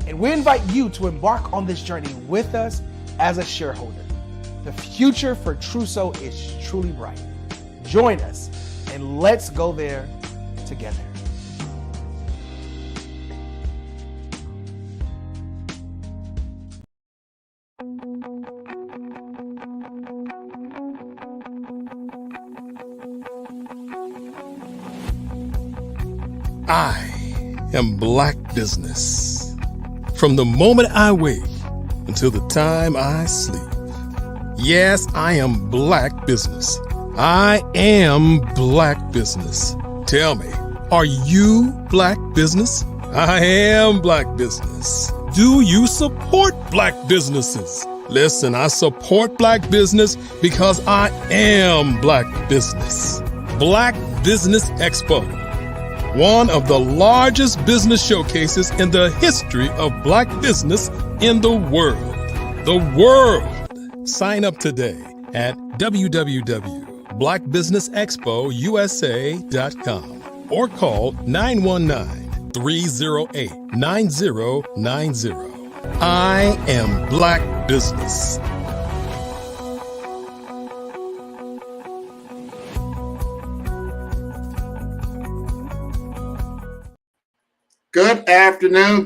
And we invite you to embark on this journey with us as a shareholder. The future for Truso is truly bright. Join us and let's go there together. I am Black business. From the moment I wake until the time I sleep. Yes, I am Black business. I am Black business. Tell me, are you Black business? I am Black business. Do you support Black businesses? Listen, I support Black business because I am Black business. Black Business Expo, one of the largest business showcases in the history of Black business in the world. The world! Sign up today at www.blackbusinessexpousa.com or call 919-308-9090. I am Black business. Good afternoon,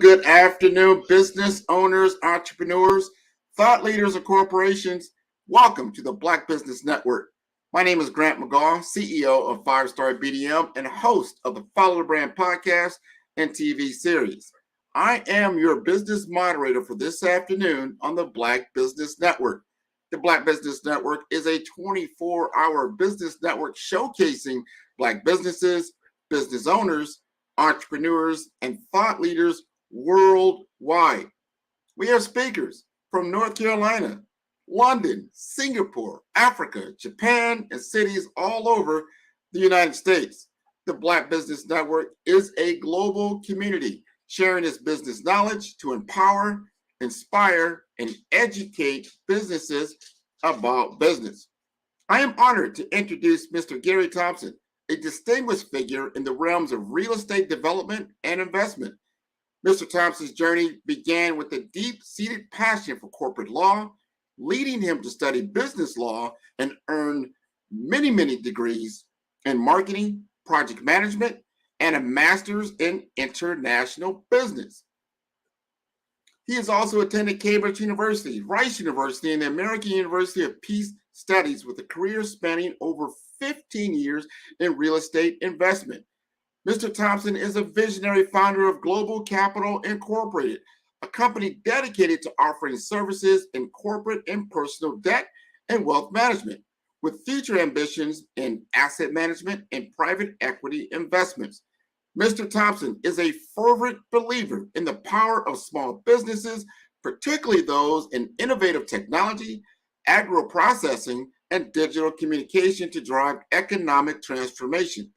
business owners, entrepreneurs, thought leaders, and corporations. Welcome to the Black Business Network. My name is Grant McGaw, CEO of 5-Star BDM and host of the Follow the Brand podcast and TV series. I am your business moderator for this afternoon on the Black Business Network. The Black Business Network is a 24-hour business network showcasing Black businesses, business owners, entrepreneurs, and thought leaders worldwide. We have speakers from North Carolina, London, Singapore, Africa, Japan, and cities all over the United States. The Black Business Network is a global community sharing its business knowledge to empower, inspire, and educate businesses about business. I am honored to introduce Mr. Gary Thompson, a distinguished figure in the realms of real estate development and investment. Mr. Thompson's journey began with a deep-seated passion for corporate law, leading him to study business law and earn many degrees in marketing, project management, and a master's in international business. He has also attended Cambridge University, Rice University, and the American University of Peace Studies with a career spanning over 15 years in real estate investment. Mr. Thompson is a visionary founder of Global Capital Incorporated, a company dedicated to offering services in corporate and personal debt and wealth management, with future ambitions in asset management and private equity investments. Mr. Thompson is a fervent believer in the power of small businesses, particularly those in innovative technology, agro-processing, and digital communication to drive economic transformation.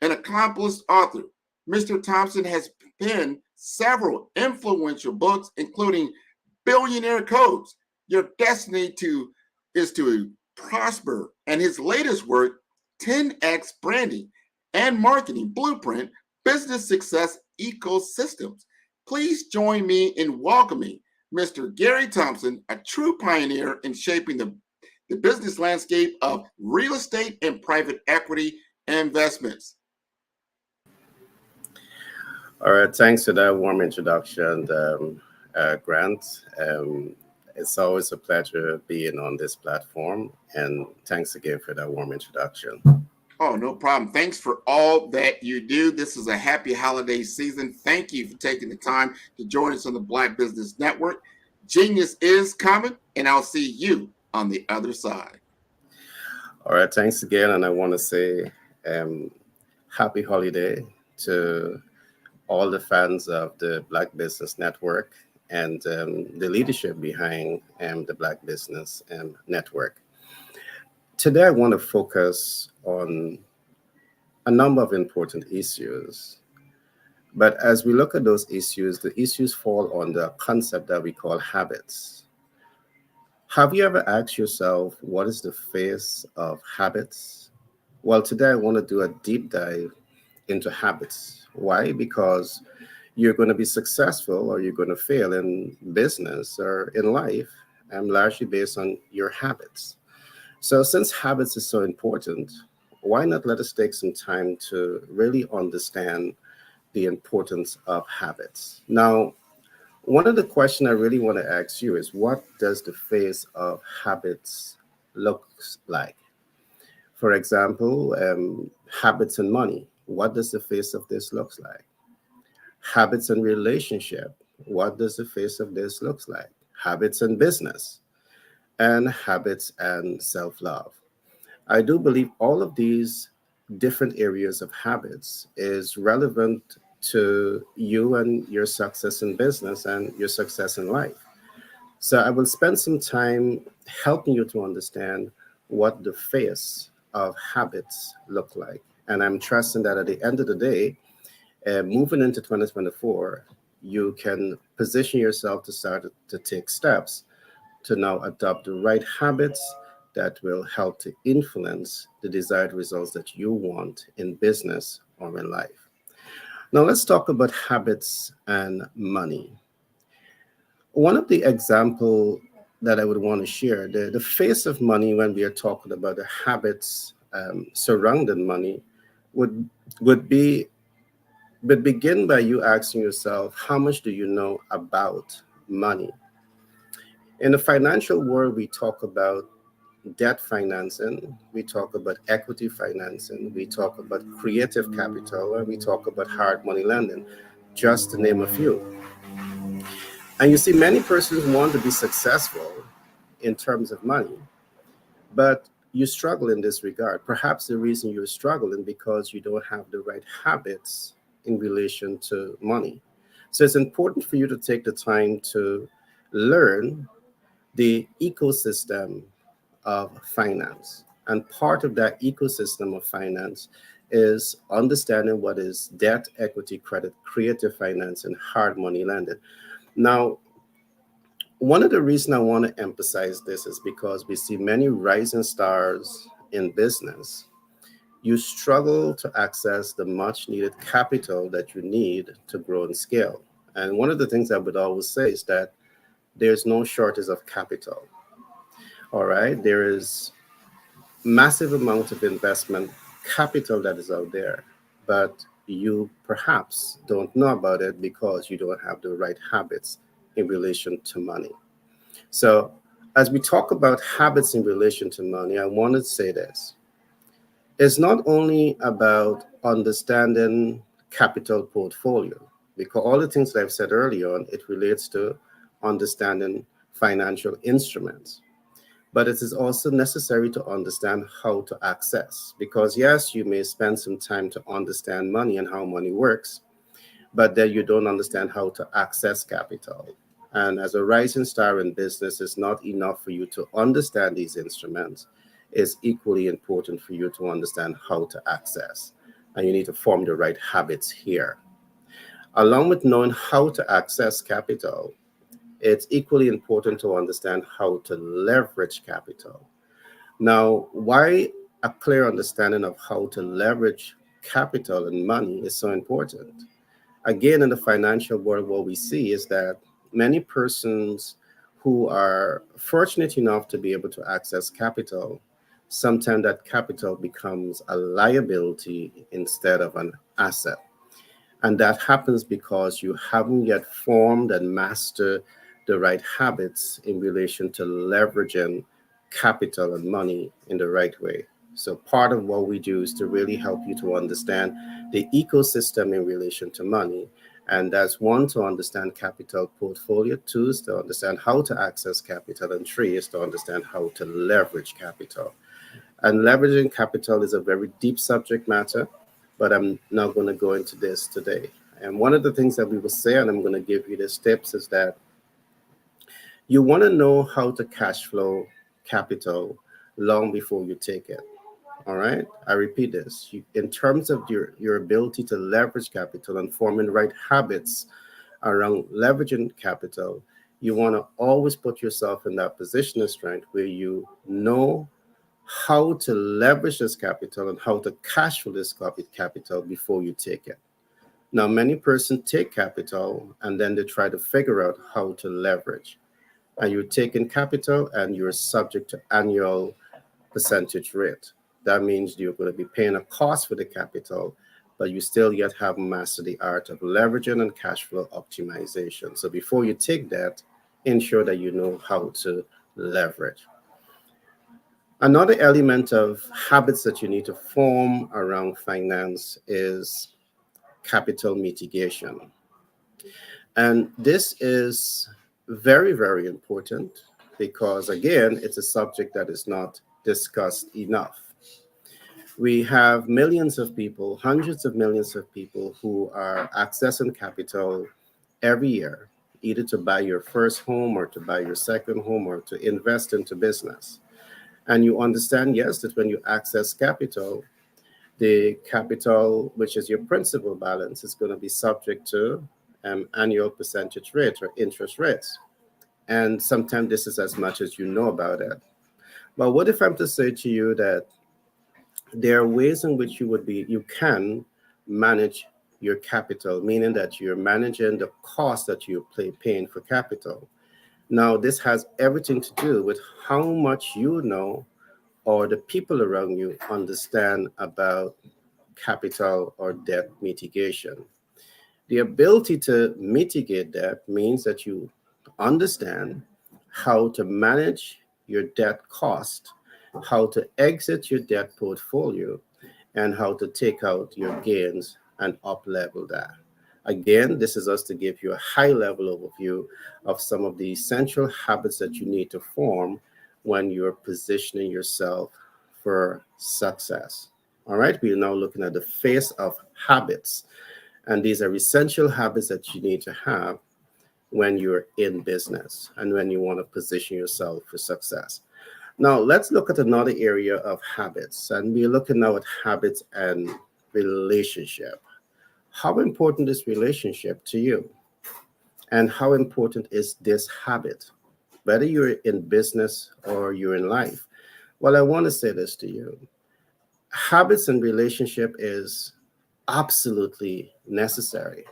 An accomplished author, Mr. Thompson has penned several influential books, including Billionaire Codes, Your Destiny is to Prosper, and his latest work, 10X Branding and Marketing Blueprint, Business Success Ecosystems. Please join me in welcoming Mr. Gary Thompson, a true pioneer in shaping the business landscape of real estate and private equity investments. All right, thanks for that warm introduction, Grant. It's always a pleasure being on this platform, and thanks again for that warm introduction. Oh, no problem. Thanks for all that you do. This is a happy holiday season. Thank you for taking the time to join us on the Black Business Network. Genius is coming, and I'll see you on the other side. All right, thanks again. And I want to say happy holiday to all the fans of the Black Business Network and the leadership behind the Black Business Network. Today, I want to focus on a number of important issues. But as we look at those issues, the issues fall on the concept that we call habits. Have you ever asked yourself, what is the face of habits? Well, today I want to do a deep dive into habits. Why? Because you're going to be successful or you're going to fail in business or in life, largely based on your habits. So, since habits is so important, why not let us take some time to really understand the importance of habits? Now, one of the questions I really want to ask you is, what does the face of habits looks like? For example, habits and money. What does the face of this looks like? Habits and relationship. What does the face of this looks like? Habits and business, and habits and self-love. I do believe all of these different areas of habits is relevant to you and your success in business and your success in life. So I will spend some time helping you to understand what the face of habits look like. And I'm trusting that at the end of the day, moving into 2024, you can position yourself to start to take steps to now adopt the right habits that will help to influence the desired results that you want in business or in life. Now, let's talk about habits and money. One of the example that I would want to share, the face of money when we are talking about the habits surrounding money would would be but begin by you asking yourself, how much do you know about money? In the financial world, we talk about debt financing, we talk about equity financing, we talk about creative capital, and we talk about hard money lending, just to name a few. And you see, many persons want to be successful in terms of money, but you struggle in this regard. Perhaps the reason you're struggling because you don't have the right habits in relation to money. So it's important for you to take the time to learn the ecosystem of finance. And part of that ecosystem of finance is understanding what is debt, equity, credit, creative finance, and hard money lending. Now, one of the reasons I want to emphasize this is because we see many rising stars in business. You struggle to access the much needed capital that you need to grow and scale. And one of the things I would always say is that there's no shortage of capital. All right. There is massive amount of investment capital that is out there, but you perhaps don't know about it because you don't have the right habits in relation to money. So, as we talk about habits in relation to money, I want to say this. It's not only about understanding capital portfolio, because all the things that I've said earlier on, it relates to understanding financial instruments. But it is also necessary to understand how to access, because yes, you may spend some time to understand money and how money works, but then you don't understand how to access capital. And as a rising star in business, it's not enough for you to understand these instruments. It's equally important for you to understand how to access. And you need to form the right habits here. Along with knowing how to access capital, it's equally important to understand how to leverage capital. Now, why a clear understanding of how to leverage capital and money is so important? Again, in the financial world, what we see is that many persons who are fortunate enough to be able to access capital, sometimes that capital becomes a liability instead of an asset. And that happens because you haven't yet formed and mastered the right habits in relation to leveraging capital and money in the right way. So part of what we do is to really help you to understand the ecosystem in relation to money. And that's one, to understand capital portfolio. Two is to understand how to access capital. And three is to understand how to leverage capital. And leveraging capital is a very deep subject matter, but I'm not going to go into this today. And one of the things that we will say, and I'm going to give you these tips, is that you want to know how to cash flow capital long before you take it. All right. I repeat this. In terms of your ability to leverage capital and forming the right habits around leveraging capital, you want to always put yourself in that position of strength where you know how to leverage this capital and how to cash flow this capital before you take it. Now, many persons take capital and then they try to figure out how to leverage. And you're taking capital and you're subject to annual percentage rate. That means you're going to be paying a cost for the capital, but you still yet have mastered the art of leveraging and cash flow optimization. So before you take that, ensure that you know how to leverage. Another element of habits that you need to form around finance is capital mitigation. And this is very, very important because, again, it's a subject that is not discussed enough. We have millions of people, hundreds of millions of people who are accessing capital every year, either to buy your first home or to buy your second home or to invest into business. And you understand, yes, that when you access capital, the capital, which is your principal balance, is going to be subject to annual percentage rate or interest rates. And sometimes this is as much as you know about it. But what if I'm to say to you that there are ways in which you can manage your capital, meaning that you're managing the cost that you're paying for capital. Now, this has everything to do with how much you know or the people around you understand about capital or debt mitigation. The ability to mitigate debt means that you understand how to manage your debt cost, how to exit your debt portfolio, and how to take out your gains and up level that. Again, this is us to give you a high level overview of some of the essential habits that you need to form when you're positioning yourself for success. All right, we are now looking at the phase of habits. And these are essential habits that you need to have when you're in business and when you want to position yourself for success. Now, let's look at another area of habits. And we're looking now at habits and relationship. How important is relationship to you? And how important is this habit, whether you're in business or you're in life? Well, I want to say this to you. Habits and relationship is absolutely necessary.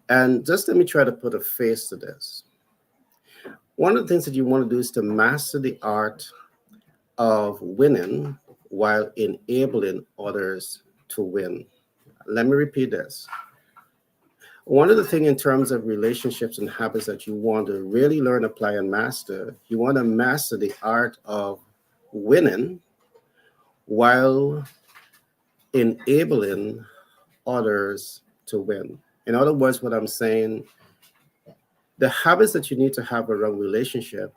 And just let me try to put a face to this. One of the things that you want to do is to master the art of winning while enabling others to win. Let me repeat this. One of the things in terms of relationships and habits that you want to really learn, apply, and master, you want to master the art of winning while enabling others to win. In other words, what I'm saying, the habits that you need to have around relationship,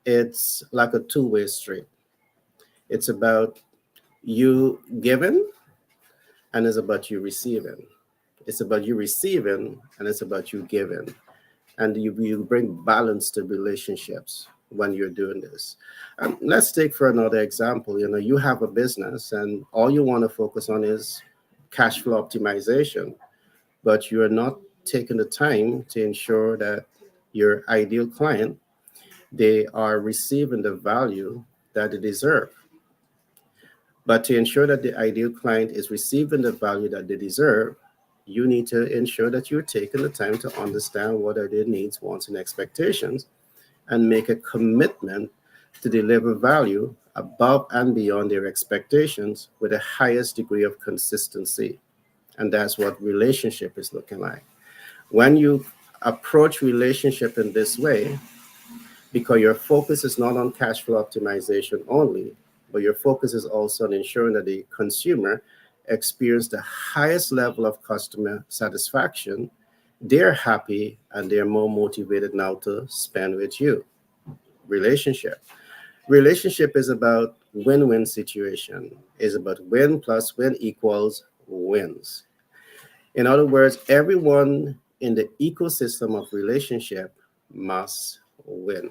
it's like a two-way street. It's about you giving and it's about you receiving. It's about you receiving and it's about you giving. And you bring balance to relationships when you're doing this. Let's take for another example, you have a business and all you want to focus on is cash flow optimization, but you're not taking the time to ensure that your ideal client, they are receiving the value that they deserve. But to ensure that the ideal client is receiving the value that they deserve, you need to ensure that you're taking the time to understand what are their needs, wants, and expectations, and make a commitment to deliver value above and beyond their expectations with the highest degree of consistency. And that's what relationship is looking like. When you approach relationship in this way, because your focus is not on cash flow optimization only, but your focus is also on ensuring that the consumer experience the highest level of customer satisfaction, they're happy and they're more motivated now to spend with you. Relationship is about win-win situation. It's about win plus win equals wins. In other words, everyone in the ecosystem of relationship must win.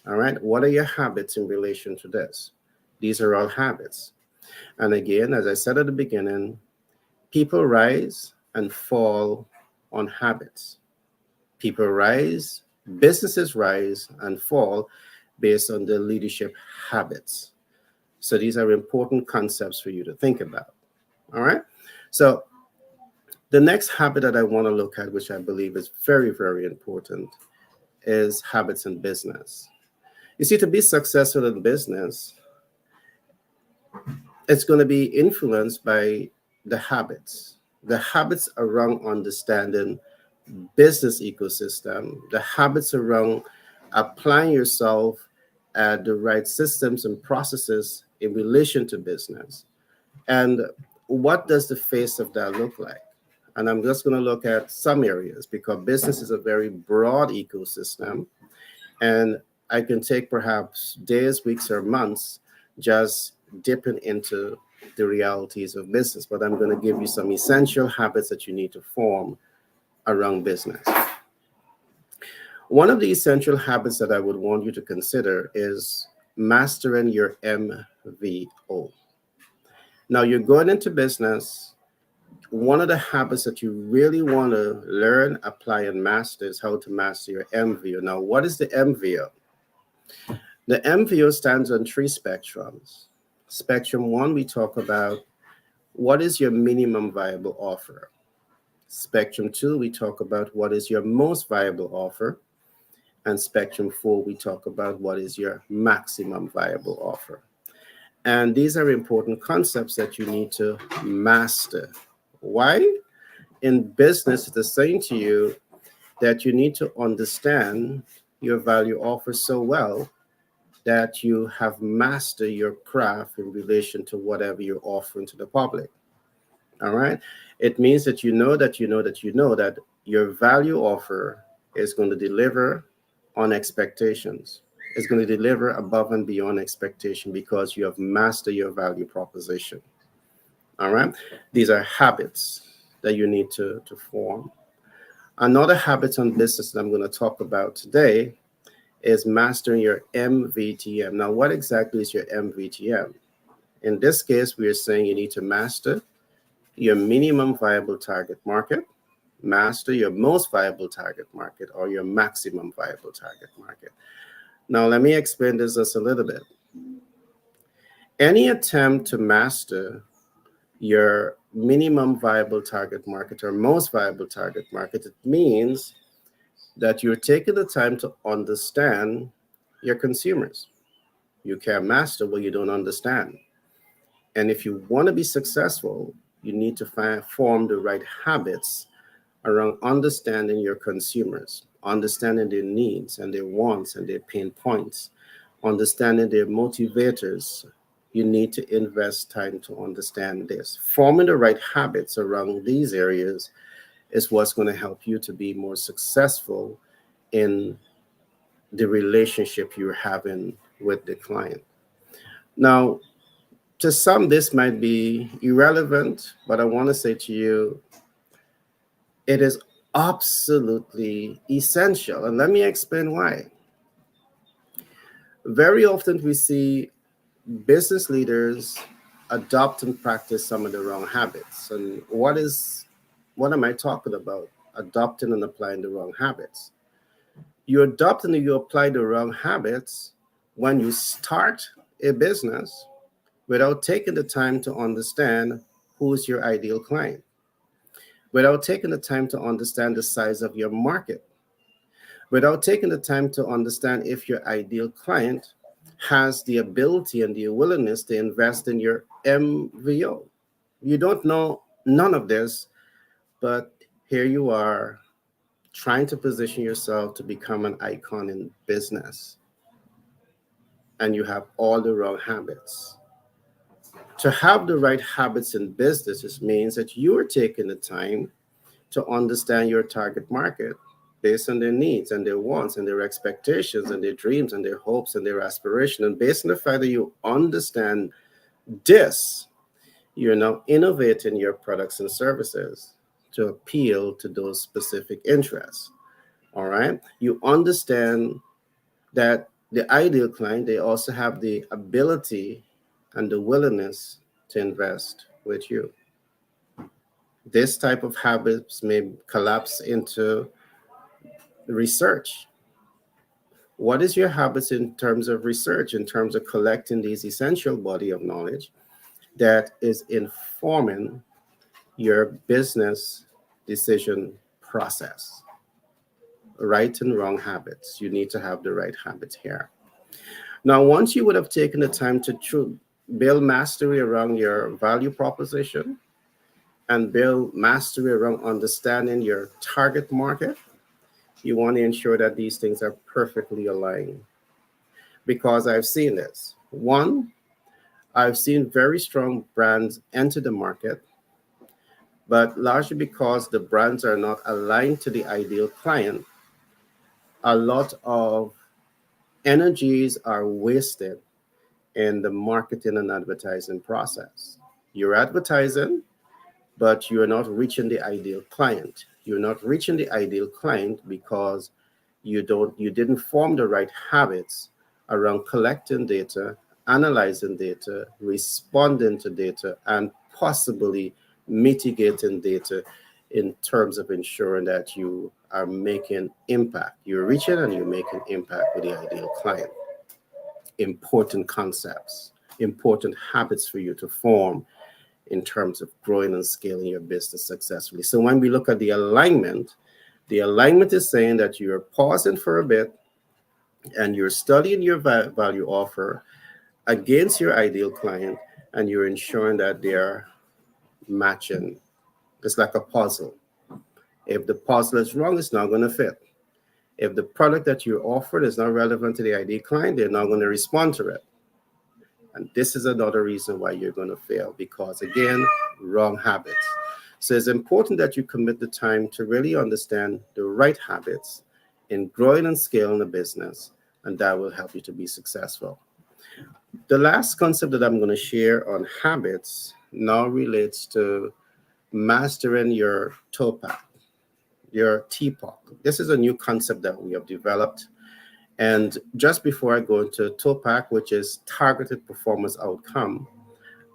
All right. What are your habits in relation to this? These are all habits. And again, as I said at the beginning, people rise and fall on habits. People rise, businesses rise and fall based on their leadership habits. So these are important concepts for you to think about. All right. So The next habit that I want to look at, which I believe is very, very important, is habits in business. You see, to be successful in business, it's going to be influenced by the habits around understanding business ecosystem, the habits around applying yourself at the right systems and processes in relation to business. And what does the face of that look like? And I'm just going to look at some areas because business is a very broad ecosystem. And I can take perhaps days, weeks, or months just dipping into the realities of business. But I'm going to give you some essential habits that you need to form around business. One of the essential habits that I would want you to consider is mastering your MVO. Now, you're going into business. One of the habits that you really want to learn, apply, and master is how to master your MVO. Now, what is the MVO? The MVO stands on three spectrums. Spectrum one, we talk about what is your minimum viable offer. Spectrum two, we talk about what is your most viable offer. And spectrum four, we talk about what is your maximum viable offer. And these are important concepts that you need to master. Why? In business, it's saying to you that you need to understand your value offer so well that you have mastered your craft in relation to whatever you're offering to the public. All right. It means that you know that your value offer is going to deliver on expectations. It's going to deliver above and beyond expectation because you have mastered your value proposition. All right. These are habits that you need to form. Another habit on business that I'm going to talk about today is mastering your MVTM. Now, what exactly is your MVTM? In this case, we are saying you need to master your minimum viable target market, master your most viable target market, or your maximum viable target market. Now, let me explain this just a little bit. Any attempt to master your minimum viable target market or most viable target market, it means that you're taking the time to understand your consumers. You can't master what you don't understand. And if you want to be successful, you need to form the right habits around understanding your consumers, understanding their needs and their wants and their pain points, understanding their motivators. You need to invest time to understand this. Forming the right habits around these areas is what's going to help you to be more successful in the relationship you're having with the client. Now, to some, this might be irrelevant, but I want to say to you, it is absolutely essential. And let me explain why. Very often we see business leaders adopt and practice some of the wrong habits. And what am I talking about? Adopting and applying the wrong habits. You adopt and you apply the wrong habits when you start a business without taking the time to understand who's your ideal client, without taking the time to understand the size of your market, without taking the time to understand if your ideal client has the ability and the willingness to invest in your MVO. You don't know none of this, but here you are trying to position yourself to become an icon in business, and you have all the wrong habits. To have the right habits in business means that you are taking the time to understand your target market based on their needs and their wants and their expectations and their dreams and their hopes and their aspirations. And based on the fact that you understand this, you're now innovating your products and services to appeal to those specific interests. All right. You understand that the ideal client, they also have the ability and the willingness to invest with you. This type of habits may collapse into research. What is your habits in terms of research, in terms of collecting these essential body of knowledge that is informing your business decision process. Right and wrong habits. You need to have the right habits here. Now, once you would have taken the time to build mastery around your value proposition and build mastery around understanding your target market, you want to ensure that these things are perfectly aligned. Because I've seen this. One, I've seen very strong brands enter the market, but largely because the brands are not aligned to the ideal client, a lot of energies are wasted in the marketing and advertising process. You're advertising, but you're not reaching the ideal client. You're not reaching the ideal client because you didn't form the right habits around collecting data, analyzing data, responding to data, and possibly mitigating data in terms of ensuring that you are making impact. You're reaching and you're making impact with the ideal client. Important concepts, important habits for you to form in terms of growing and scaling your business successfully. So when we look at the alignment is saying that you're pausing for a bit and you're studying your value offer against your ideal client, and you're ensuring that they're matching. It's like a puzzle. If the puzzle is wrong, it's not going to fit. If the product that you offered is not relevant to the ideal client, they're not going to respond to it. And this is another reason why you're going to fail, because again, wrong habits. So it's important that you commit the time to really understand the right habits in growing and scaling a business, and that will help you to be successful. The last concept that I'm going to share on habits now relates to mastering your TOPAC, your TPOC. This is a new concept that we have developed. And just before I go into TOPAC, which is targeted performance outcome,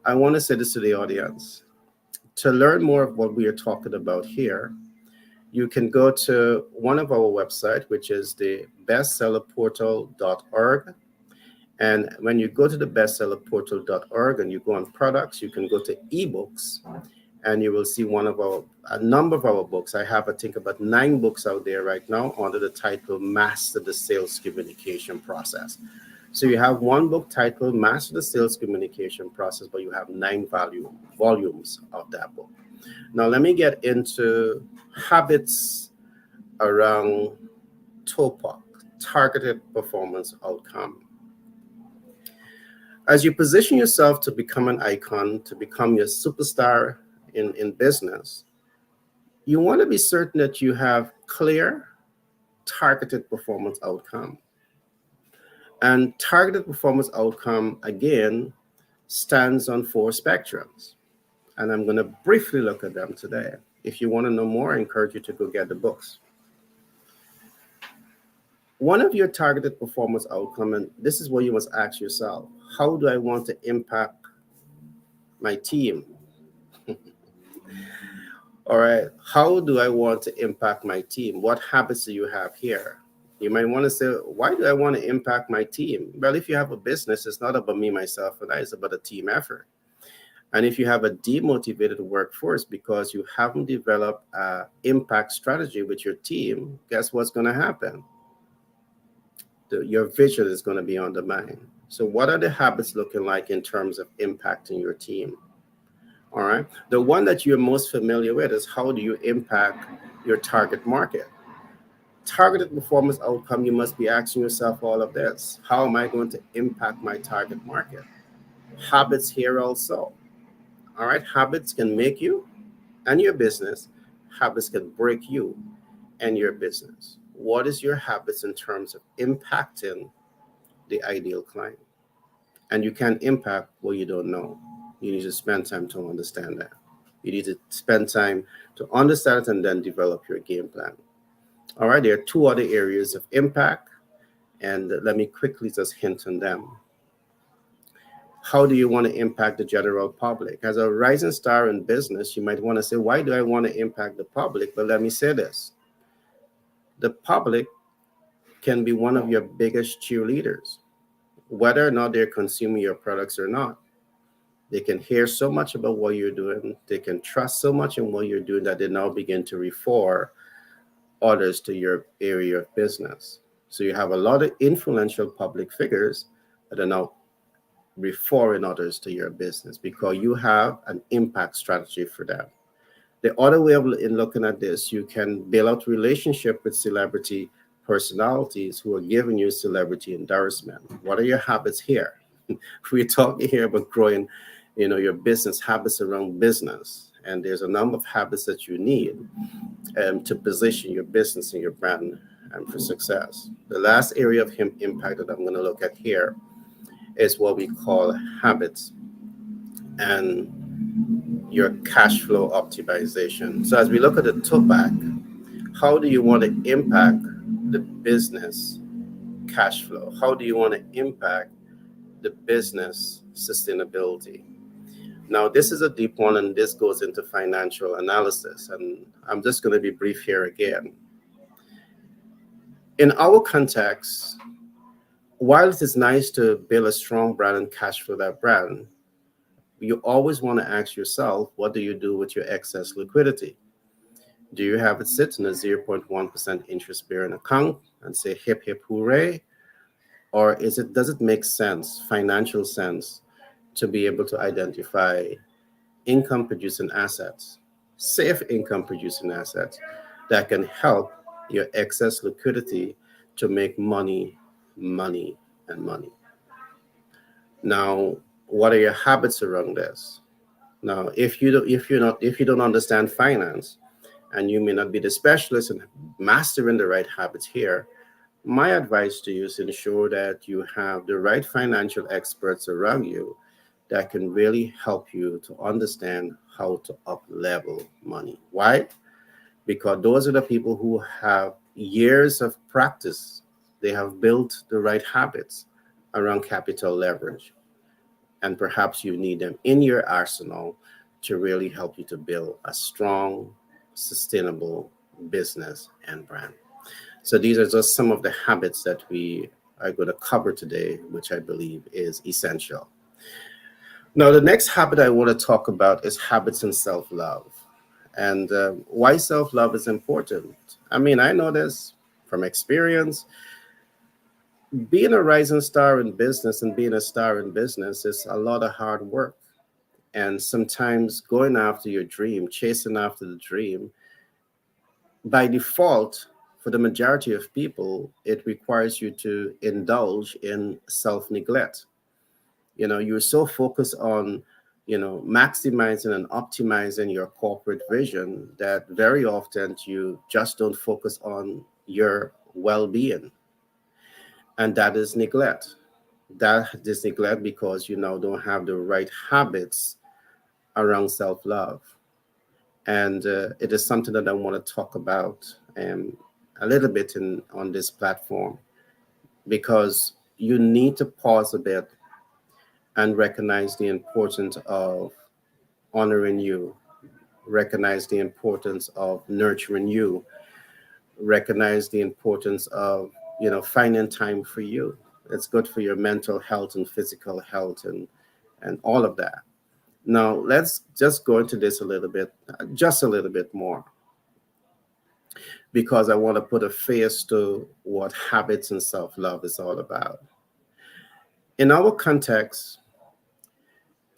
I want to say this to the audience. To learn more of what we are talking about here, you can go to one of our websites, which is the bestsellerportal.org. And when you go to the bestsellerportal.org and you go on products, you can go to ebooks, and you will see a number of our books. I have, I think, about 9 books out there right now under the title Master the Sales Communication Process. So you have one book titled Master the Sales Communication Process, but you have 9 volumes of that book. Now let me get into habits around TOPOC, targeted performance outcome. As you position yourself to become an icon, to become your superstar in business, you want to be certain that you have clear, targeted performance outcome. And targeted performance outcome, again, stands on 4 spectrums. And I'm going to briefly look at them today. If you want to know more, I encourage you to go get the books. One of your targeted performance outcome, and this is what you must ask yourself: how do I want to impact my team? All right, how do I want to impact my team? What habits do you have here? You might want to say, why do I want to impact my team? Well, if you have a business, it's not about me, myself, and I, it's about a team effort. And if you have a demotivated workforce because you haven't developed an impact strategy with your team, guess what's going to happen? Your vision is going to be undermined. So what are the habits looking like in terms of impacting your team? All right. The one that you're most familiar with is how do you impact your target market? Targeted performance outcome, you must be asking yourself all of this. How am I going to impact my target market? Habits here also. All right. Habits can make you and your business. Habits can break you and your business. What is your habits in terms of impacting the ideal client? And you can't impact what you don't know. You need to spend time to understand that. You need to spend time to understand it and then develop your game plan. All right, there are 2 other areas of impact, and let me quickly just hint on them. How do you want to impact the general public? As a rising star in business, you might want to say, why do I want to impact the public? But let me say this. The public can be one of your biggest cheerleaders, whether or not they're consuming your products or not. They can hear so much about what you're doing. They can trust so much in what you're doing that they now begin to refer others to your area of business. So you have a lot of influential public figures that are now referring others to your business because you have an impact strategy for them. The other way of in looking at this, you can build out relationship with celebrity personalities who are giving you celebrity endorsement. What are your habits here? We're talking here about growing, your business habits around business. And there's a number of habits that you need to position your business and your brand for success. The last area of impact that I'm going to look at here is what we call habits and your cash flow optimization. So as we look at the topic, how do you want to impact the business cash flow? How do you want to impact the business sustainability? Now, this is a deep one, and this goes into financial analysis. And I'm just going to be brief here again. In our context, while it is nice to build a strong brand and cash flow that brand, you always want to ask yourself, what do you do with your excess liquidity? Do you have it sit in a 0.1% interest-bearing account and say hip hip hooray? Or does it make sense, financial sense, to be able to identify income-producing assets, safe income-producing assets that can help your excess liquidity to make money, money, and money? Now, what are your habits around this? Now, if you don't understand finance, and you may not be the specialist in mastering the right habits here, my advice to you is ensure that you have the right financial experts around you that can really help you to understand how to up level money. Why? Because those are the people who have years of practice. They have built the right habits around capital leverage. And perhaps you need them in your arsenal to really help you to build a strong, sustainable business and brand. So these are just some of the habits that we are going to cover today, which I believe is essential. Now, the next habit I want to talk about is habits and self-love. And why self-love is important. I mean, I know this from experience. Being a rising star in business and being a star in business is a lot of hard work. And sometimes going after your dream, chasing after the dream, by default, for the majority of people, it requires you to indulge in self-neglect. You're so focused on, maximizing and optimizing your corporate vision that very often you just don't focus on your well-being. And that is neglect. That is neglect because you now don't have the right habits around self-love. And it is something that I want to talk about a little bit on this platform, because you need to pause a bit and recognize the importance of honoring you, recognize the importance of nurturing you, recognize the importance of finding time for you. It's good for your mental health and physical health and all of that. Now, let's just go into this just a little bit more, because I want to put a face to what habits and self-love is all about. In our context,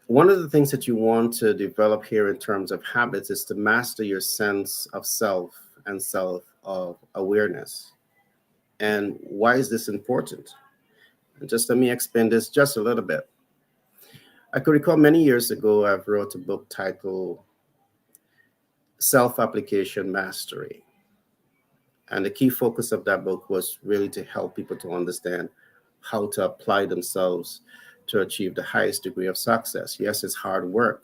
one of the things that you want to develop here in terms of habits is to master your sense of self and self-awareness. And why is this important? And just let me explain this just a little bit. I could recall many years ago, I wrote a book titled Self-Application Mastery. And the key focus of that book was really to help people to understand how to apply themselves to achieve the highest degree of success. Yes, it's hard work.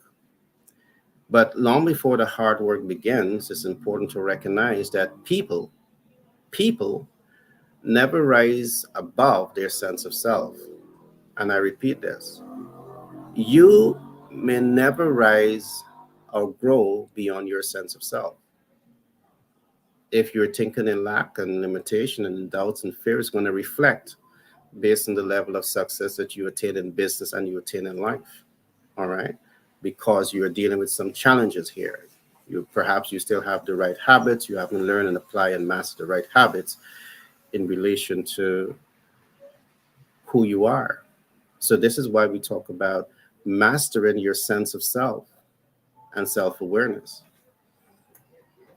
But long before the hard work begins, it's important to recognize that people never rise above their sense of self. And I repeat this. You may never rise or grow beyond your sense of self. If you're thinking in lack and limitation and doubts and fear, is going to reflect based on the level of success that you attain in business and you attain in life. all right? Because you're dealing with some challenges here. Perhaps you still have the right habits, you haven't learned and apply and master the right habits in relation to who you are. So this is why we talk about mastering your sense of self and self-awareness.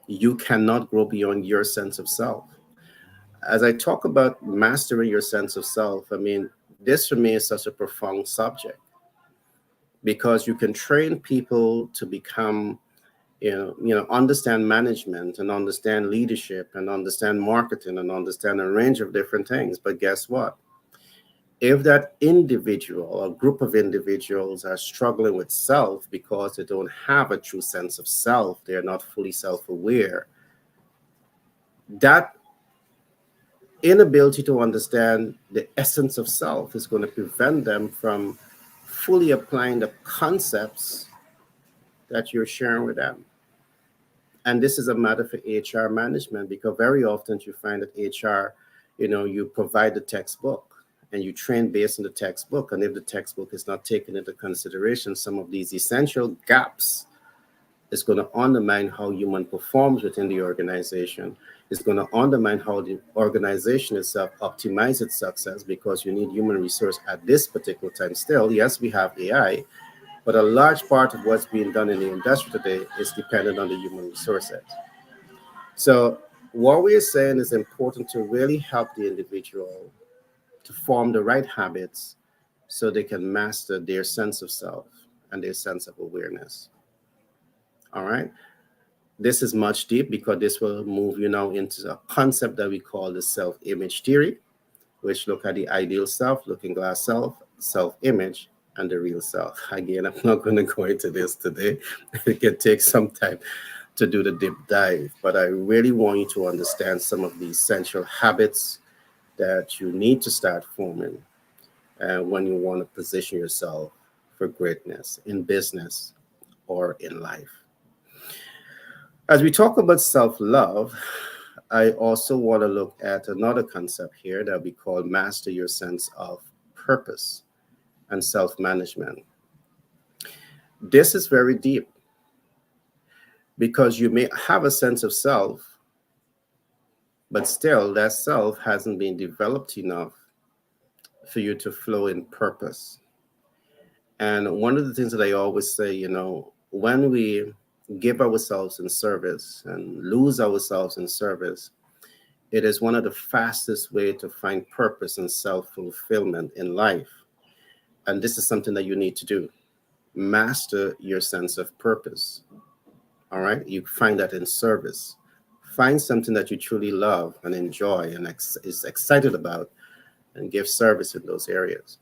You cannot grow beyond your sense of self. As I talk about mastering your sense of self, I mean, this for me is such a profound subject, because you can train people to become, understand management and understand leadership and understand marketing and understand a range of different things. But guess what? If that individual or group of individuals are struggling with self because they don't have a true sense of self, they're not fully self-aware, that inability to understand the essence of self is going to prevent them from fully applying the concepts that you're sharing with them. And this is a matter for HR management, because very often you find that HR, you provide the textbook and you train based on the textbook. And if the textbook is not taken into consideration, some of these essential gaps, is going to undermine how human performs within the organization. It's going to undermine how the organization itself optimizes its success, because you need human resource at this particular time. Still, yes, we have AI, but a large part of what's being done in the industry today is dependent on the human resources. So what we're saying is important to really help the individual to form the right habits so they can master their sense of self and their sense of awareness. All right. This is much deep, because this will move you now into a concept that we call the self-image theory, which look at the ideal self, looking glass self, self-image, and the real self. Again, I'm not going to go into this today. It can take some time to do the deep dive, but I really want you to understand some of the essential habits that you need to start forming when you want to position yourself for greatness in business or in life. As we talk about self-love, I also want to look at another concept here that we call master your sense of purpose and self-management. This is very deep, because you may have a sense of self, but still that self hasn't been developed enough for you to flow in purpose. And one of the things that I always say, when we give ourselves in service and lose ourselves in service, it is one of the fastest ways to find purpose and self-fulfillment in life. And this is something that you need to do. Master your sense of purpose. All right? You find that in service. Find something that you truly love and enjoy and is excited about, and give service in those areas.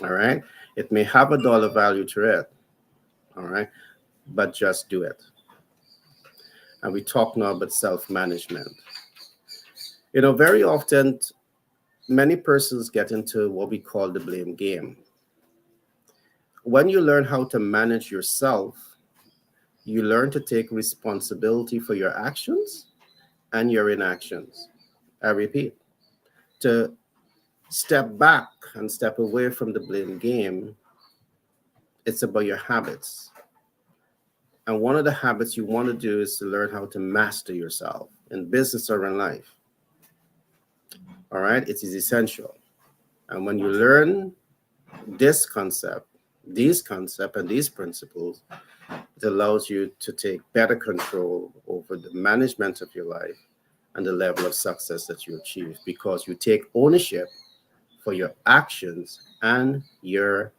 All right? It may have a dollar value to it. All right? But just do it. And we talk now about self-management. Very often, many persons get into what we call the blame game. When you learn how to manage yourself, you learn to take responsibility for your actions and your inactions. I repeat, to step back and step away from the blame game, it's about your habits. And one of the habits you want to do is to learn how to master yourself in business or in life. All right, it is essential. And when you learn this concept, these concepts and these principles, it allows you to take better control over the management of your life and the level of success that you achieve, because you take ownership for your actions and your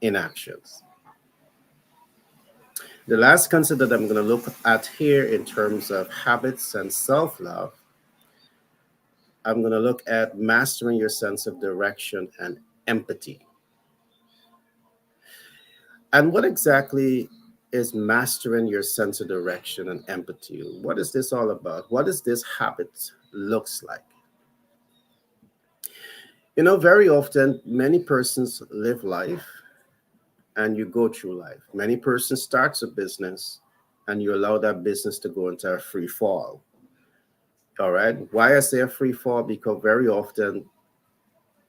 inactions. The last concept that I'm going to look at here in terms of habits and self-love, I'm going to look at mastering your sense of direction and empathy. And what exactly is mastering your sense of direction and empathy? What is this all about? What does this habit looks like? Very often, many persons live life and you go through life. Many persons starts a business and you allow that business to go into a free fall. All right. Why I say a free fall? Because very often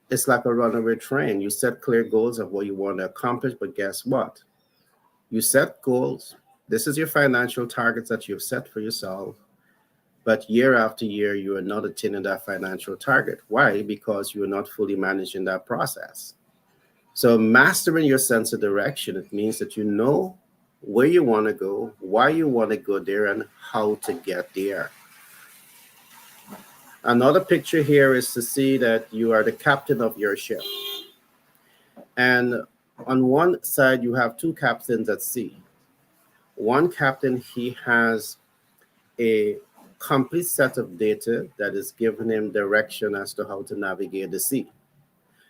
It's like a runaway train. You set clear goals of what you want to accomplish, but guess what? You set goals. This is your financial targets that you've set for yourself. But year after year, you are not attaining that financial target. Why? Because you are not fully managing that process. So mastering your sense of direction, it means that you know where you want to go, why you want to go there, and how to get there. Another picture here is to see that you are the captain of your ship. And on one side, you have two captains at sea. One captain, he has a complete set of data that is giving him direction as to how to navigate the sea.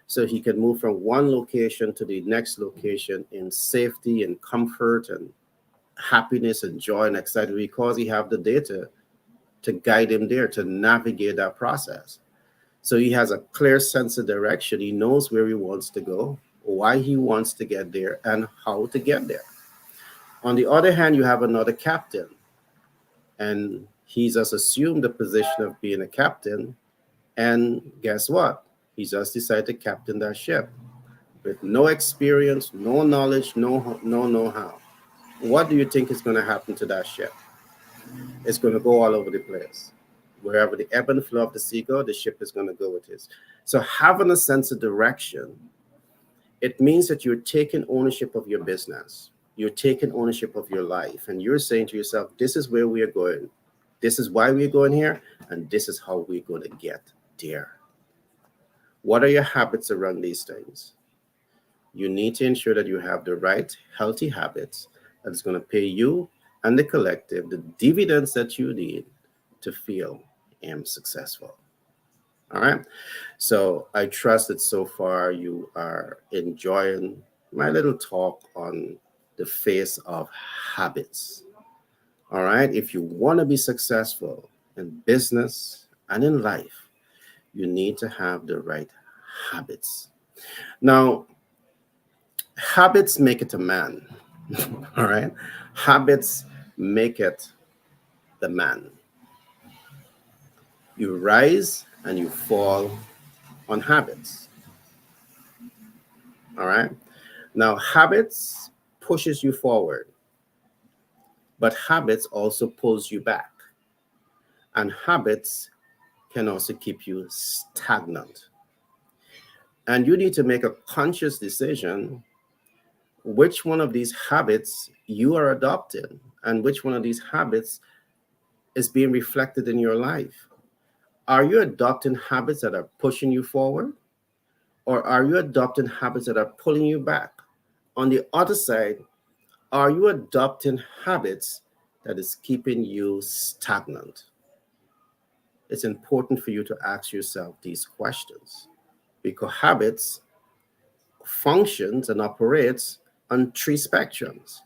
So he can move from one location to the next location in safety and comfort and happiness and joy and excitement because he have the data to guide him there, to navigate that process. So he has a clear sense of direction. He knows where he wants to go, why he wants to get there, and how to get there. On the other hand, you have another captain, and he's just assumed the position of being a captain. And guess what? He just decided to captain that ship with no experience, no knowledge, no know-how. What do you think is going to happen to that ship? It's going to go all over the place. Wherever the ebb and flow of the sea go, the ship is going to go with it. So having a sense of direction, it means that you're taking ownership of your business. You're taking ownership of your life. And you're saying to yourself, this is where we are going. This is why we're going here. And this is how we're going to get there. What are your habits around these things? You need to ensure that you have the right healthy habits that is going to pay you and the collective the dividends that you need to feel successful. All right. So I trust that so far you are enjoying my little talk on the face of habits. All right. If you want to be successful in business and in life, you need to have the right habits. Now, habits make it a man. All right. Habits make it the man. You rise and you fall on habits. All right. Now, habits pushes you forward, but habits also pulls you back. And habits can also keep you stagnant. And you need to make a conscious decision which one of these habits you are adopting and which one of these habits is being reflected in your life. Are you adopting habits that are pushing you forward? Or are you adopting habits that are pulling you back? On the other side, are you adopting habits that is keeping you stagnant? It's important for you to ask yourself these questions because habits functions and operates on three spectrums.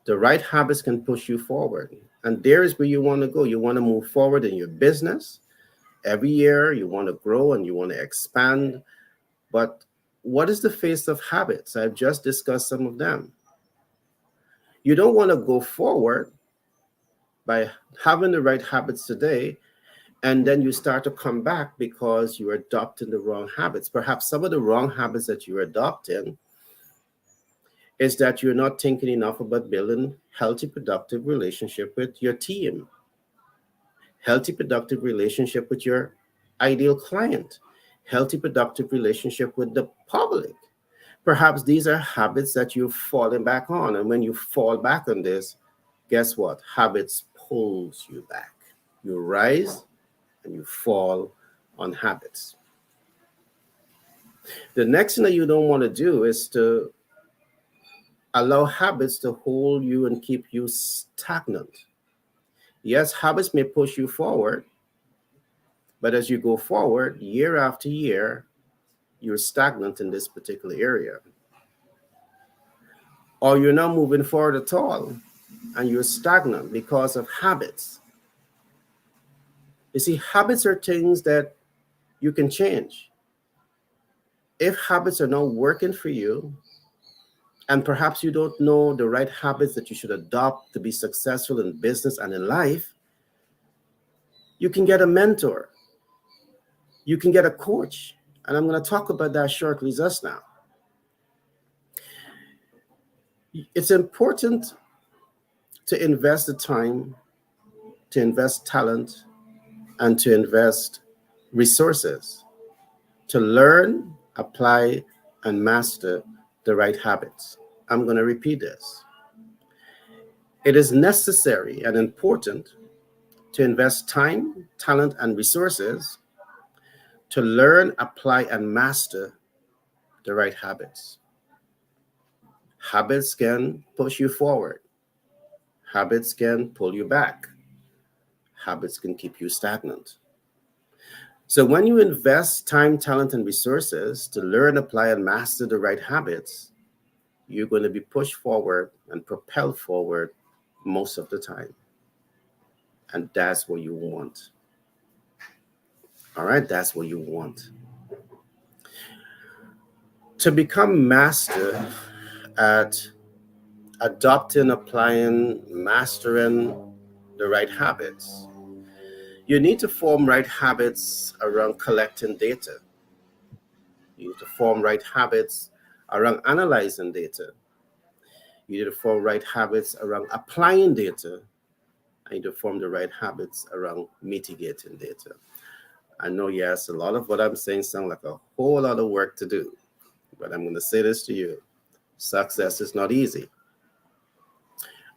The right habits can push you forward. And there is where you want to go. You want to move forward in your business. Every year you want to grow and you want to expand. But what is the face of habits? I've just discussed some of them. You don't want to go forward by having the right habits today, and then you start to come back because you're adopting the wrong habits. Perhaps some of the wrong habits that you're adopting is that you're not thinking enough about building healthy, productive relationship with your team, healthy, productive relationship with your ideal client, healthy, productive relationship with the public. Perhaps these are habits that you've fallen back on. And when you fall back on this, guess what? Habits pulls you back. You rise and you fall on habits. The next thing that you don't want to do is to allow habits to hold you and keep you stagnant. Yes, habits may push you forward, but as you go forward, year after year, you're stagnant in this particular area. Or you're not moving forward at all, and you're stagnant because of habits. You see, habits are things that you can change. If habits are not working for you, and perhaps you don't know the right habits that you should adopt to be successful in business and in life, you can get a mentor. You can get a coach. And I'm going to talk about that shortly just now. It's important to invest the time, to invest talent, and to invest resources to learn, apply, and master the right habits. I'm going to repeat this. It is necessary and important to invest time, talent, and resources to learn, apply, and master the right habits. Habits can push you forward. Habits can pull you back. Habits can keep you stagnant. So when you invest time, talent, and resources to learn, apply, and master the right habits, you're going to be pushed forward and propelled forward most of the time. And that's what you want. All right, that's what you want. To become master at adopting, applying, mastering the right habits, you need to form right habits around collecting data. You need to form right habits around analyzing data. You need to form right habits around applying data. And you need to form the right habits around mitigating data. I know, yes, a lot of what I'm saying sounds like a whole lot of work to do, but I'm going to say this to you. Success is not easy.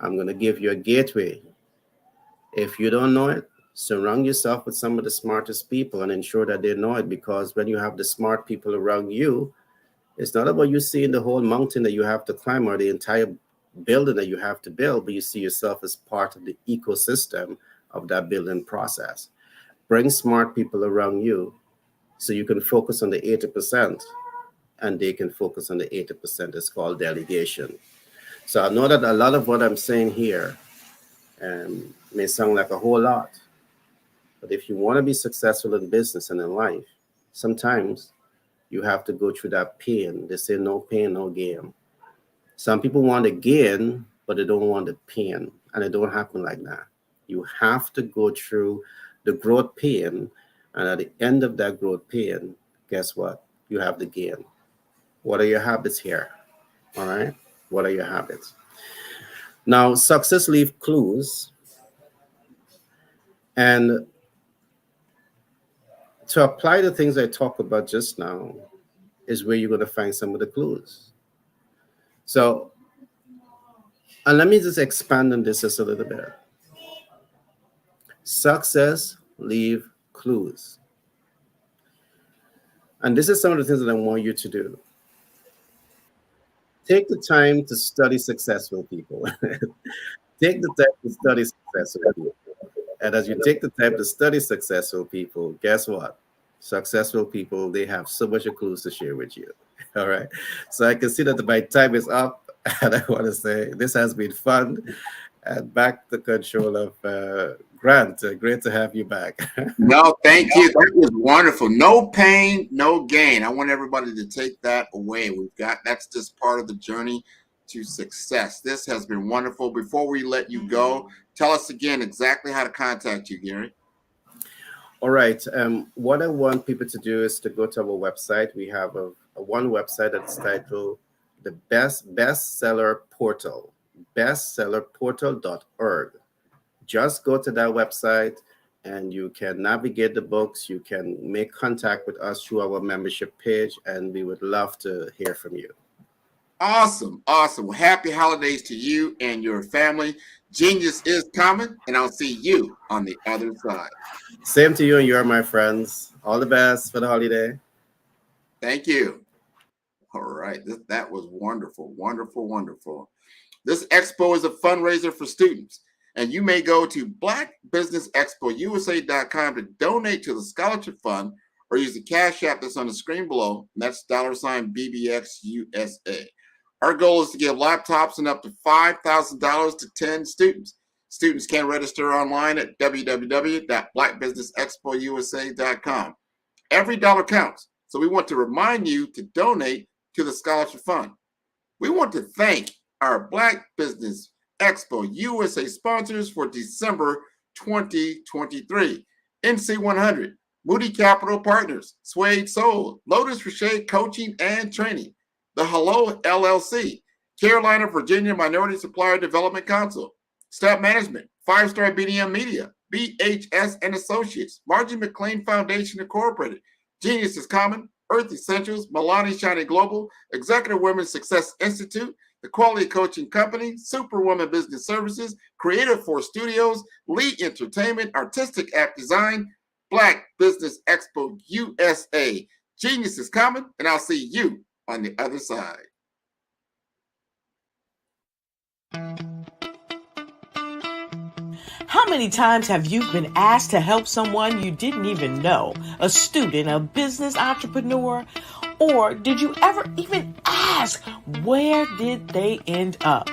I'm going to give you a gateway. If you don't know it, surround yourself with some of the smartest people and ensure that they know it, because when you have the smart people around you, it's not about you seeing the whole mountain that you have to climb or the entire building that you have to build, but you see yourself as part of the ecosystem of that building process. Bring smart people around you so you can focus on the 80% and they can focus on the 80%. It's called delegation. So I know that a lot of what I'm saying here may sound like a whole lot, but if you want to be successful in business and in life, sometimes you have to go through that pain. They say no pain, no gain. Some people want to gain, but they don't want the pain, and it don't happen like that. You have to go through the growth pain, and at the end of that growth pain, guess what? You have the gain. What are your habits here? All right? What are your habits? Now, success leaves clues, and to apply the things I talked about just now is where you're going to find some of the clues. So, and let me just expand on this just a little bit. Success leave clues. And this is some of the things that I want you to do. Take the time to study successful people. Take the time to study successful people. And as you take the time to study successful people, guess what? Successful people, they have so much clues to share with you. All right. So I can see that my time is up. And I want to say this has been fun. And back to control of Grant. Great to have you back. No, thank you. That was wonderful. No pain, no gain. I want everybody to take that away. That's just part of the journey to success. This has been wonderful. Before we let you go, tell us again exactly how to contact you, Gary. All right. What I want people to do is to go to our website. We have a one website that's titled the bestseller portal, bestsellerportal.org. Just go to that website and you can navigate the books. You can make contact with us through our membership page, and we would love to hear from you. Awesome. Awesome. Well, happy holidays to you and your family. Genius is coming, and I'll see you on the other side. Same to you and your, my friends. All the best for the holiday. Thank you. All right. That was wonderful. Wonderful, wonderful. This expo is a fundraiser for students, and you may go to blackbusinessexpousa.com to donate to the scholarship fund or use the cash app that's on the screen below, and that's $BBXUSA. Our goal is to give laptops and up to $5,000 to 10 students. Students can register online at www.blackbusinessexpousa.com. Every dollar counts, so we want to remind you to donate to the scholarship fund. We want to thank our Black Business Expo USA sponsors for December 2023. NC100, Moody Capital Partners, Suede Soul, Lotus for Shade Coaching and Training, The Hello LLC, Carolina, Virginia Minority Supplier Development Council, Staff Management, 5-Star BDM Media, BHS and Associates, Margie McLean Foundation Incorporated, Genius is Common, Earth Essentials, Milani Shining Global, Executive Women's Success Institute, The Quality Coaching Company, Superwoman Business Services, Creative Force Studios, Lee Entertainment, Artistic App Design, Black Business Expo USA. Genius is Common, and I'll see you on the other side. How many times have you been asked to help someone you didn't even know, a student, a business entrepreneur, or did you ever even ask, where did they end up?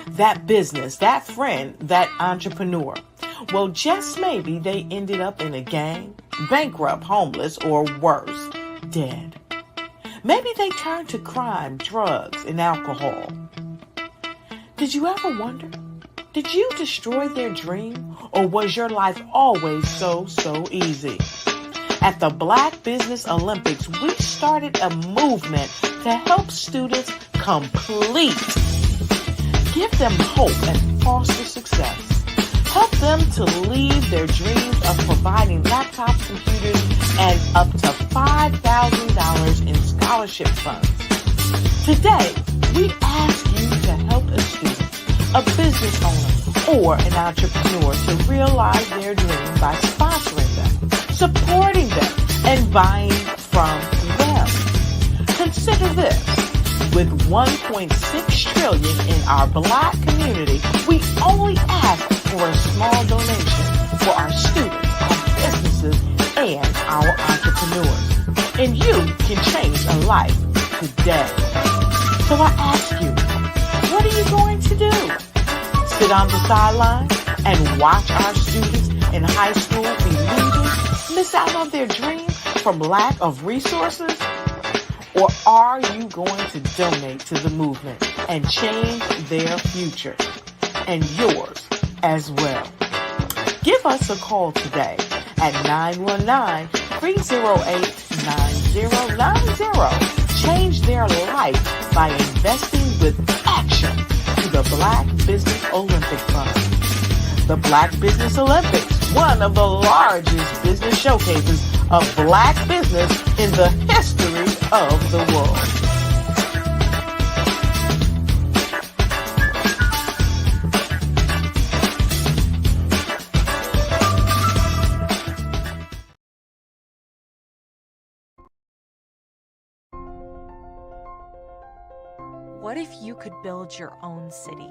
That business, that friend, that entrepreneur. Well, just maybe they ended up in a gang, bankrupt, homeless, or worse, dead. Maybe they turned to crime, drugs, and alcohol. Did you ever wonder? Did you destroy their dream, or was your life always so easy? At the Black Business Olympics, we started a movement to help students complete. Give them hope and foster success. Help them to leave their dreams of providing laptops, computers, and up to $5,000 in scholarship funds. Today, we ask you to help a student, a business owner, or an entrepreneur to realize their dream by sponsoring them, supporting them, and buying from them. Consider this. With $1.6 trillion in our Black community, we only ask for a small donation for our students, our businesses, and our entrepreneurs. And you can change a life today. So I ask you, what are you going to do? Sit on the sideline and watch our students in high school be leaders, miss out on their dream from lack of resources? Or are you going to donate to the movement and change their future and yours as well? Give us a call today at 919-308-9090. Change their life by investing with action to the Black Business Olympic Fund. The Black Business Olympics, one of the largest business showcases of Black business in the history of the world. What if you could build your own city?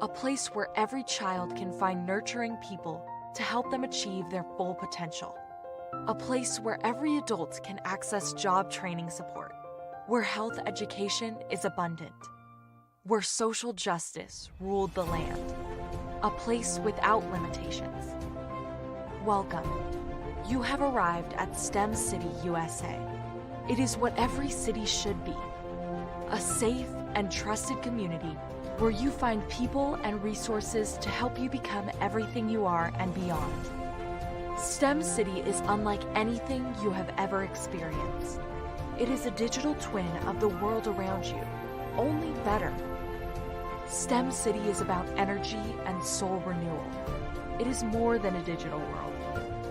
A place where every child can find nurturing people to help them achieve their full potential. A place where every adult can access job training support, where health education is abundant, where social justice ruled the land. A place without limitations. Welcome. You have arrived at STEM City, USA. It is what every city should be. A safe and trusted community where you find people and resources to help you become everything you are and beyond. STEM City is unlike anything you have ever experienced. It is a digital twin of the world around you, only better. STEM City is about energy and soul renewal. It is more than a digital world.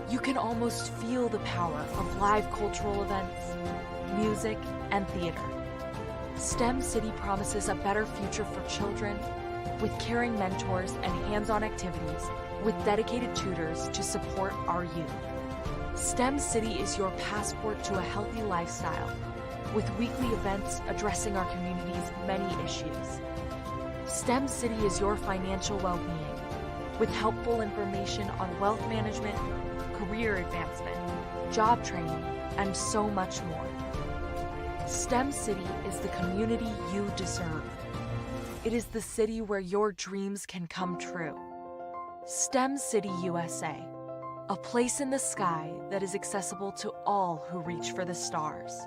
You can almost feel the power of live cultural events, music, and theater. STEM City promises a better future for children with caring mentors and hands-on activities with dedicated tutors to support our youth. STEM City is your passport to a healthy lifestyle with weekly events addressing our community's many issues. STEM City is your financial well-being with helpful information on wealth management, career advancement, job training, and so much more. STEM City is the community you deserve. It is the city where your dreams can come true. STEM City USA, a place in the sky that is accessible to all who reach for the stars.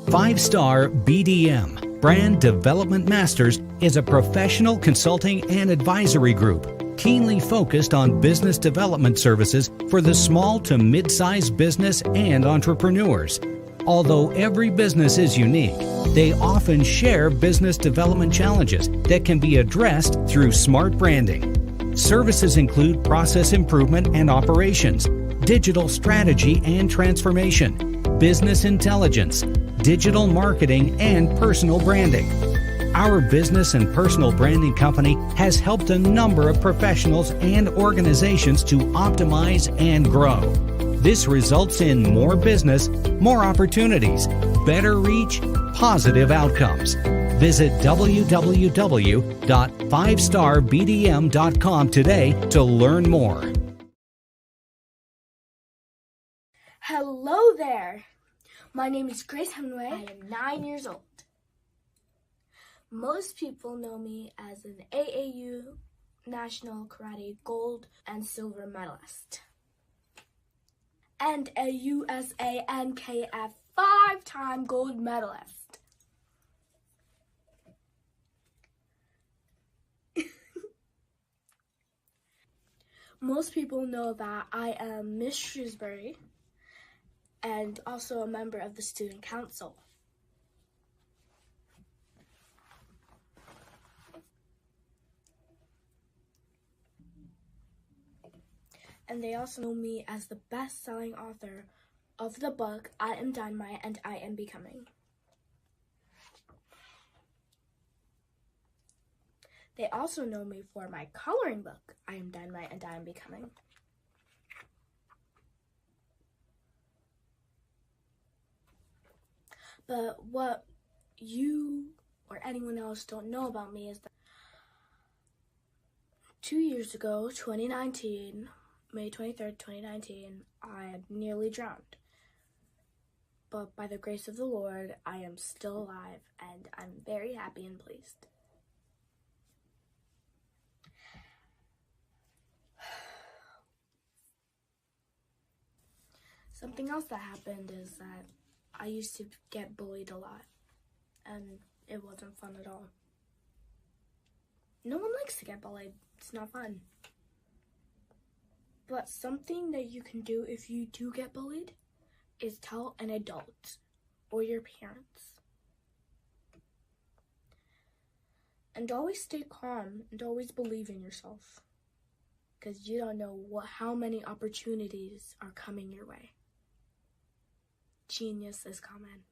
5-Star BDM, Brand Development Masters, is a professional consulting and advisory group keenly focused on business development services for the small to mid-sized business and entrepreneurs. Although every business is unique, they often share business development challenges that can be addressed through smart branding. Services include process improvement and operations, digital strategy and transformation, business intelligence, digital marketing, and personal branding. Our business and personal branding company has helped a number of professionals and organizations to optimize and grow. This results in more business, more opportunities, better reach, positive outcomes. Visit www.5starbdm.com today to learn more. Hello there. My name is Grace Hemingway. I am 9 years old. Most people know me as an AAU National Karate Gold and Silver medalist, and a USA NKF 5-time gold medalist. Most people know that I am Miss Shrewsbury and also a member of the student council. And they also know me as the best-selling author of the book, I Am Dynamite and I Am Becoming. They also know me for my coloring book, I Am Dynamite and I Am Becoming. But what you or anyone else don't know about me is that 2 years ago, 2019, May 23rd, 2019, I had nearly drowned. But by the grace of the Lord, I am still alive, and I'm very happy and pleased. Something else that happened is that I used to get bullied a lot, and it wasn't fun at all. No one likes to get bullied. It's not fun. But something that you can do if you do get bullied is tell an adult or your parents. And always stay calm and always believe in yourself, because you don't know how many opportunities are coming your way. Genius is coming.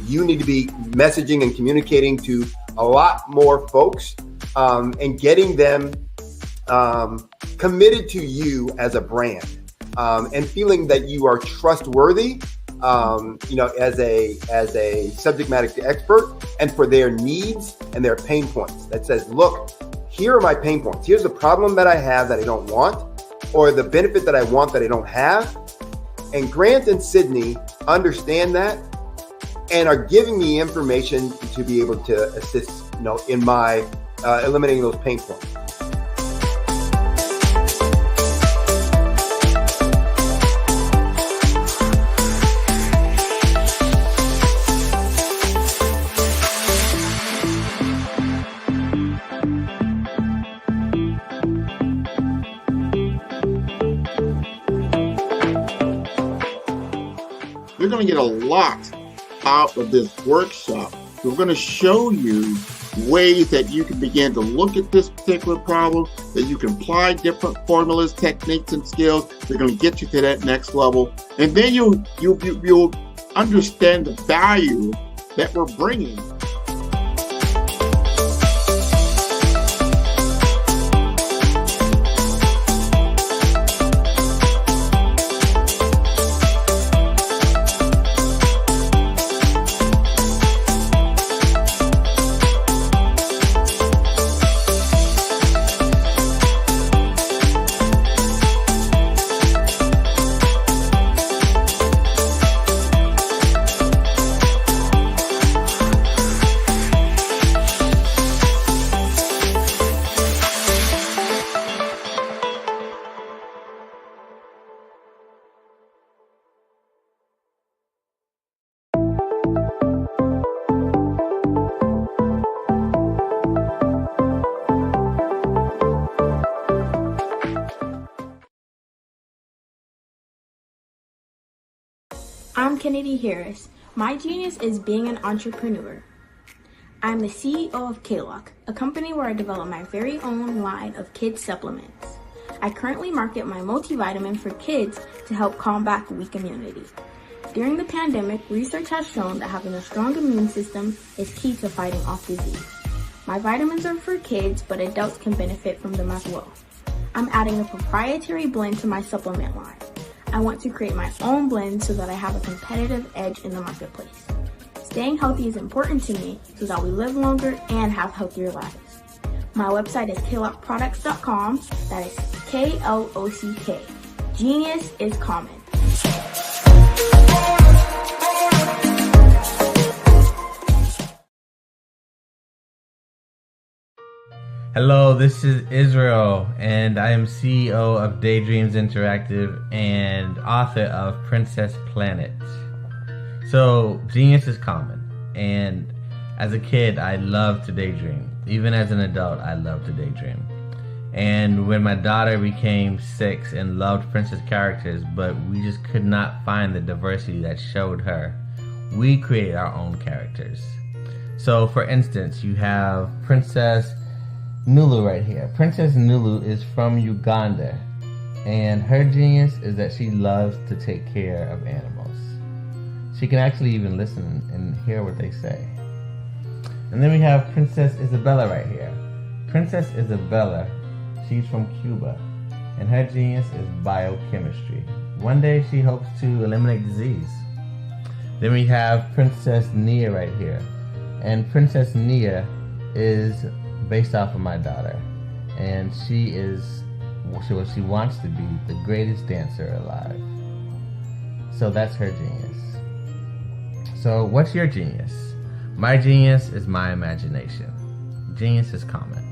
You need to be messaging and communicating to a lot more folks and getting them committed to you as a brand and feeling that you are trustworthy, as a subject matter expert, and for their needs and their pain points. That says, look, here are my pain points. Here's the problem that I have that I don't want, or the benefit that I want that I don't have. And Grant and Sydney understand that and are giving me information to be able to assist, in my eliminating those pain points. You're going to get a lot out of this workshop. We're going to show you ways that you can begin to look at this particular problem, that you can apply different formulas, techniques, and skills. They're going to get you to that next level. And then you'll understand the value that we're bringing. Brown Kennedy Harris. My genius is being an entrepreneur. I'm the CEO of K-Lock, a company where I develop my very own line of kids supplements. I currently market my multivitamin for kids to help combat weak immunity. During the pandemic, research has shown that having a strong immune system is key to fighting off disease. My vitamins are for kids, but adults can benefit from them as well. I'm adding a proprietary blend to my supplement line. I want to create my own blend so that I have a competitive edge in the marketplace. Staying healthy is important to me so that we live longer and have healthier lives. My website is klockproducts.com. That is K-L-O-C-K. Genius is common. Hello, this is Israel, and I am CEO of Daydreams Interactive and author of Princess Planet. So, genius is common, and as a kid, I loved to daydream. Even as an adult, I love to daydream. And when my daughter became 6 and loved princess characters, but we just could not find the diversity that showed her, we created our own characters. So, for instance, you have Princess Nulu right here. Princess Nulu is from Uganda, and her genius is that she loves to take care of animals. She can actually even listen and hear what they say. And then we have Princess Isabella right here. Princess Isabella, she's from Cuba, and her genius is biochemistry. One day she hopes to eliminate disease. Then we have Princess Nia right here, and Princess Nia is based off of my daughter, and she is what she wants to be, the greatest dancer alive. So that's her genius. So what's your genius? My genius is my imagination. Genius is common.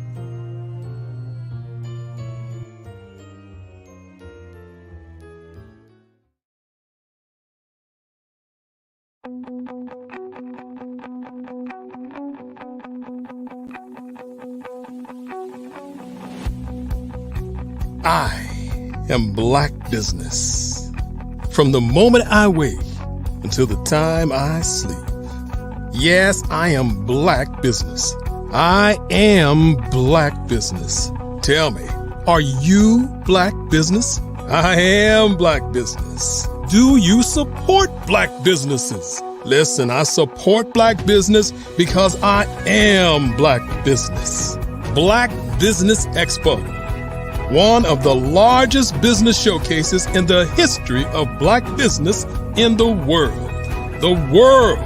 I am Black business. From the moment I wake until the time I sleep. Yes, I am Black business. I am Black business. Tell me, are you Black business? I am Black business. Do you support Black businesses? Listen, I support Black business because I am Black business. Black Business Expo, one of the largest business showcases in the history of Black business in the world. The world!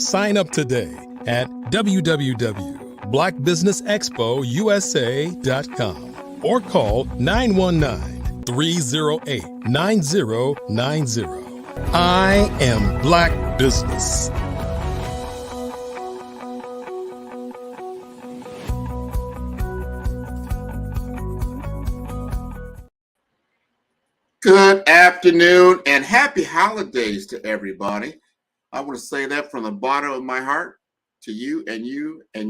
Sign up today at www.blackbusinessexpousa.com or call 919-308-9090. I am Black business. Good afternoon and happy holidays to everybody. I want to say that from the bottom of my heart to you and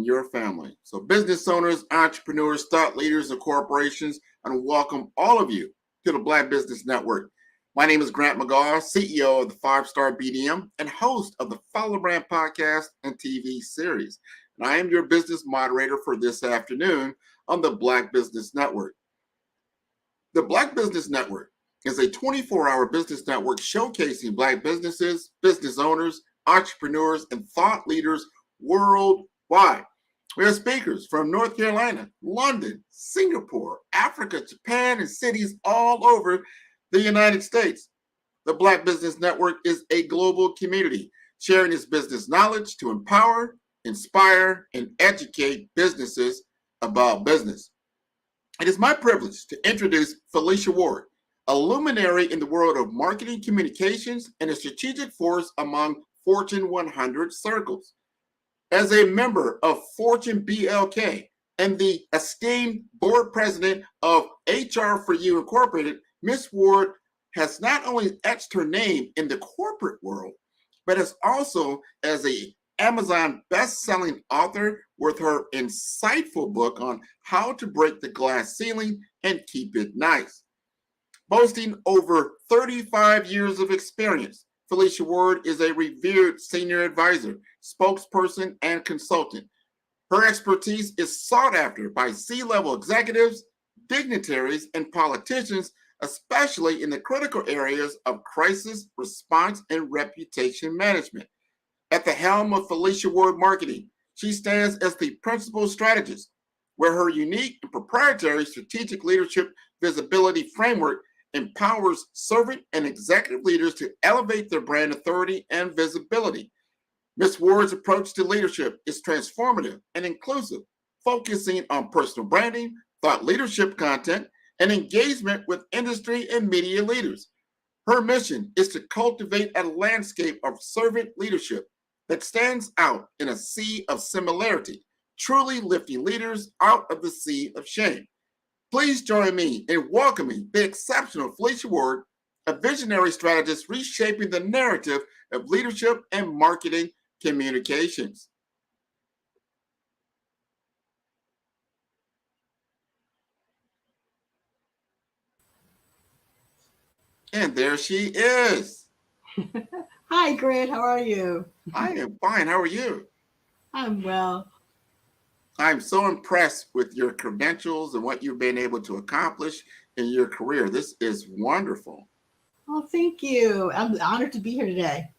your family. So business owners, entrepreneurs, thought leaders, and corporations, and welcome all of you to the Black Business Network. My name is Grant McGaw, CEO of the 5-Star BDM and host of the Follow Brand podcast and TV series. And I am your business moderator for this afternoon on the Black Business Network. The Black Business Network is a 24-hour business network showcasing Black businesses, business owners, entrepreneurs, and thought leaders worldwide. We have speakers from North Carolina, London, Singapore, Africa, Japan, and cities all over the United States. The Black Business Network is a global community sharing its business knowledge to empower, inspire, and educate businesses about business. It is my privilege to introduce Felicia Ward, a luminary in the world of marketing communications and a strategic force among Fortune 100 circles. As a member of Fortune BLK and the esteemed board president of HR for You Incorporated, Ms. Ward has not only etched her name in the corporate world, but has also as a Amazon best-selling author with her insightful book on how to break the glass ceiling and keep it nice. Boasting over 35 years of experience, Felicia Ward is a revered senior advisor, spokesperson, and consultant. Her expertise is sought after by C-level executives, dignitaries, and politicians, especially in the critical areas of crisis response and reputation management. At the helm of Felicia Ward Marketing, she stands as the principal strategist, where her unique and proprietary strategic leadership visibility framework empowers servant and executive leaders to elevate their brand authority and visibility. Ms. Ward's approach to leadership is transformative and inclusive, focusing on personal branding, thought leadership content, and engagement with industry and media leaders. Her mission is to cultivate a landscape of servant leadership that stands out in a sea of similarity, truly lifting leaders out of the sea of shame. Please join me in welcoming the exceptional Felicia Ward, a visionary strategist reshaping the narrative of leadership and marketing communications. And there she is. Hi, Grant. How are you? I am fine. How are you? I'm well. I'm so impressed with your credentials and what you've been able to accomplish in your career. This is wonderful. Oh, thank you. I'm honored to be here today.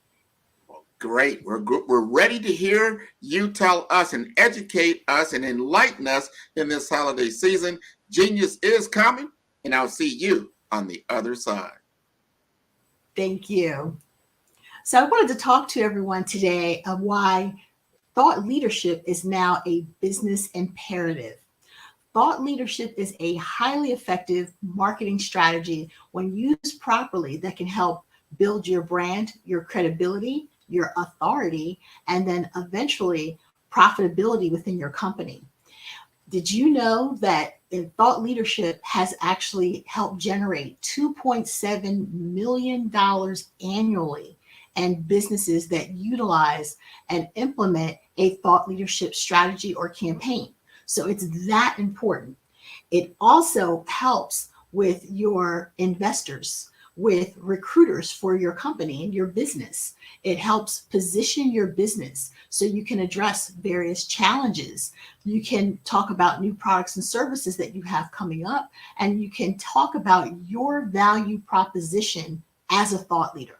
Great. We're ready to hear you tell us and educate us and enlighten us in this holiday season. Genius is coming, and I'll see you on the other side. Thank you. So I wanted to talk to everyone today of why thought leadership is now a business imperative. Thought leadership is a highly effective marketing strategy when used properly that can help build your brand, your credibility, your authority, and then eventually profitability within your company. Did you know that thought leadership has actually helped generate $2.7 million annually in businesses that utilize and implement a thought leadership strategy or campaign? So it's that important. It also helps with your investors, with recruiters for your company and your business. It helps position your business so you can address various challenges. You can talk about new products and services that you have coming up, and you can talk about your value proposition as a thought leader.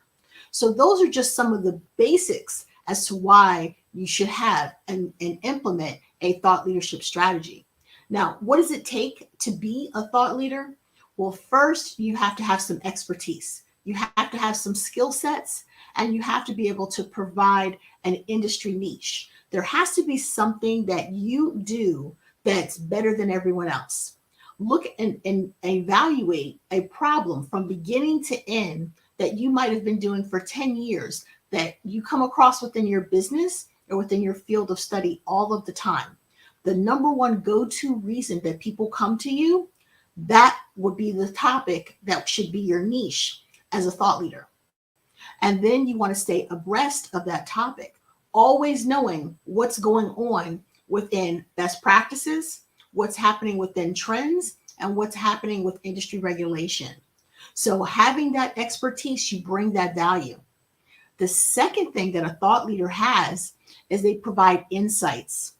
So those are just some of the basics as to why you should have and implement a thought leadership strategy. Now, what does it take to be a thought leader? Well, first, you have to have some expertise. You have to have some skill sets, and you have to be able to provide an industry niche. There has to be something that you do that's better than everyone else. Look and evaluate a problem from beginning to end that you might have been doing for 10 years that you come across within your business or within your field of study all of the time. The number one go-to reason that people come to you, that would be the topic that should be your niche as a thought leader. And then you want to stay abreast of that topic, always knowing what's going on within best practices, what's happening within trends, and what's happening with industry regulation. So having that expertise, you bring that value. The second thing that a thought leader has is they provide insights.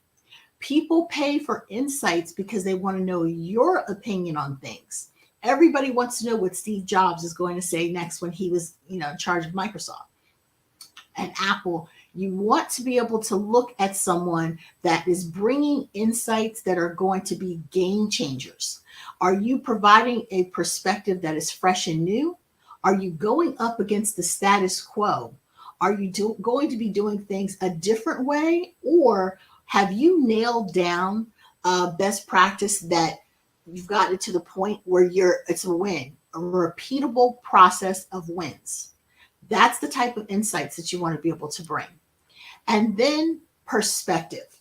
People pay for insights because they want to know your opinion on things. Everybody wants to know what Steve Jobs is going to say next when he was, in charge of Microsoft and Apple. You want to be able to look at someone that is bringing insights that are going to be game changers. Are you providing a perspective that is fresh and new? Are you going up against the status quo? Are you going to be doing things a different way? Or have you nailed down best practice that you've gotten to the point where it's a win, a repeatable process of wins? That's the type of insights that you want to be able to bring. And then perspective.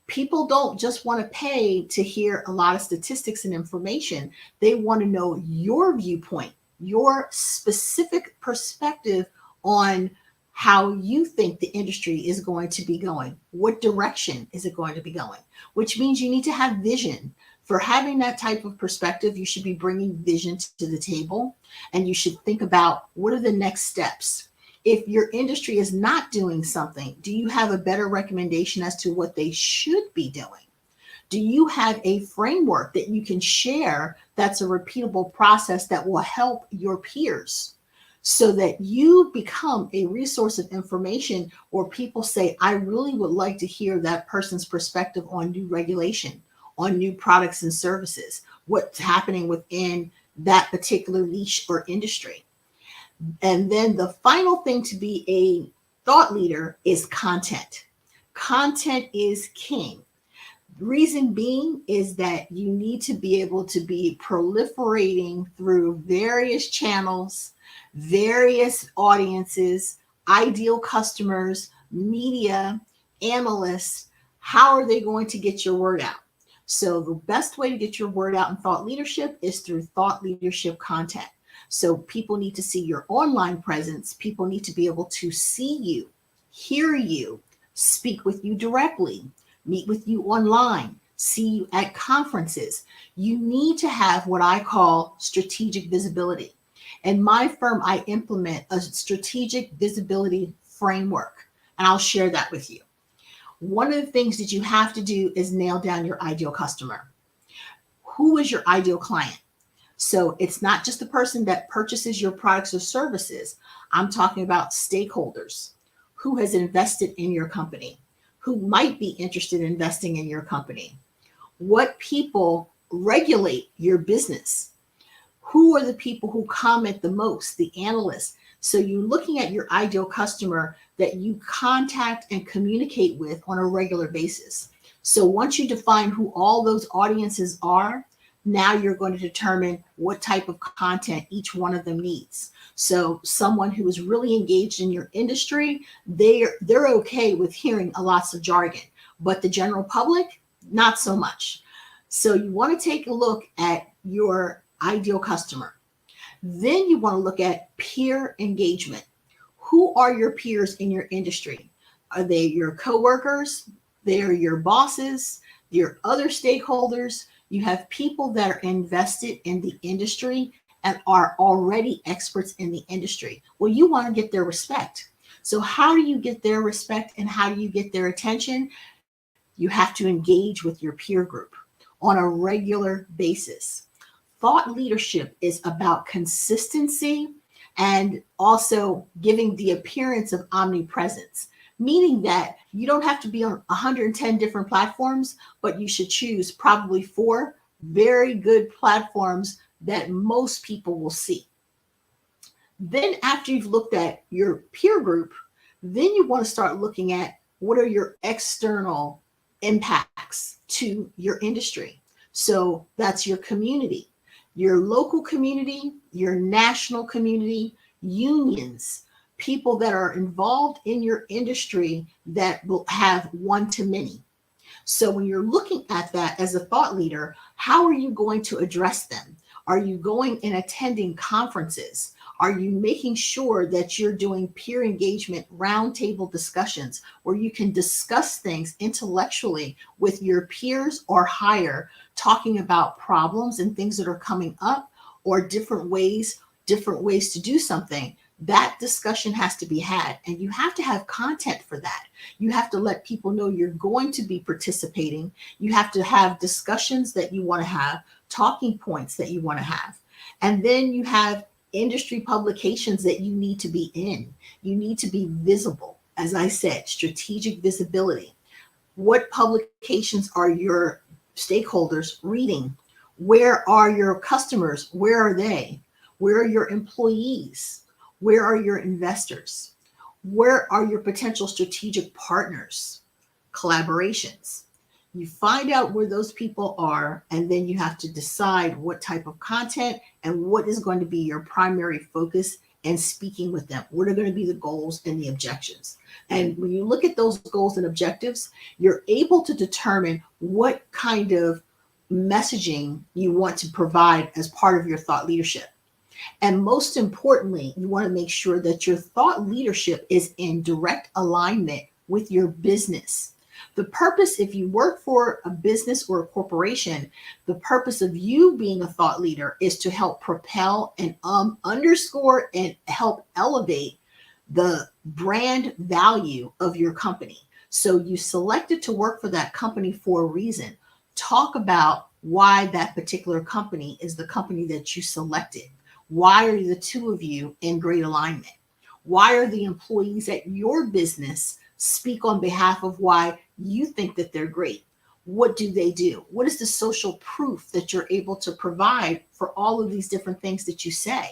People don't just want to pay to hear a lot of statistics and information. They want to know your viewpoint, your specific perspective on how you think the industry is going to be going. What direction is it going to be going? Which means you need to have vision. For having that type of perspective, you should be bringing vision to the table, and you should think about what are the next steps? If your industry is not doing something, do you have a better recommendation as to what they should be doing? Do you have a framework that you can share that's a repeatable process that will help your peers so that you become a resource of information, or people say, I really would like to hear that person's perspective on new regulation, on new products and services, what's happening within that particular niche or industry. And then the final thing to be a thought leader is content. Content is king. Reason being is that you need to be able to be proliferating through various channels, various audiences, ideal customers, media, analysts. How are they going to get your word out? So the best way to get your word out in thought leadership is through thought leadership content. So people need to see your online presence. People need to be able to see you, hear you, speak with you directly, meet with you online, see you at conferences. You need to have what I call strategic visibility. In my firm, I implement a strategic visibility framework, and I'll share that with you. One of the things that you have to do is nail down your ideal customer. Who is your ideal client? So it's not just the person that purchases your products or services. I'm talking about stakeholders. Who has invested in your company? Who might be interested in investing in your company? What people regulate your business? Who are the people who comment the most? The analysts. So you're looking at your ideal customer that you contact and communicate with on a regular basis. So once you define who all those audiences are, now you're going to determine what type of content each one of them needs. So someone who is really engaged in your industry, they're okay with hearing lots of jargon, but the general public, not so much. So you want to take a look at your ideal customer. Then you want to look at peer engagement. Who are your peers in your industry? Are they your coworkers? They're your bosses, your other stakeholders. You have people that are invested in the industry and are already experts in the industry. Well, you want to get their respect. So how do you get their respect and how do you get their attention? You have to engage with your peer group on a regular basis. Thought leadership is about consistency and also giving the appearance of omnipresence, meaning that you don't have to be on 110 different platforms, but you should choose probably 4 very good platforms that most people will see. Then after you've looked at your peer group, then you want to start looking at what are your external impacts to your industry. So that's your community, your local community, your national community, unions, people that are involved in your industry that will have one-to-many. So when you're looking at that as a thought leader, how are you going to address them? Are you going and attending conferences? Are you making sure that you're doing peer engagement roundtable discussions where you can discuss things intellectually with your peers or higher, talking about problems and things that are coming up or different ways to do something? That discussion has to be had, and you have to have content for that. You have to let people know you're going to be participating. You have to have discussions that you want to have, talking points that you want to have. And then you have industry publications that you need to be in. You need to be visible. As I said, strategic visibility. What publications are your stakeholders reading? Where are your customers? Where are they? Where are your employees? Where are your investors? Where are your potential strategic partners? Collaborations. You find out where those people are, and then you have to decide what type of content and what is going to be your primary focus and speaking with them. What are going to be the goals and the objectives? And when you look at those goals and objectives, you're able to determine what kind of messaging you want to provide as part of your thought leadership. And most importantly, you want to make sure that your thought leadership is in direct alignment with your business. The purpose, if you work for a business or a corporation, the purpose of you being a thought leader is to help propel and underscore and help elevate the brand value of your company. So you selected to work for that company for a reason. Talk about why that particular company is the company that you selected. Why are the two of you in great alignment? Why are the employees at your business speak on behalf of why you think that they're great? What do they do? What is the social proof that you're able to provide for all of these different things that you say?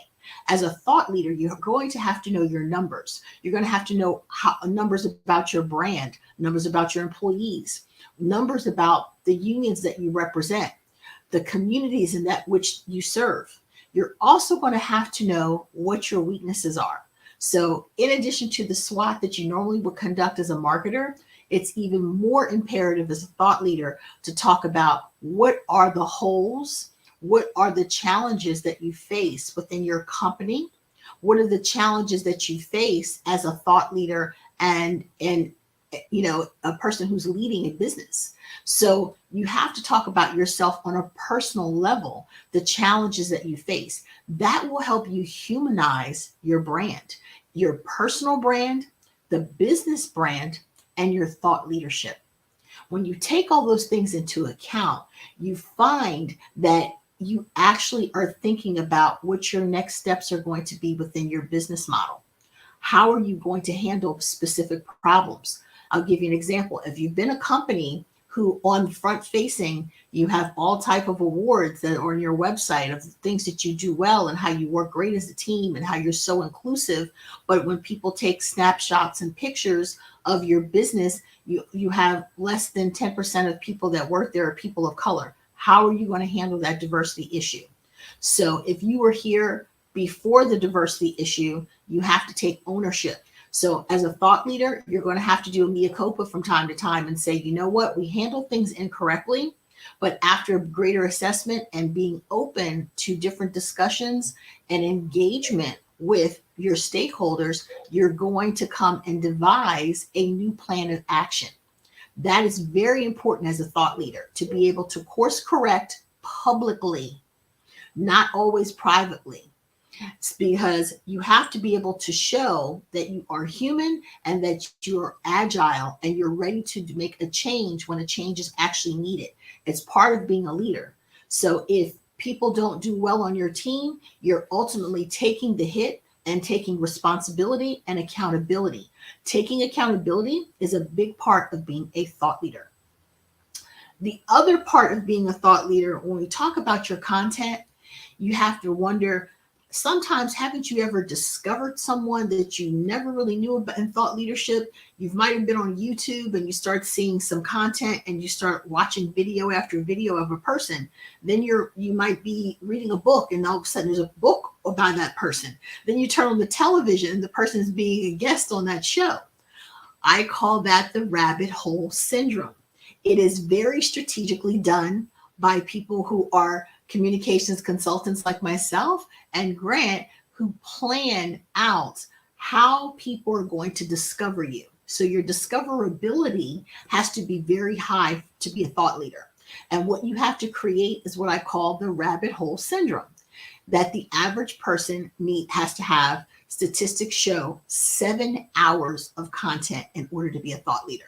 As a thought leader, you're going to have to know your numbers. You're going to have to know numbers about your brand, numbers about your employees, numbers about the unions that you represent, the communities in that which you serve. You're also going to have to know what your weaknesses are. So in addition to the SWOT that you normally would conduct as a marketer, it's even more imperative as a thought leader to talk about what are the holes, what are the challenges that you face within your company, what are the challenges that you face as a thought leader and a person who's leading a business. So you have to talk about yourself on a personal level, the challenges that you face. That will help you humanize your brand, your personal brand, the business brand, and your thought leadership. When you take all those things into account, you find that you actually are thinking about what your next steps are going to be within your business model. How are you going to handle specific problems? I'll give you an example. If you've been a company who on front facing, you have all type of awards that are on your website of things that you do well and how you work great as a team and how you're so inclusive. But when people take snapshots and pictures of your business, you have less than 10% of people that work there are people of color. How are you going to handle that diversity issue? So if you were here before the diversity issue, you have to take ownership. So as a thought leader, you're going to have to do a mea culpa from time to time and say, you know what, we handle things incorrectly, but after greater assessment and being open to different discussions and engagement with your stakeholders, you're going to come and devise a new plan of action. That is very important as a thought leader, to be able to course correct publicly, not always privately. It's because you have to be able to show that you are human and that you are agile and you're ready to make a change when a change is actually needed. It's part of being a leader. So if people don't do well on your team, you're ultimately taking the hit and taking responsibility and accountability. Taking accountability is a big part of being a thought leader. The other part of being a thought leader, when we talk about your content, you have to wonder, sometimes haven't you ever discovered someone that you never really knew about in thought leadership? You might have been on YouTube and you start seeing some content and you start watching video after video of a person. Then you might be reading a book and all of a sudden there's a book about that person. Then you turn on the television and the person is being a guest on that show. I call that the rabbit hole syndrome. It is very strategically done by people who are communications consultants like myself and Grant, who plan out how people are going to discover you. So your discoverability has to be very high to be a thought leader. And what you have to create is what I call the rabbit hole syndrome, that the average person has to have. Statistics show 7 hours of content in order to be a thought leader.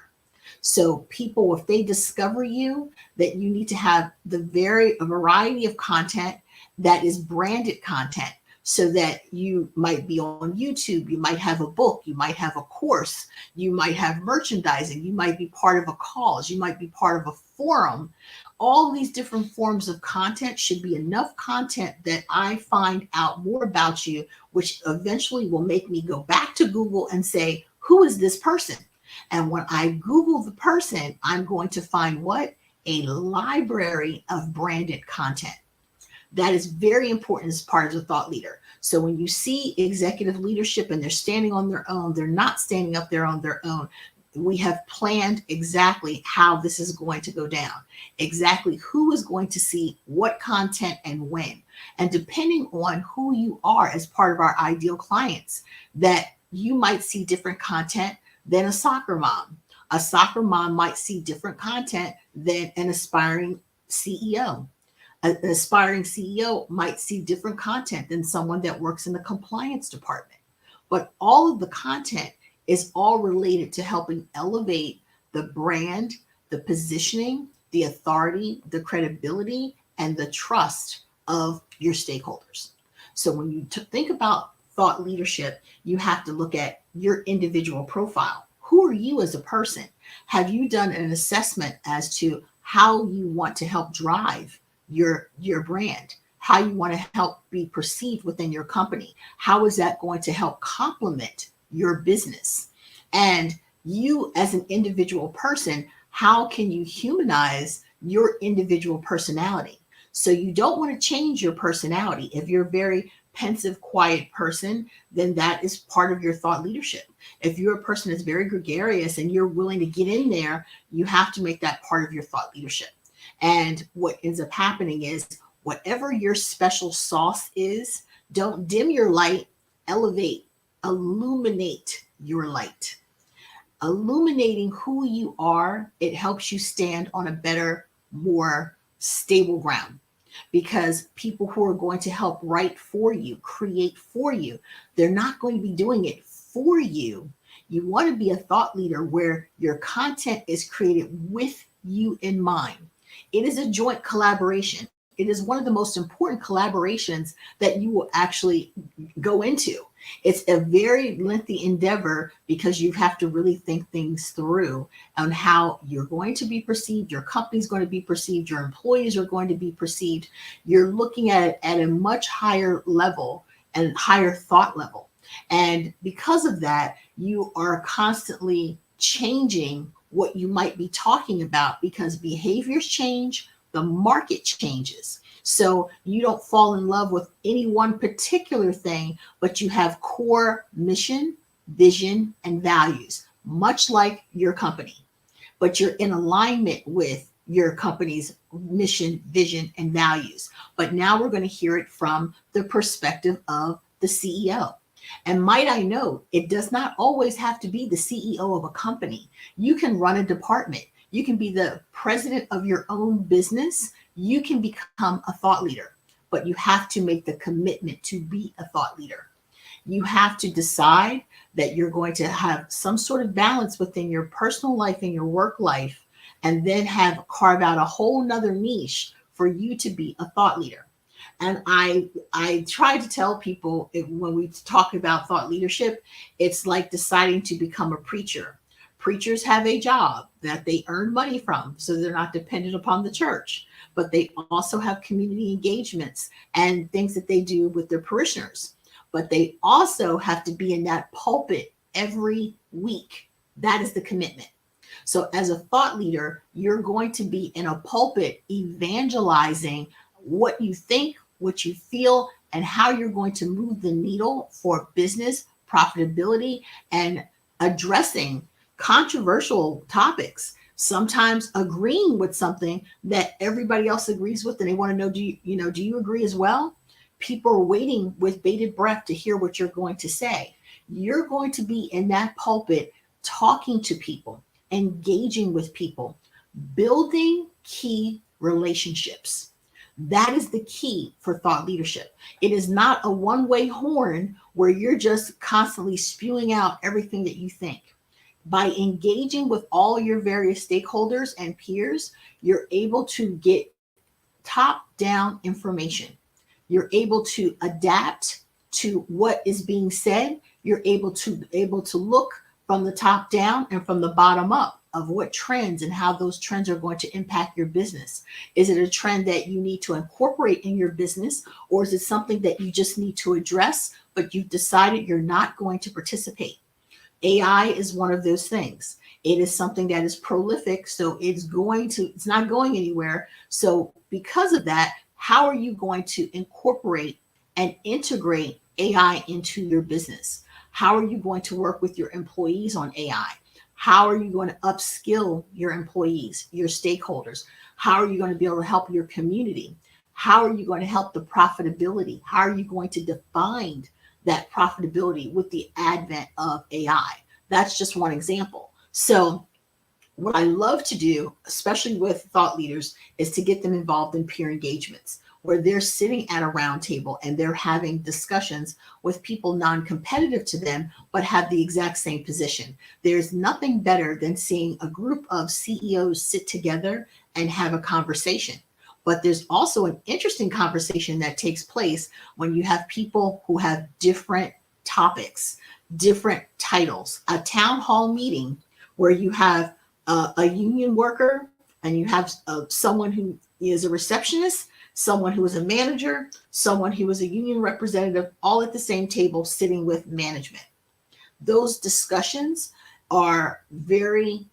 So people, if they discover you, that you need to have a variety of content that is branded content, so that you might be on YouTube, you might have a book, you might have a course, you might have merchandising, you might be part of a cause, you might be part of a forum. All these different forms of content should be enough content that I find out more about you, which eventually will make me go back to Google and say, who is this person? And when I Google the person, I'm going to find what? A library of branded content. That is very important as part of the thought leader. So when you see executive leadership and they're standing on their own, they're not standing up there on their own. We have planned exactly how this is going to go down, exactly who is going to see what content and when. And depending on who you are as part of our ideal clients, that you might see different content than a soccer mom. A soccer mom might see different content than an aspiring CEO. An aspiring CEO might see different content than someone that works in the compliance department. but all of the content is all related to helping elevate the brand, the positioning, the authority, the credibility, and the trust of your stakeholders. So when you think about thought leadership, you have to look at your individual profile. Who are you as a person? Have you done an assessment as to how you want to help drive your brand? How you want to help be perceived within your company? How is that going to help complement your business? And you as an individual person, how can you humanize your individual personality? So you don't want to change your personality. If you're a very pensive, quiet person, then that is part of your thought leadership. If you're a person that's very gregarious and you're willing to get in there, you have to make that part of your thought leadership. And what ends up happening is whatever your special sauce is, don't dim your light, elevate, illuminate your light. Illuminating who you are, it helps you stand on a better, more stable ground. Because people who are going to help write for you, create for you, they're not going to be doing it for you. You want to be a thought leader where your content is created with you in mind. It is a joint collaboration. It is one of the most important collaborations that you will actually go into. It's a very lengthy endeavor because you have to really think things through on how you're going to be perceived, your company's going to be perceived, your employees are going to be perceived. You're looking at it at a much higher level and higher thought level. And because of that, you are constantly changing what you might be talking about because behaviors change, the market changes. So you don't fall in love with any one particular thing, but you have core mission, vision, and values, much like your company. But you're in alignment with your company's mission, vision, and values. But now we're going to hear it from the perspective of the CEO. And might I note, it does not always have to be the CEO of a company. You can run a department. You can be the president of your own business. You can become a thought leader, but you have to make the commitment to be a thought leader. You have to decide that you're going to have some sort of balance within your personal life and your work life, and then carve out a whole nother niche for you to be a thought leader. And I try to tell people when we talk about thought leadership, it's like deciding to become a preacher. Preachers have a job that they earn money from, so they're not dependent upon the church, but they also have community engagements and things that they do with their parishioners. But they also have to be in that pulpit every week. That is the commitment. So as a thought leader, you're going to be in a pulpit evangelizing what you think, what you feel, and how you're going to move the needle for business, profitability, and addressing controversial topics, sometimes agreeing with something that everybody else agrees with, and they want to know, do you agree as well? People are waiting with bated breath to hear what you're going to say. You're going to be in that pulpit talking to people, engaging with people, building key relationships. That is the key for thought leadership. It is not a one-way horn where you're just constantly spewing out everything that you think. By engaging with all your various stakeholders and peers, you're able to get top-down information. You're able to adapt to what is being said. You're able to look from the top down and from the bottom up of what trends and how those trends are going to impact your business. Is it a trend that you need to incorporate in your business, or is it something that you just need to address, but you've decided you're not going to participate? AI is one of those things. It is something that is prolific, so it's not going anywhere. So because of that, how are you going to incorporate and integrate AI into your business? How are you going to work with your employees on AI? How are you going to upskill your employees, your stakeholders? How are you going to be able to help your community? How are you going to help the profitability? How are you going to define that profitability with the advent of AI? That's just one example. So what I love to do, especially with thought leaders, is to get them involved in peer engagements. where they're sitting at a round table and they're having discussions with people non-competitive to them, but have the exact same position. There's nothing better than seeing a group of CEOs sit together and have a conversation. But there's also an interesting conversation that takes place when you have people who have different topics, different titles. A town hall meeting where you have a union worker and you have someone who is a receptionist, someone who is a manager, someone who is a union representative, all at the same table sitting with management. Those discussions are very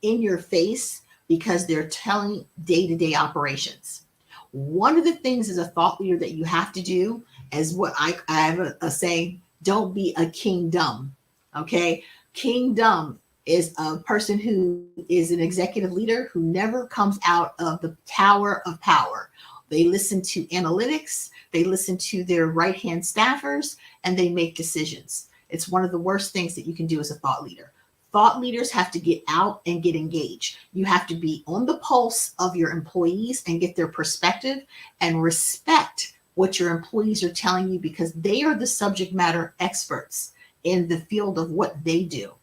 in your face because they're telling day-to-day operations. One of the things as a thought leader that you have to do is what I have a saying, don't be a king dumb. Okay. King dumb is a person who is an executive leader who never comes out of the tower of power. They listen to analytics, they listen to their right-hand staffers, and they make decisions. It's one of the worst things that you can do as a thought leader. Thought leaders have to get out and get engaged. You have to be on the pulse of your employees and get their perspective and respect what your employees are telling you, because they are the subject matter experts in the field of what they do.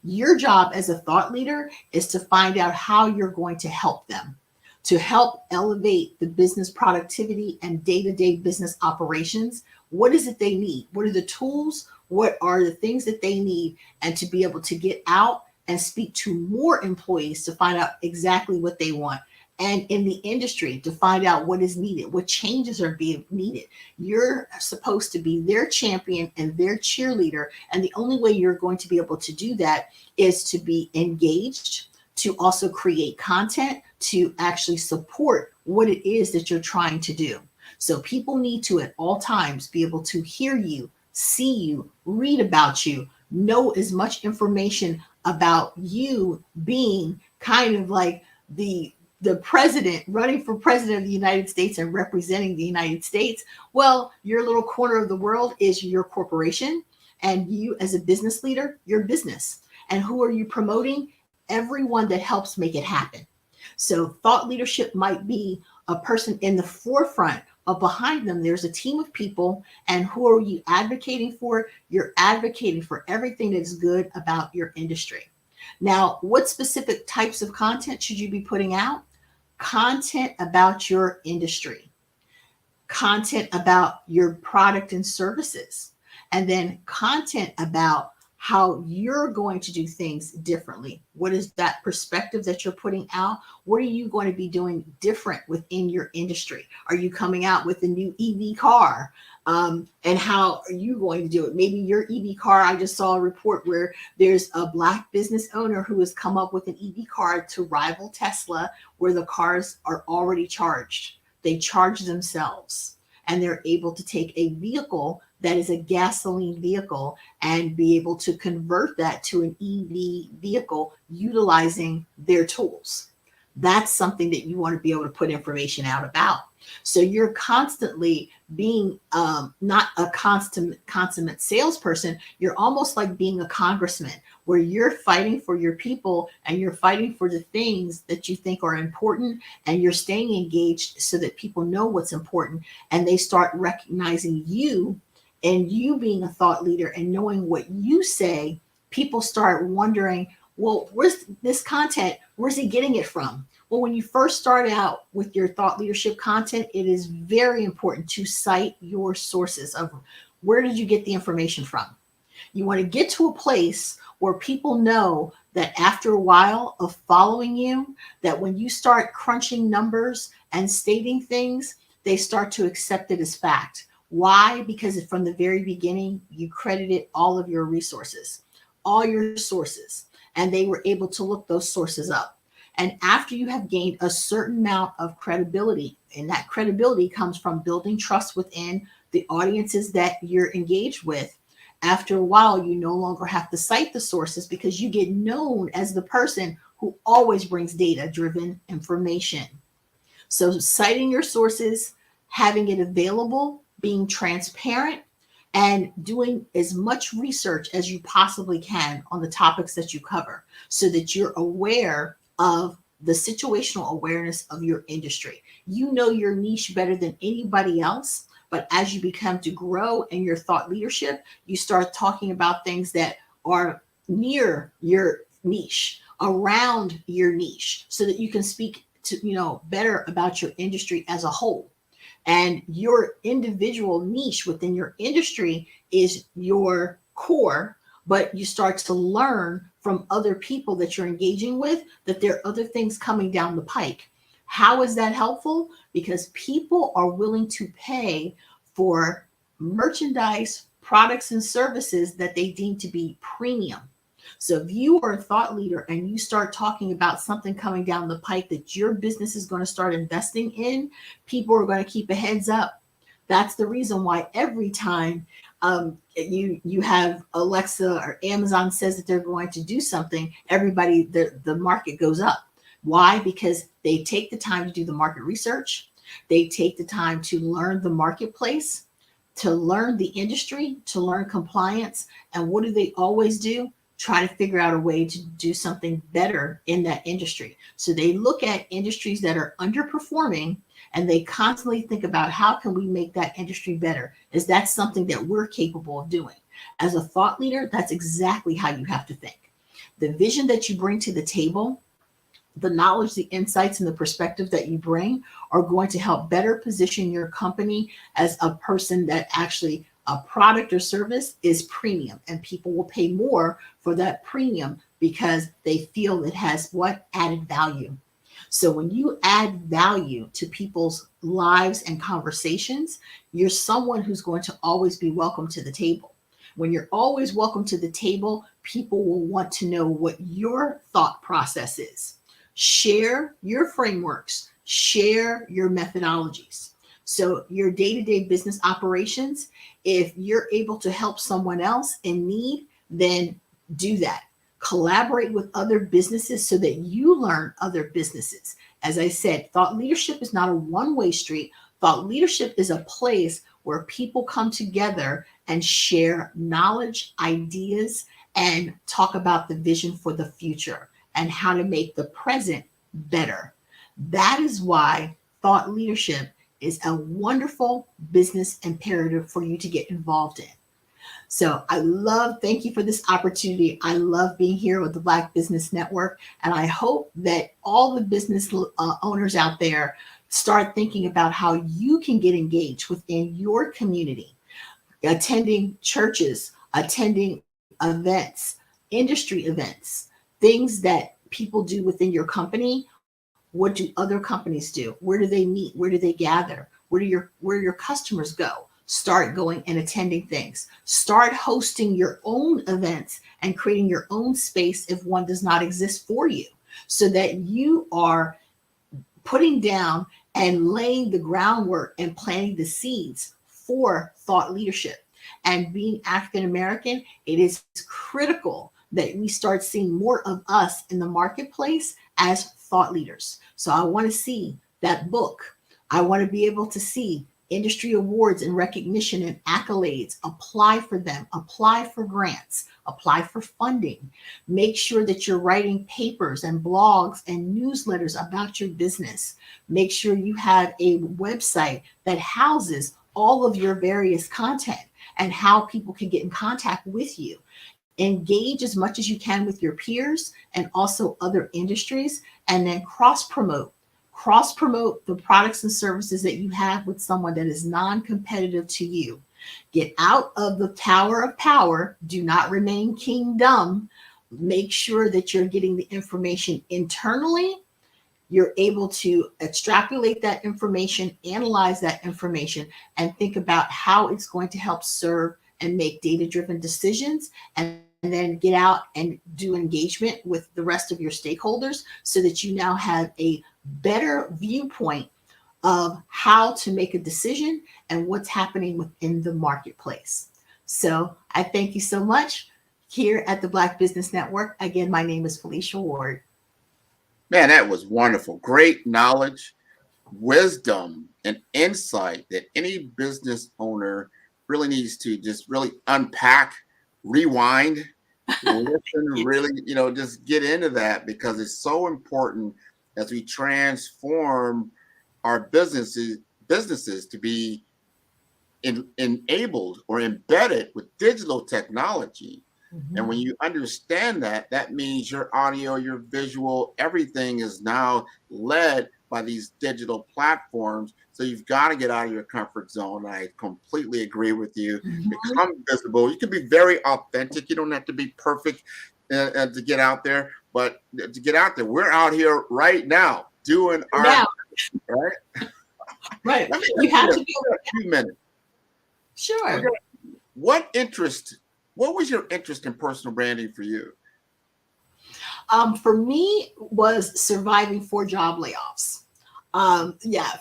Your job as a thought leader is to find out how you're going to help them, to help elevate the business productivity and day-to-day business operations. What is it they need? What are the tools? What are the things that they need? And to be able to get out and speak to more employees to find out exactly what they want. And in the industry to find out what is needed, what changes are being needed. You're supposed to be their champion and their cheerleader. And the only way you're going to be able to do that is to be engaged, to also create content, to actually support what it is that you're trying to do. So people need to at all times be able to hear you, see you, read about you, know as much information about you being kind of like the president running for president of the United States and representing the United States. Well, your little corner of the world is your corporation, and you as a business leader, your business. And who are you promoting? Everyone that helps make it happen. So thought leadership might be a person in the forefront, but behind them, there's a team of people. And who are you advocating for? You're advocating for everything that is good about your industry. Now, what specific types of content should you be putting out? Content about your industry, content about your product and services, and then content about how you're going to do things differently. What is that perspective that you're putting out? What are you going to be doing different within your industry? Are you coming out with a new EV car? And how are you going to do it? Maybe your EV car, I just saw a report where there's a Black business owner who has come up with an EV car to rival Tesla, where the cars are already charged. They charge themselves, and they're able to take a vehicle that is a gasoline vehicle and be able to convert that to an EV vehicle utilizing their tools. That's something that you want to be able to put information out about. So you're constantly being not a consummate salesperson. You're almost like being a congressman, where you're fighting for your people and you're fighting for the things that you think are important, and you're staying engaged so that people know what's important and they start recognizing you, and you being a thought leader and knowing what you say. People start wondering, well, where's this content? Where's he getting it from? Well, when you first start out with your thought leadership content, it is very important to cite your sources of where did you get the information from. You want to get to a place where people know that after a while of following you, that when you start crunching numbers and stating things, they start to accept it as fact. Why? Because from the very beginning, you credited all of your resources, all your sources, and they were able to look those sources up. And after you have gained a certain amount of credibility, and that credibility comes from building trust within the audiences that you're engaged with, after a while, you no longer have to cite the sources because you get known as the person who always brings data-driven information. So citing your sources, having it available, being transparent, and doing as much research as you possibly can on the topics that you cover, so that you're aware of the situational awareness of your industry. You know your niche better than anybody else, but as you become to grow in your thought leadership, you start talking about things that are near your niche, around your niche, so that you can speak to, better about your industry as a whole. And your individual niche within your industry is your core, but you start to learn from other people that you're engaging with that there are other things coming down the pike. How is that helpful? Because people are willing to pay for merchandise, products, and services that they deem to be premium. So if you are a thought leader and you start talking about something coming down the pike that your business is going to start investing in, people are going to keep a heads up. That's the reason why every time you have Alexa or Amazon says that they're going to do something, everybody, the market goes up. Why? Because they take the time to do the market research. They take the time to learn the marketplace, to learn the industry, to learn compliance. And what do they always do? Try to figure out a way to do something better in that industry. So they look at industries that are underperforming and they constantly think about how can we make that industry better? Is that something that we're capable of doing? As a thought leader, that's exactly how you have to think. The vision that you bring to the table, the knowledge, the insights, and the perspective that you bring are going to help better position your company as a person that actually a product or service is premium, and people will pay more for that premium because they feel it has what? Added value. So when you add value to people's lives and conversations, you're someone who's going to always be welcome to the table. When you're always welcome to the table, people will want to know what your thought process is. Share your frameworks, share your methodologies. So your day-to-day business operations, if you're able to help someone else in need, then do that. Collaborate with other businesses so that you learn other businesses. As I said, thought leadership is not a one-way street. Thought leadership is a place where people come together and share knowledge, ideas, and talk about the vision for the future and how to make the present better. That is why thought leadership is a wonderful business imperative for you to get involved in. So thank you for this opportunity. I love being here with the Black Business Network. And I hope that all the business owners out there start thinking about how you can get engaged within your community, attending churches, attending events, industry events, things that people do within your company. What do other companies do? Where do they meet? Where do they gather? Where do your customers go? Start going and attending things. Start hosting your own events and creating your own space if one does not exist for you, so that you are putting down and laying the groundwork and planting the seeds for thought leadership. And being African American, it is critical that we start seeing more of us in the marketplace as thought leaders. So I want to see that book. I want to be able to see industry awards and recognition and accolades, apply for them, apply for grants, apply for funding. Make sure that you're writing papers and blogs and newsletters about your business. Make sure you have a website that houses all of your various content and how people can get in contact with you. Engage as much as you can with your peers and also other industries, and then cross-promote the products and services that you have with someone that is non-competitive to you. Get out of the tower of power. Do not remain kingdom. Make sure that you're getting the information internally. You're able to extrapolate that information, analyze that information, and think about how it's going to help serve and make data-driven decisions, and then get out and do engagement with the rest of your stakeholders so that you now have a better viewpoint of how to make a decision and what's happening within the marketplace. So I thank you so much here at the Black Business Network. Again, my name is Felicia Ward. Man, that was wonderful. Great knowledge, wisdom, and insight that any business owner really needs to just really unpack, rewind, listen, really, just get into that, because it's so important as we transform our businesses to be enabled or embedded with digital technology. And when you understand that, that means your audio, your visual, everything is now led by these digital platforms. So you've got to get out of your comfort zone. I completely agree with you. Become visible. You can be very authentic. You don't have to be perfect to get out there, but to get out there, we're out here right now doing our right. Right. You have to be a few minutes. Sure. What was your interest in personal branding for you? For me, was surviving 4 job layoffs.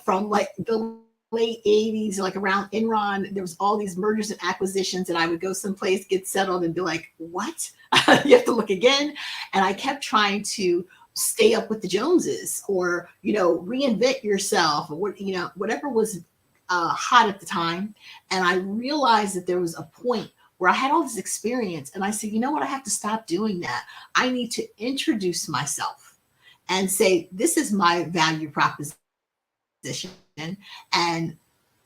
From like the late 80s, like around Enron, there was all these mergers and acquisitions, and I would go someplace, get settled, and be like, what? You have to look again. And I kept trying to stay up with the Joneses, or, reinvent yourself, or whatever was hot at the time. And I realized that there was a point where I had all this experience, and I said, you know what? I have to stop doing that. I need to introduce myself and say, this is my value proposition. And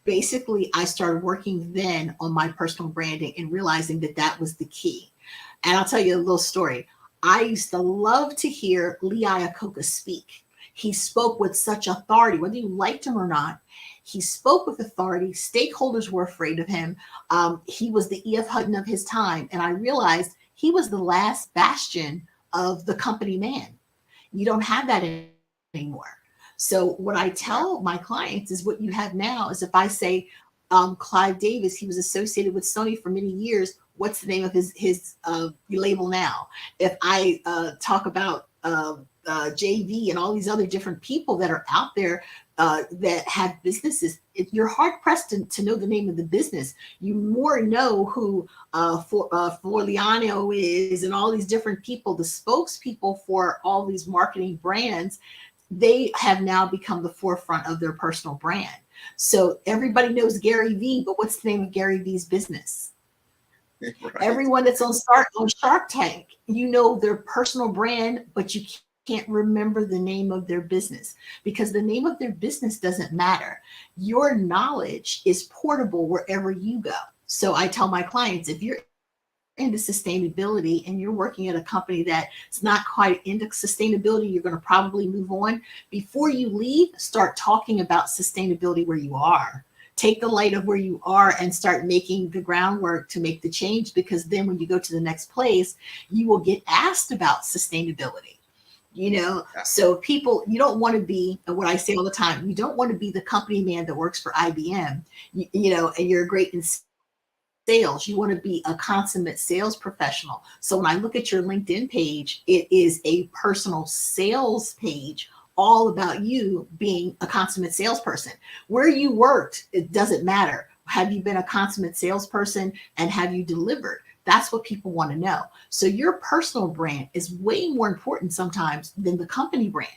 basically, I started working then on my personal branding and realizing that that was the key. And I'll tell you a little story. I used to love to hear Lee Iacocca speak. He spoke with such authority, whether you liked him or not. He spoke with authority. Stakeholders were afraid of him. He was the E.F. Hutton of his time. And I realized he was the last bastion of the company man. You don't have that anymore. So what I tell my clients is what you have now is, if I say Clive Davis, he was associated with Sony for many years. What's the name of his label now? If I talk about JV and all these other different people that are out there that have businesses, if you're hard pressed to know the name of the business, you more know who Forliano is, and all these different people, the spokespeople for all these marketing brands. They have now become the forefront of their personal brand. So everybody knows Gary Vee, but what's the name of Gary Vee's business? Right. Everyone that's on Shark Tank, you know their personal brand, but you can't remember the name of their business, because the name of their business doesn't matter. Your knowledge is portable wherever you go. So I tell my clients, if you're into sustainability and you're working at a company that's not quite into sustainability, you're going to probably move on. Before you leave, start talking about sustainability where you are. Take the light of where you are and start making the groundwork to make the change, because then when you go to the next place, you will get asked about sustainability. So people, you don't want to be, what I say all the time, you don't want to be the company man that works for IBM, and you're great in sales. You want to be a consummate sales professional. So when I look at your LinkedIn page, it is a personal sales page, all about you being a consummate salesperson. Where you worked, it doesn't matter. Have you been a consummate salesperson, and have you delivered? That's what people want to know. So your personal brand is way more important sometimes than the company brand.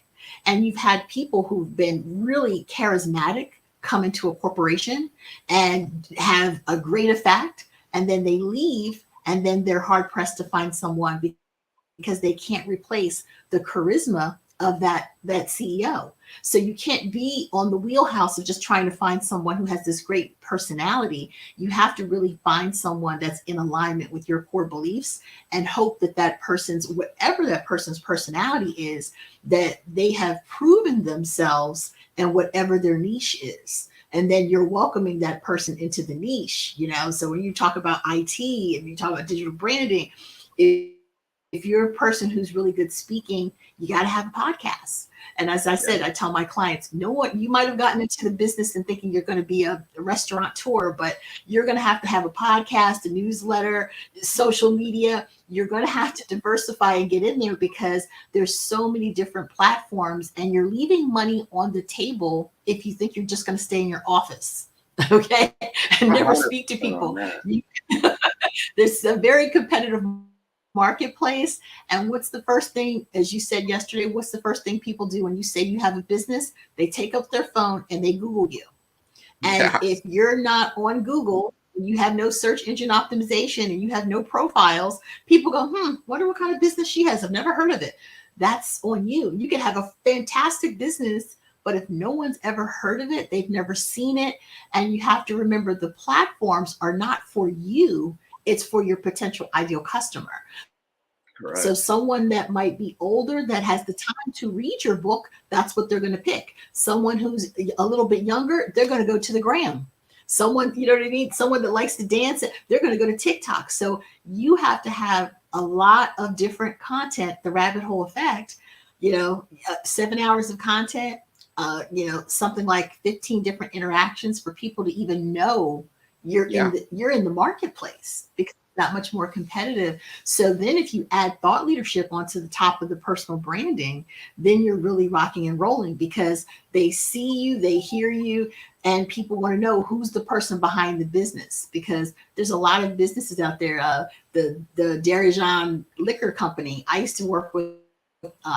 And you've had people who've been really charismatic come into a corporation and have a great effect, and then they leave, and then they're hard pressed to find someone because they can't replace the charisma of that CEO. So you can't be on the wheelhouse of just trying to find someone who has this great personality. You have to really find someone that's in alignment with your core beliefs, and hope that whatever that person's personality is, that they have proven themselves in whatever their niche is. And then you're welcoming that person into the niche, So when you talk about IT and you talk about digital branding, if you're a person who's really good speaking, you got to have a podcast. And as I said, I tell my clients, you might have gotten into the business and thinking you're going to be a restaurateur, but you're going to have a podcast, a newsletter, social media. You're going to have to diversify and get in there, because there's so many different platforms, and you're leaving money on the table if you think you're just going to stay in your office, okay, and never speak to people. There's a very competitive marketplace. And what's the first thing, as you said yesterday, what's the first thing people do when you say you have a business? They take up their phone and they Google you. And if you're not on Google, you have no search engine optimization, and you have no profiles, people go, wonder what kind of business she has. I've never heard of it. that's on you. You can have a fantastic business, but if no one's ever heard of it, they've never seen it. And you have to remember the platforms are not for you, it's for your potential ideal customer. Correct. So someone that might be older that has the time to read your book, that's what they're going to pick. Someone who's a little bit younger, they're going to go to the gram. Someone, you know what I mean? Someone that likes to dance, they're going to go to TikTok. So you have to have a lot of different content, the rabbit hole effect, 7 hours of content, something like 15 different interactions for people to even know you're in the marketplace, because that much more competitive. So then if you add thought leadership onto the top of the personal branding, then you're really rocking and rolling, because they see you, they hear you, and people want to know who's the person behind the business, because there's a lot of businesses out there. The Darijan Liquor Company, I used to work with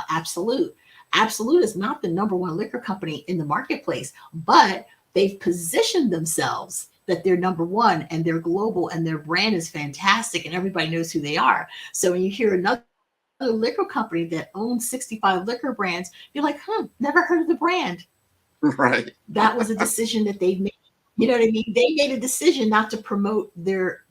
Absolute. Absolute is not the number one liquor company in the marketplace, but they've positioned themselves that they're number one, and they're global, and their brand is fantastic, and everybody knows who they are. So when you hear another liquor company that owns 65 liquor brands, you're like, never heard of the brand. Right. That was a decision that they've made. You know what I mean? They made a decision not to promote their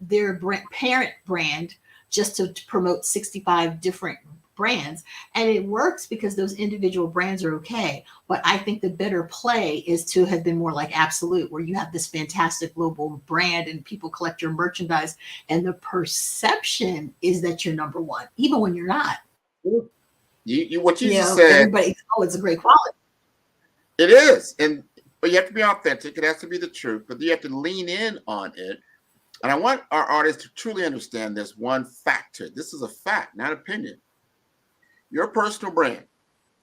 parent brand, just to promote 65 different brands. And it works because those individual brands are okay. But I think the better play is to have been more like Absolute, where you have this fantastic global brand and people collect your merchandise, and the perception is that you're number one, even when you're not. What you just said, everybody, it's a great quality. It is. But you have to be authentic. It has to be the truth, but you have to lean in on it. And I want our audience to truly understand this one factor. This is a fact, not opinion. Your personal brand,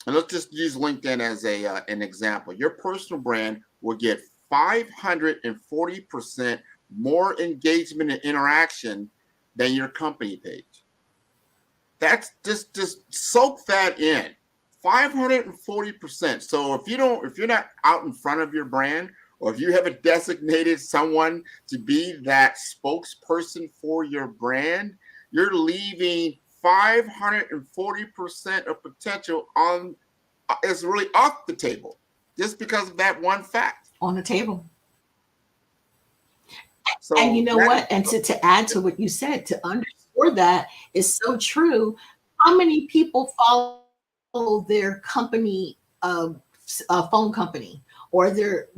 and let's just use LinkedIn as an example. Your personal brand will get 540% more engagement and interaction than your company page. That's just soak that in. 540%. So if you're not out in front of your brand, or if you haven't designated someone to be that spokesperson for your brand, you're leaving 540% of potential is really off the table, just because of that one fact on the table. So and you know what? And to add to what you said, to underscore that is so true. How many people follow their company, phone company, or their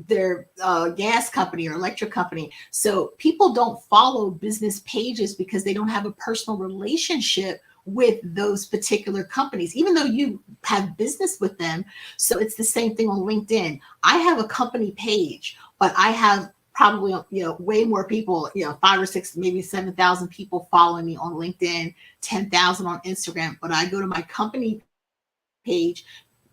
gas company or electric company? So people don't follow business pages because they don't have a personal relationship with those particular companies, even though you have business with them. So it's the same thing on LinkedIn. I have a company page, but I have probably, way more people, 5 or 6, maybe 7,000 people following me on LinkedIn, 10,000 on Instagram. But I go to my company page,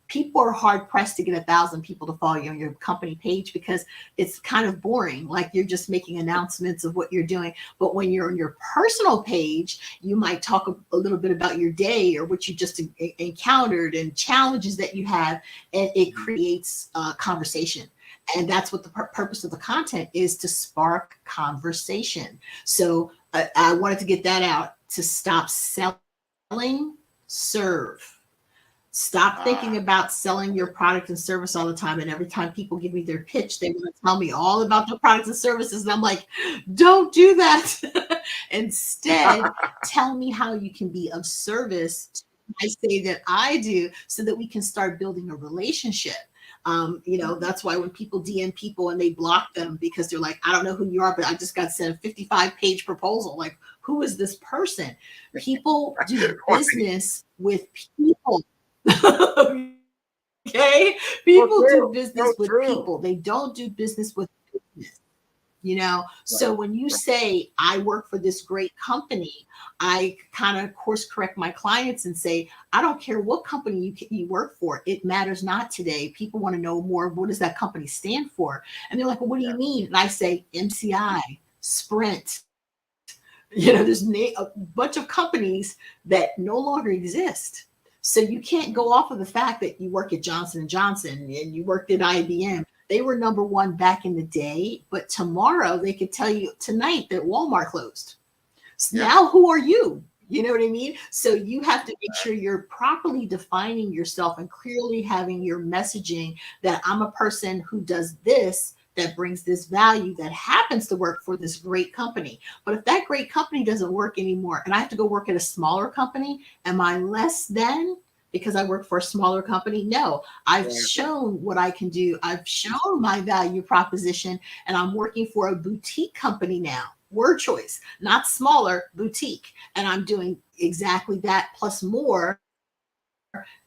people are hard pressed to get 1,000 people to follow you on your company page, because it's kind of boring. Like, you're just making announcements of what you're doing. But when you're on your personal page, you might talk a little bit about your day, or what you just encountered, and challenges that you have, and it creates conversation. And that's what the purpose of the content is, to spark conversation. So I wanted to get that out, to stop selling, serve. Stop thinking about selling your product and service all the time. And every time people give me their pitch, they want to tell me all about their products and services. And I'm like, don't do that. Instead, tell me how you can be of service. I say that I do, so that we can start building a relationship. That's why when people DM people and they block them because they're like, I don't know who you are, but I just got sent a 55-page proposal. Like, who is this person? People do business with people. Okay, people do business with people. They don't do business with business. So when you say, I work for this great company, I kind of course correct my clients and say, I don't care what company you work for. It matters not today. People want to know more. What does that company stand for? And they're like, well, what do you mean? And I say, MCI, Sprint. There's a bunch of companies that no longer exist. So you can't go off of the fact that you work at Johnson & Johnson and you worked at IBM. They were number one back in the day, but tomorrow they could tell you tonight that Walmart closed. So now who are you? You know what I mean? So you have to make sure you're properly defining yourself and clearly having your messaging that I'm a person who does this, that brings this value, that happens to work for this great company. But if that great company doesn't work anymore and I have to go work at a smaller company, am I less than because I work for a smaller company? No, I've shown what I can do. I've shown my value proposition, and I'm working for a boutique company now. Word choice, not smaller, boutique. And I'm doing exactly that plus more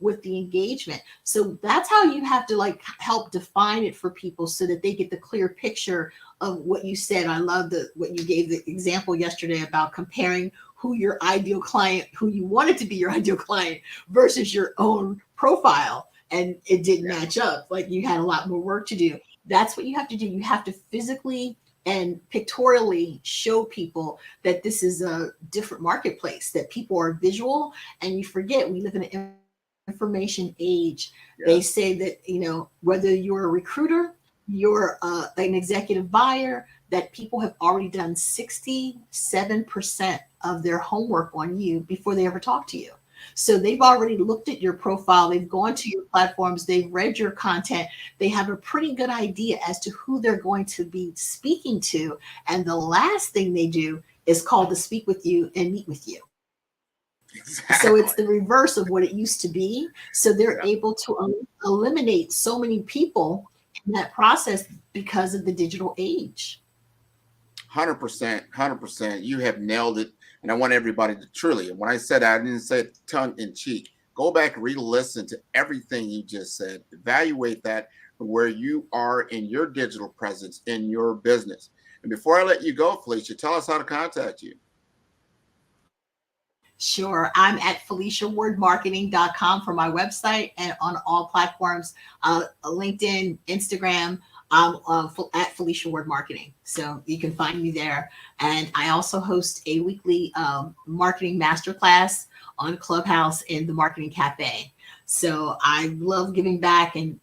with the engagement. So that's how you have to like help define it for people so that they get the clear picture of what you said. I love what you gave the example yesterday about comparing who your ideal client, who you wanted to be your ideal client versus your own profile. And it didn't match up. Like you had a lot more work to do. That's what you have to do. You have to physically and pictorially show people that this is a different marketplace, that people are visual. And you forget we live in an information age. They say that, you know, whether you're a recruiter, you're an executive buyer, that people have already done 67% of their homework on you before they ever talk to you. So they've already looked at your profile, they've gone to your platforms, they've read your content, they have a pretty good idea as to who they're going to be speaking to. And the last thing they do is call to speak with you and meet with you. Exactly. So it's the reverse of what it used to be. So they're able to eliminate so many people in that process because of the digital age. 100%, 100%. You have nailed it. And I want everybody to truly, and when I said I didn't say it tongue in cheek, go back and re-listen to everything you just said. Evaluate that from where you are in your digital presence in your business. And before I let you go, Felicia, tell us how to contact you. Sure. I'm at FeliciaWardMarketing.com for my website and on all platforms, LinkedIn, Instagram, at Felicia Ward Marketing. So you can find me there. And I also host a weekly marketing masterclass on Clubhouse in the Marketing Cafe. So I love giving back and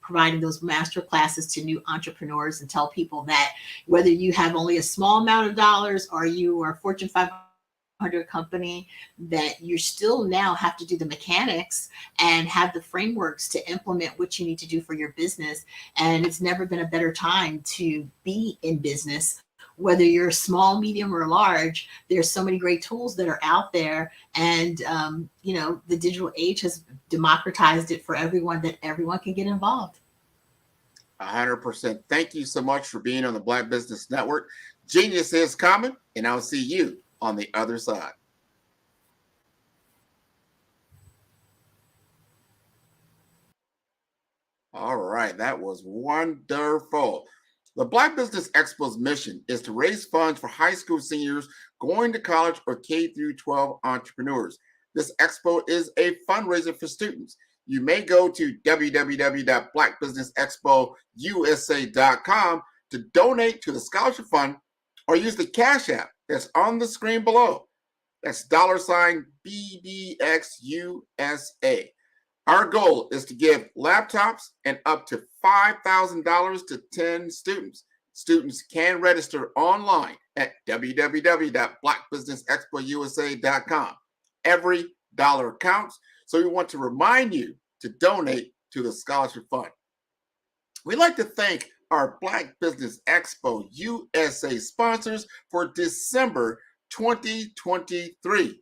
providing those master classes to new entrepreneurs and tell people that whether you have only a small amount of dollars or you are Fortune 500 company, that you still now have to do the mechanics and have the frameworks to implement what you need to do for your business. And it's never been a better time to be in business. Whether you're small, medium, or large, there's so many great tools that are out there. And, you know, the digital age has democratized it for everyone, that everyone can get involved. 100%. Thank you so much for being on the Black Business Network. Genius is coming, and I'll see you on the other side. All right, that was wonderful. The Black Business Expo's mission is to raise funds for high school seniors going to college or K-12 entrepreneurs. This expo is a fundraiser for students. You may go to www.blackbusinessexpousa.com to donate to the scholarship fund or use the Cash App that's on the screen below. That's $BBXUSA. Our goal is to give laptops and up to $5,000 to 10 students. Students can register online at www.blackbusinessexpousa.com. Every dollar counts, so we want to remind you to donate to the scholarship fund. We'd like to thank our Black Business Expo USA sponsors for December 2023.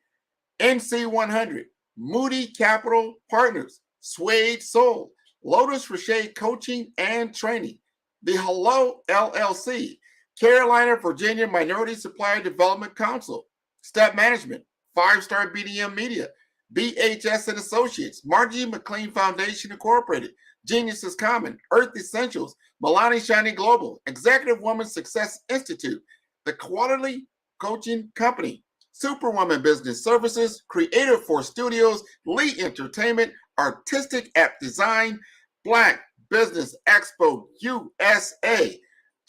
NC100, Moody Capital Partners, Suede Soul, Lotus Rocher Coaching and Training, The Hello LLC, Carolina, Virginia Minority Supplier Development Council, Step Management, 5-Star BDM Media, BHS and Associates, Margie McLean Foundation Incorporated, Genius is Common, Earth Essentials, Milani Shiny Global, Executive Woman Success Institute, The Quality Coaching Company, Superwoman Business Services, Creative Force Studios, Lee Entertainment, Artistic App Design, Black Business Expo USA.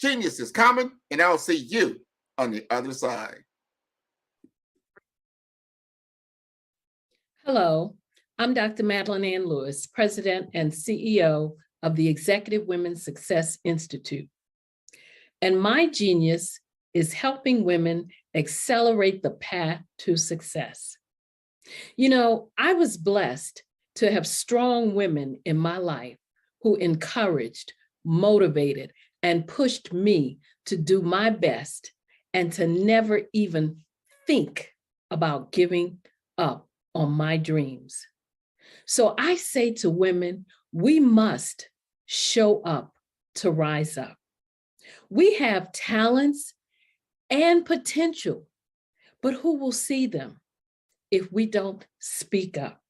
Genius is Common, and I'll see you on the other side. Hello, I'm Dr. Madeline Ann Lewis, President and CEO of the Executive Women's Success Institute. And my genius is helping women accelerate the path to success. You know, I was blessed to have strong women in my life who encouraged, motivated, and pushed me to do my best and to never even think about giving up on my dreams. So I say to women, we must show up to rise up. We have talents and potential, but who will see them if we don't speak up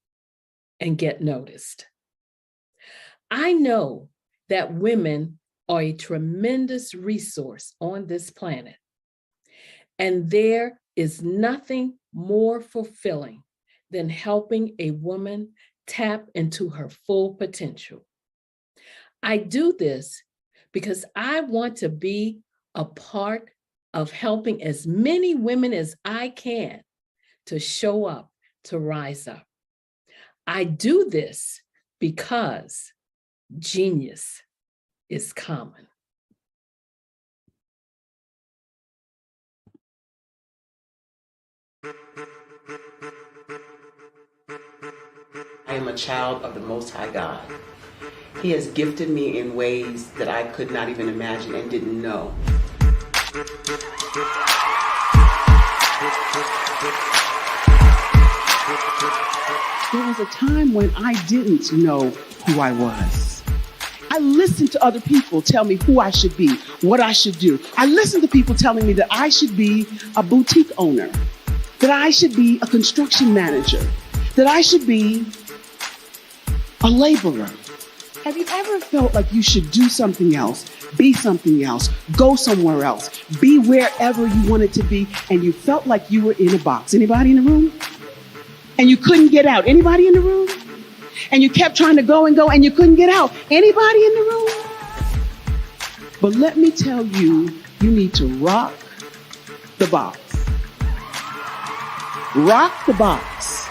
and get noticed? I know that women are a tremendous resource on this planet, and there is nothing more fulfilling than helping a woman tap into her full potential. I do this because I want to be a part of helping as many women as I can to show up, to rise up. I do this because genius is common. I am a child of the Most High God. He has gifted me in ways that I could not even imagine and didn't know. There was a time when I didn't know who I was. I listened to other people tell me who I should be, what I should do. I listened to people telling me that I should be a boutique owner, that I should be a construction manager, that I should be a laborer. Have you ever felt like you should do something else, be something else, go somewhere else, be wherever you wanted to be, and you felt like you were in a box? Anybody in the room? And you couldn't get out? Anybody in the room? And you kept trying to go and you couldn't get out? Anybody in the room? But let me tell you, you need to rock the box. Rock the box.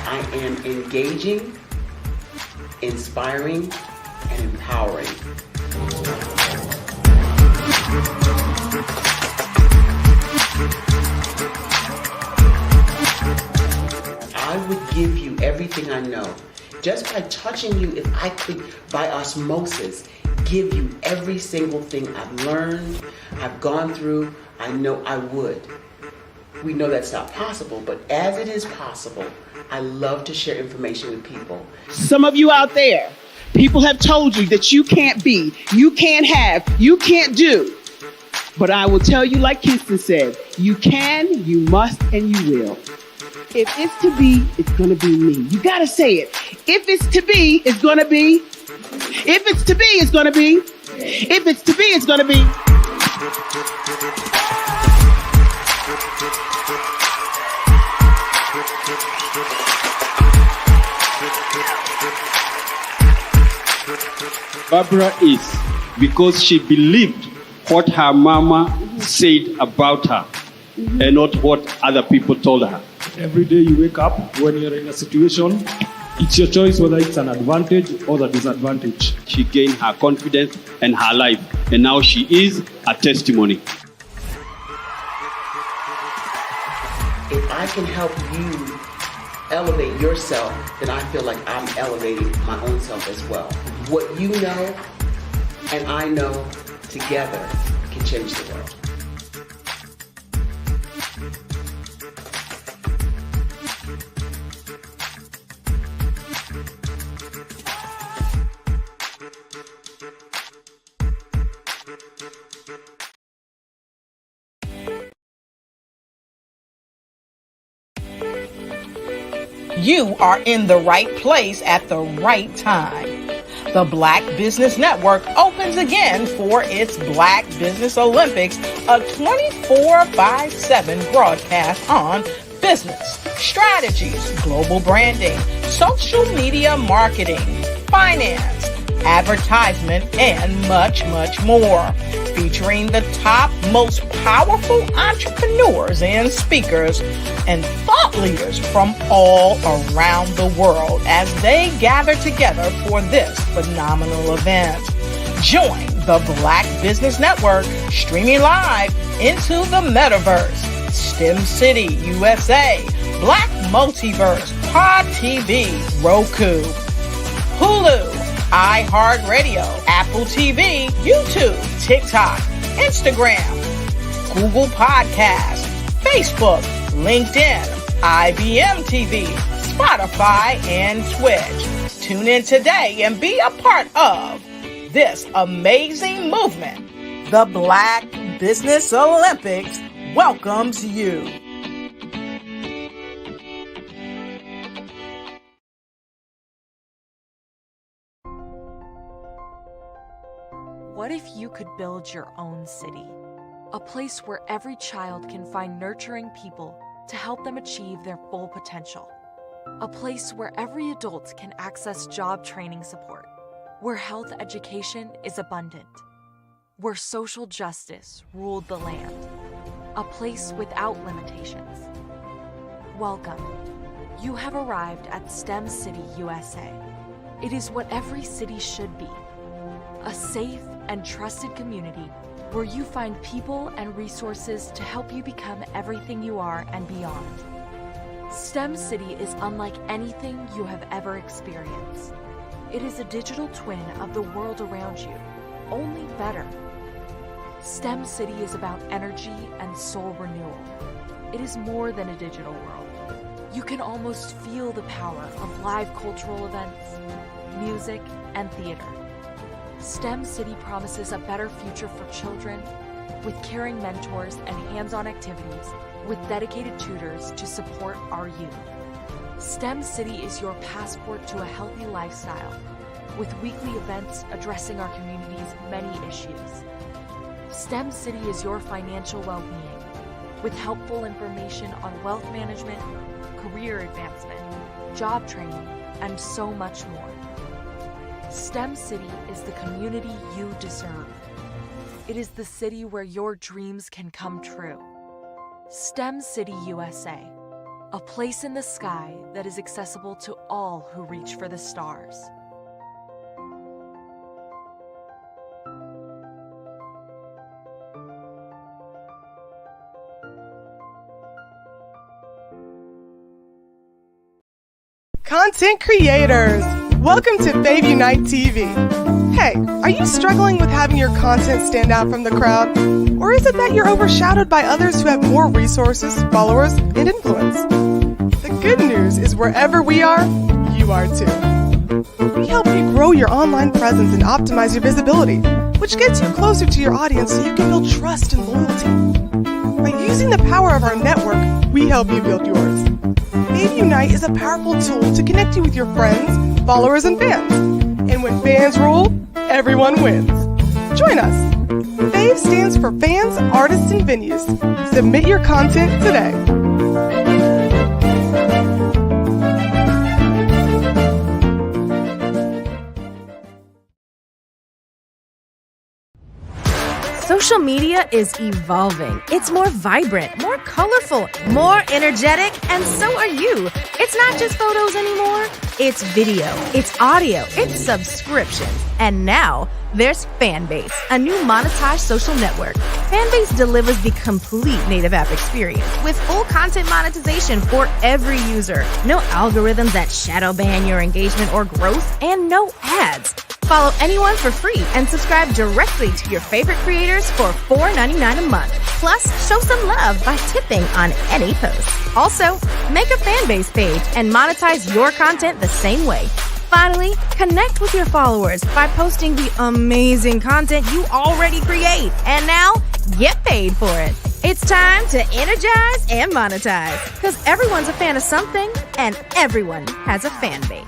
I am engaging, inspiring, and empowering. I would give you everything I know. Just by touching you, if I could, by osmosis, give you every single thing I've learned, I've gone through, I know I would. We know that's not possible, but as it is possible, I love to share information with people. Some of you out there, people have told you that you can't be, you can't have, you can't do. But I will tell you, like Kingston said, you can, you must, and you will. If it's to be, it's going to be me. You got to say it. If it's to be, it's going to be. If it's to be, it's going to be. If it's to be, it's going to be. Barbara is because she believed what her mama said about her and not what other people told her. Every day you wake up, when you're in a situation, it's your choice whether it's an advantage or the disadvantage. She gained her confidence and her life, and now she is a testimony. If I can help you elevate yourself, then I feel like I'm elevating my own self as well. What you know and I know together can change the world. You are in the right place at the right time. The Black Business Network opens again for its Black Business Olympics, a 24/7 broadcast on business, strategies, global branding, social media marketing, finance, advertisement, and much, much more. featuring the top, most powerful entrepreneurs and speakers and thought leaders from all around the world as they gather together for this phenomenal event. Join the Black Business Network streaming live into the metaverse, STEM City USA, Black Multiverse, Pod TV, Roku, Hulu, iHeartRadio, Apple TV, YouTube, TikTok, Instagram, Google Podcasts, Facebook, LinkedIn, IBM TV, Spotify, and Twitch. Tune in today and be a part of this amazing movement. The Black Business Olympics welcomes you. What if you could build your own city? A place where every child can find nurturing people to help them achieve their full potential. A place where every adult can access job training support. Where health education is abundant. Where social justice ruled the land. A place without limitations. Welcome. You have arrived at STEM City USA. It is what every city should be. A safe and trusted community where you find people and resources to help you become everything you are and beyond. STEM City is unlike anything you have ever experienced. It is a digital twin of the world around you, only better. STEM City is about energy and soul renewal. It is more than a digital world. You can almost feel the power of live cultural events, music, and theater. STEM City promises a better future for children with caring mentors and hands-on activities with dedicated tutors to support our youth. STEM City is your passport to a healthy lifestyle with weekly events addressing our community's many issues. STEM City is your financial well-being with helpful information on wealth management, career advancement, job training, and so much more. STEM City is the community you deserve. It is the city where your dreams can come true. STEM City USA, a place in the sky that is accessible to all who reach for the stars. Content creators, welcome to Fave Unite TV. Hey, are you struggling with having your content stand out from the crowd? Or is it that you're overshadowed by others who have more resources, followers, and influence? The good news is wherever we are, you are too. We help you grow your online presence and optimize your visibility, which gets you closer to your audience so you can build trust and loyalty. By using the power of our network, we help you build yours. Fave Unite is a powerful tool to connect you with your friends, followers, and fans. And when fans rule, everyone wins. Join us. Fave stands for fans, artists, and venues. Submit your content today. Social media is evolving. It's more vibrant, more colorful, more energetic, and so are you. It's not just photos anymore. It's video, it's audio, it's subscriptions. And now there's Fanbase, a new monetized social network. Fanbase delivers the complete native app experience with full content monetization for every user. No algorithms that shadow ban your engagement or growth, and no ads. Follow anyone for free and subscribe directly to your favorite creators for $4.99 a month. Plus, show some love by tipping on any post. Also, make a Fanbase page and monetize your content the same way. Finally, connect with your followers by posting the amazing content you already create. And now, get paid for it. It's time to energize and monetize, because everyone's a fan of something and everyone has a fan base.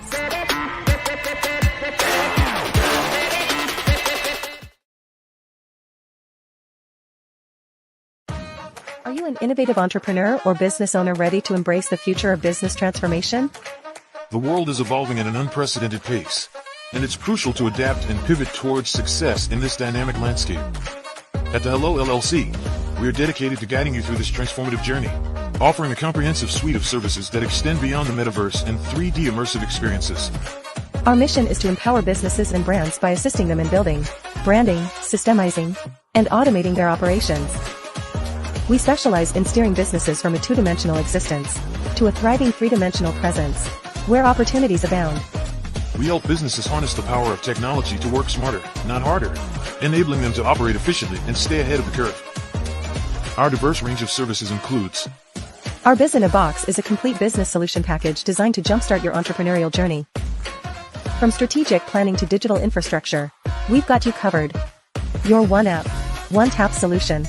Are you an innovative entrepreneur or business owner ready to embrace the future of business transformation? The world is evolving at an unprecedented pace, and it's crucial to adapt and pivot towards success in this dynamic landscape. At the Hello LLC, we are dedicated to guiding you through this transformative journey, offering a comprehensive suite of services that extend beyond the metaverse and 3D immersive experiences. Our mission is to empower businesses and brands by assisting them in building, branding, systemizing, and automating their operations. We specialize in steering businesses from a two-dimensional existence to a thriving three-dimensional presence, where opportunities abound. We help businesses harness the power of technology to work smarter, not harder, enabling them to operate efficiently and stay ahead of the curve. Our diverse range of services includes: Our Biz in a Box is a complete business solution package designed to jumpstart your entrepreneurial journey. From strategic planning to digital infrastructure, we've got you covered. Your one app, one tap solution.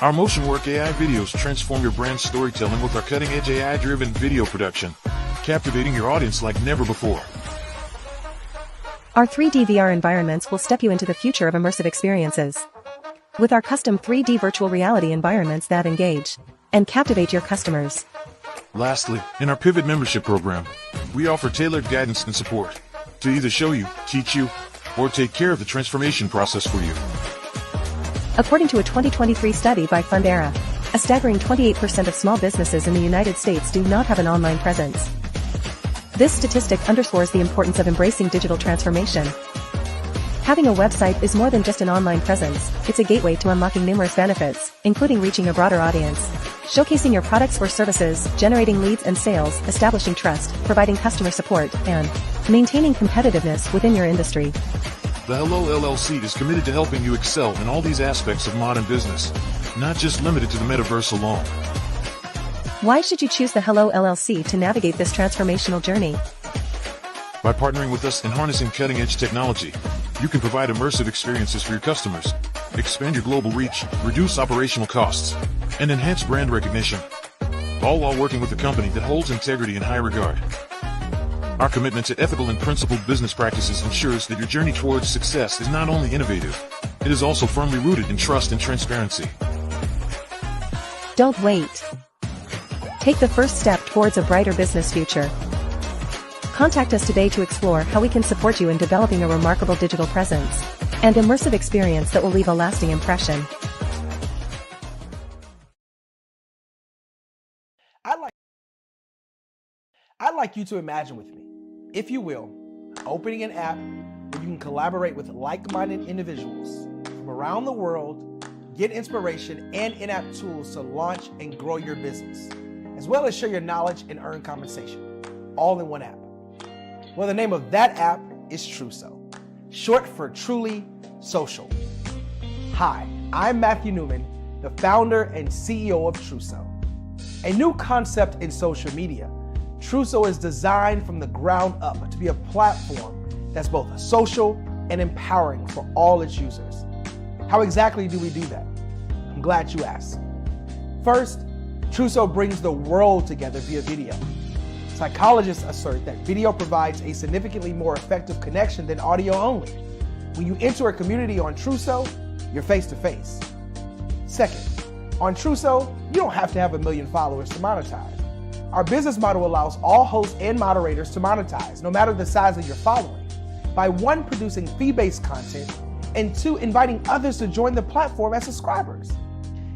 Our Motion Work AI videos transform your brand storytelling with our cutting-edge AI-driven video production, captivating your audience like never before. Our 3D VR environments will step you into the future of immersive experiences. With our custom 3D virtual reality environments that engage and captivate your customers. Lastly, in our Pivot membership program, we offer tailored guidance and support to either show you, teach you, or take care of the transformation process for you. According to a 2023 study by Fundera, a staggering 28% of small businesses in the United States do not have an online presence. This statistic underscores the importance of embracing digital transformation. Having a website is more than just an online presence, it's a gateway to unlocking numerous benefits, including reaching a broader audience, showcasing your products or services, generating leads and sales, establishing trust, providing customer support, and maintaining competitiveness within your industry. The Hello LLC is committed to helping you excel in all these aspects of modern business, not just limited to the metaverse alone. Why should you choose the Hello LLC to navigate this transformational journey? By partnering with us and harnessing cutting-edge technology, you can provide immersive experiences for your customers, expand your global reach, reduce operational costs, and enhance brand recognition, all while working with a company that holds integrity in high regard. Our commitment to ethical and principled business practices ensures that your journey towards success is not only innovative, it is also firmly rooted in trust and transparency. Don't wait. Take the first step towards a brighter business future. Contact us today to explore how we can support you in developing a remarkable digital presence and immersive experience that will leave a lasting impression. I'd like you to imagine with me, if you will, opening an app where you can collaborate with like-minded individuals from around the world, get inspiration and in-app tools to launch and grow your business, as well as share your knowledge and earn compensation, all in one app. Well, the name of that app is Truso, short for Truly Social. Hi, I'm Matthew Newman, the founder and CEO of Truso. A new concept in social media, Truso is designed from the ground up to be a platform that's both social and empowering for all its users. How exactly do we do that? I'm glad you asked. First, Truso brings the world together via video. Psychologists assert that video provides a significantly more effective connection than audio only. When you enter a community on Truso, you're face to face. Second, on Truso, you don't have to have 1 million followers to monetize. Our business model allows all hosts and moderators to monetize, no matter the size of your following, by 1, producing fee-based content, and 2, inviting others to join the platform as subscribers.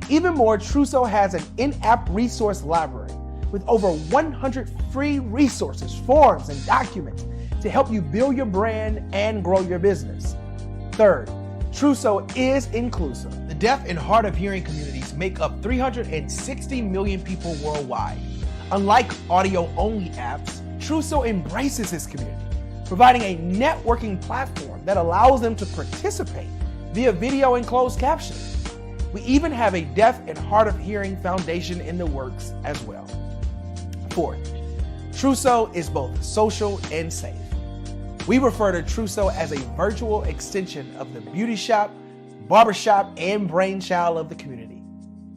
Even more, Truso has an in-app resource library with over 100 free resources, forms, and documents to help you build your brand and grow your business. Third, Truso is inclusive. The deaf and hard of hearing communities make up 360 million people worldwide. Unlike audio-only apps, Truso embraces this community, providing a networking platform that allows them to participate via video and closed captioning. We even have a deaf and hard of hearing foundation in the works as well. Fourth, Truso is both social and safe. We refer to Truso as a virtual extension of the beauty shop, barbershop, and brainchild of the community.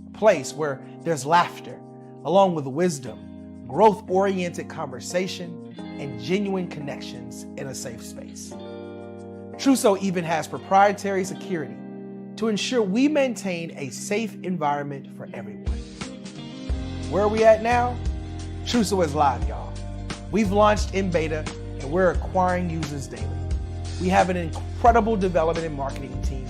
A place where there's laughter, along with wisdom, growth-oriented conversation, and genuine connections in a safe space. Truso even has proprietary security to ensure we maintain a safe environment for everyone. Where are we at now? Truso is live, y'all. We've launched in beta and we're acquiring users daily. We have an incredible development and marketing team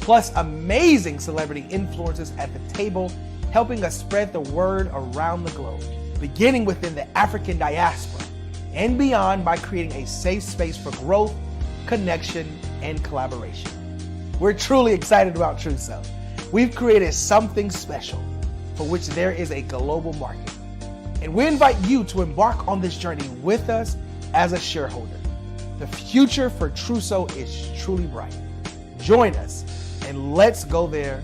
plus amazing celebrity influencers at the table, helping us spread the word around the globe, beginning within the African diaspora and beyond by creating a safe space for growth, connection, and collaboration. We're truly excited about Trousseau. We've created something special for which there is a global market. And we invite you to embark on this journey with us as a shareholder. The future for Trousseau is truly bright. Join us and let's go there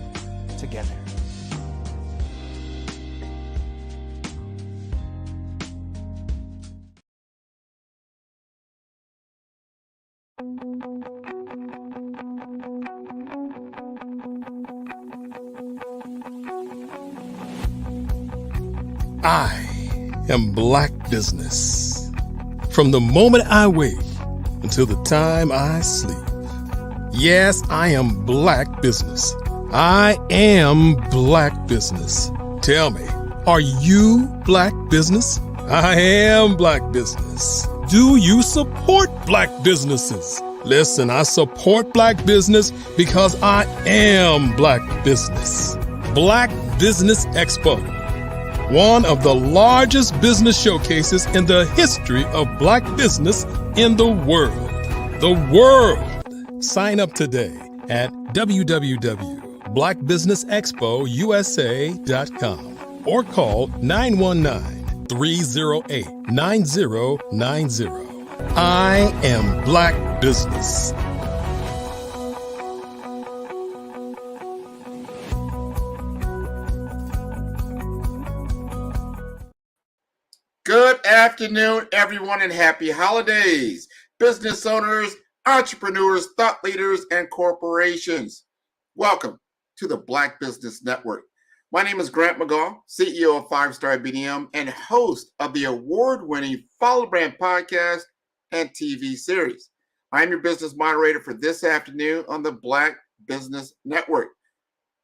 together. I am Black business. From the moment I wake until the time I sleep. Yes, I am Black business. I am Black business. Tell me, are you Black business? I am Black business. Do you support Black businesses? Listen, I support Black business because I am Black business. Black Business Expo, one of the largest business showcases in the history of Black business in the world. The world! Sign up today at www.blackbusinessexpousa.com or call 919-308-9090. I am Black business. Good afternoon, everyone, and happy holidays. Business owners, entrepreneurs, thought leaders, and corporations. Welcome to the Black Business Network. My name is Grant McGaugh, CEO of 5-Star BDM and host of the award-winning Follow Brand podcast and TV series. I'm your business moderator for this afternoon on the Black Business Network.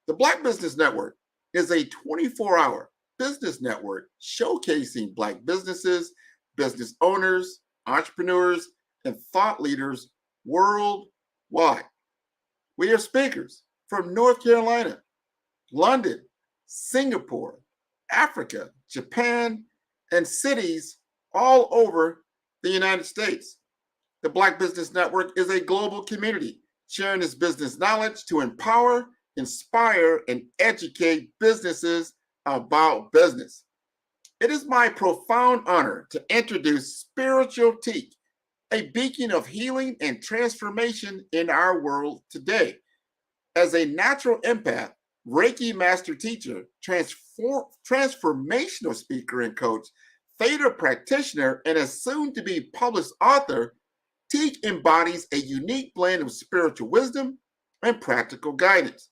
The Black Business Network is a 24-hour business network showcasing Black businesses, business owners, entrepreneurs, and thought leaders worldwide. We have speakers from North Carolina, London, Singapore, Africa, Japan, and cities all over the United States. The Black Business Network is a global community sharing its business knowledge to empower, inspire, and educate businesses about business. It is my profound honor to introduce Spiritual Teak, a beacon of healing and transformation in our world today. As a natural empath, Reiki master teacher, transformational speaker and coach, theta practitioner, and a soon-to-be published author, Teak embodies a unique blend of spiritual wisdom and practical guidance.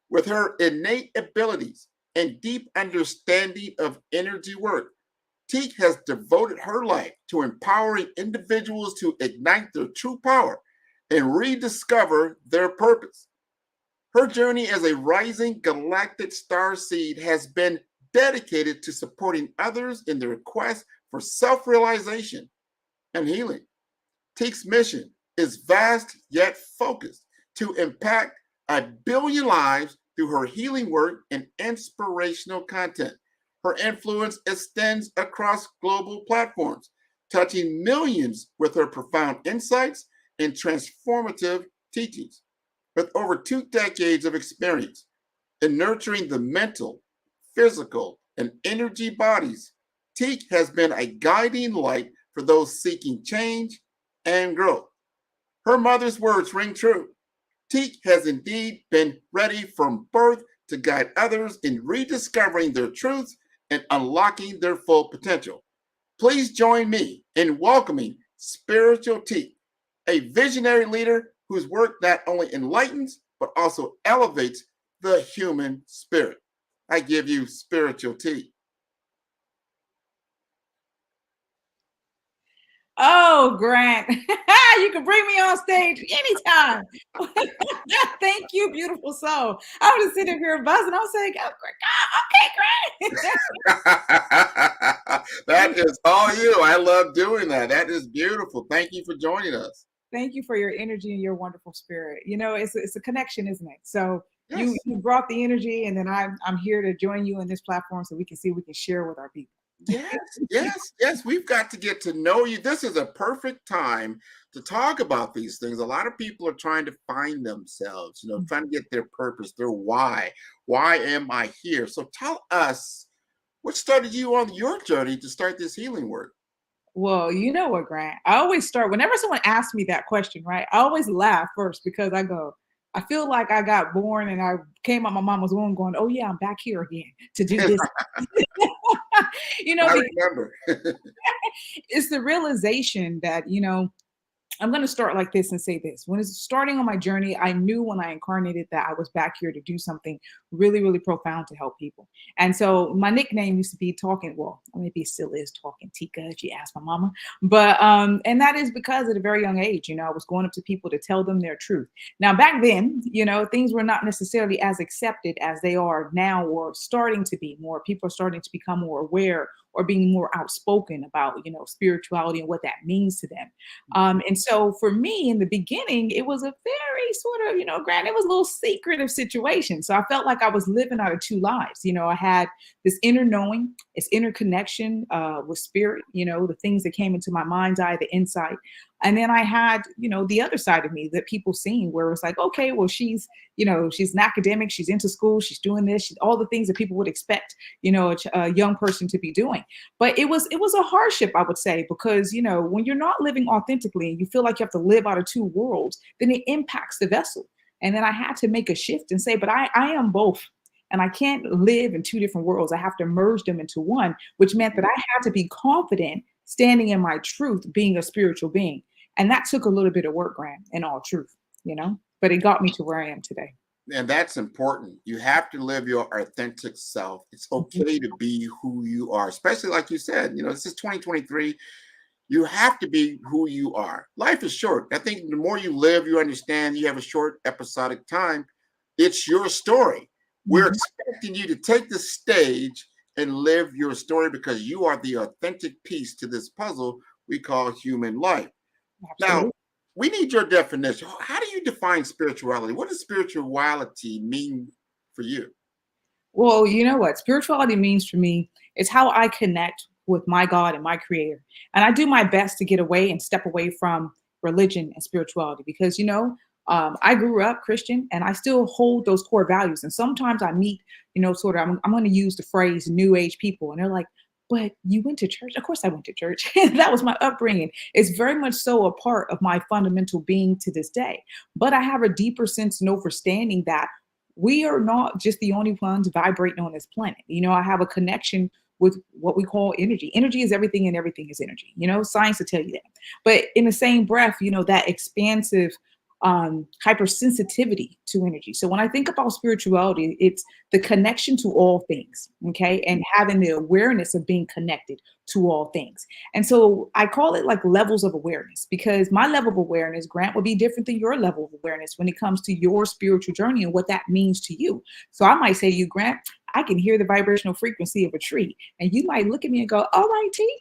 With her innate abilities and deep understanding of energy work, Teak has devoted her life to empowering individuals to ignite their true power and rediscover their purpose. Her journey as a rising galactic star seed has been dedicated to supporting others in their quest for self-realization and healing. Teak's mission is vast yet focused to impact 1 billion lives through her healing work and inspirational content. Her influence extends across global platforms, touching millions with her profound insights and transformative teachings. With over 2 decades of experience in nurturing the mental, physical, and energy bodies, Teak has been a guiding light for those seeking change and growth. Her mother's words ring true. Teak has indeed been ready from birth to guide others in rediscovering their truths and unlocking their full potential. Please join me in welcoming Spiritual Teak, a visionary leader whose work not only enlightens, but also elevates the human spirit. I give you Spiritual Teak. Oh, Grant, you can bring me on stage anytime. Thank you, beautiful soul. I was sitting here buzzing. I was saying, oh, okay, Grant. That is all you. I love doing that. That is beautiful. Thank you for joining us. Thank you for your energy and your wonderful spirit. It's a connection, isn't it? So Yes. you brought the energy, and then I'm here to join you in this platform so we can see what we can share with our people. Yes. We've got to get to know you. This is a perfect time to talk about these things. A lot of people are trying to find themselves, trying to get their purpose, their why. Why am I here? So tell us, what started you on your journey to start this healing work? Well, you know what, Grant? I always start whenever someone asks me that question, right? I always laugh first because I feel like I got born and I came out my mama's womb going, oh yeah, I'm back here again to do this. I remember. It's the realization that, I'm going to start like this and say this. When it's starting on my journey, I knew when I incarnated that I was back here to do something really, really profound to help people. And so my nickname used to be Talking. Well, maybe it still is Talking Tika, if you ask my mama. But, and that is because at a very young age, I was going up to people to tell them their truth. Now, back then, things were not necessarily as accepted as they are now, or starting to be more. People are starting to become more aware or being more outspoken about, spirituality and what that means to them. And so for me in the beginning, it was a very sort of, granted, it was a little secretive situation. So I felt like I was living out of two lives. I had this inner knowing, this inner connection with spirit, the things that came into my mind's eye, the insight. And then I had, the other side of me that people seen where it's like, okay, well, she's an academic, she's into school, she's doing this, all the things that people would expect, a young person to be doing. But it was a hardship, I would say, because, when you're not living authentically and you feel like you have to live out of two worlds, then it impacts the vessel. And then I had to make a shift and say, but I am both. And I can't live in two different worlds. I have to merge them into one, which meant that I had to be confident standing in my truth, being a spiritual being. And that took a little bit of work, Grant, in all truth, but it got me to where I am today. And that's important. You have to live your authentic self. It's okay to be who you are, especially like you said, this is 2023. You have to be who you are. Life is short. I think the more you live, you understand you have a short episodic time. It's your story. We're expecting you to take the stage and live your story because you are the authentic piece to this puzzle we call human life. Absolutely. Now, we need your definition. How do you define spirituality? What does spirituality mean for you? Well, you know what? Spirituality means for me is how I connect with my God and my creator. And I do my best to get away and step away from religion and spirituality because, I grew up Christian and I still hold those core values. And sometimes I meet, I'm going to use the phrase new age people. And they're like, but you went to church? Of course I went to church. That was my upbringing. It's very much so a part of my fundamental being to this day. But I have a deeper sense and understanding that we are not just the only ones vibrating on this planet. I have a connection with what we call energy. Energy is everything and everything is energy. Science will tell you that. But in the same breath, that expansive hypersensitivity to energy. So when I think about spirituality, it's the connection to all things, okay, and having the awareness of being connected to all things. And so I call it like levels of awareness because my level of awareness, Grant, will be different than your level of awareness when it comes to your spiritual journey and what that means to you. So I might say to you, Grant, I can hear the vibrational frequency of a tree. And you might look at me and go, all right, T.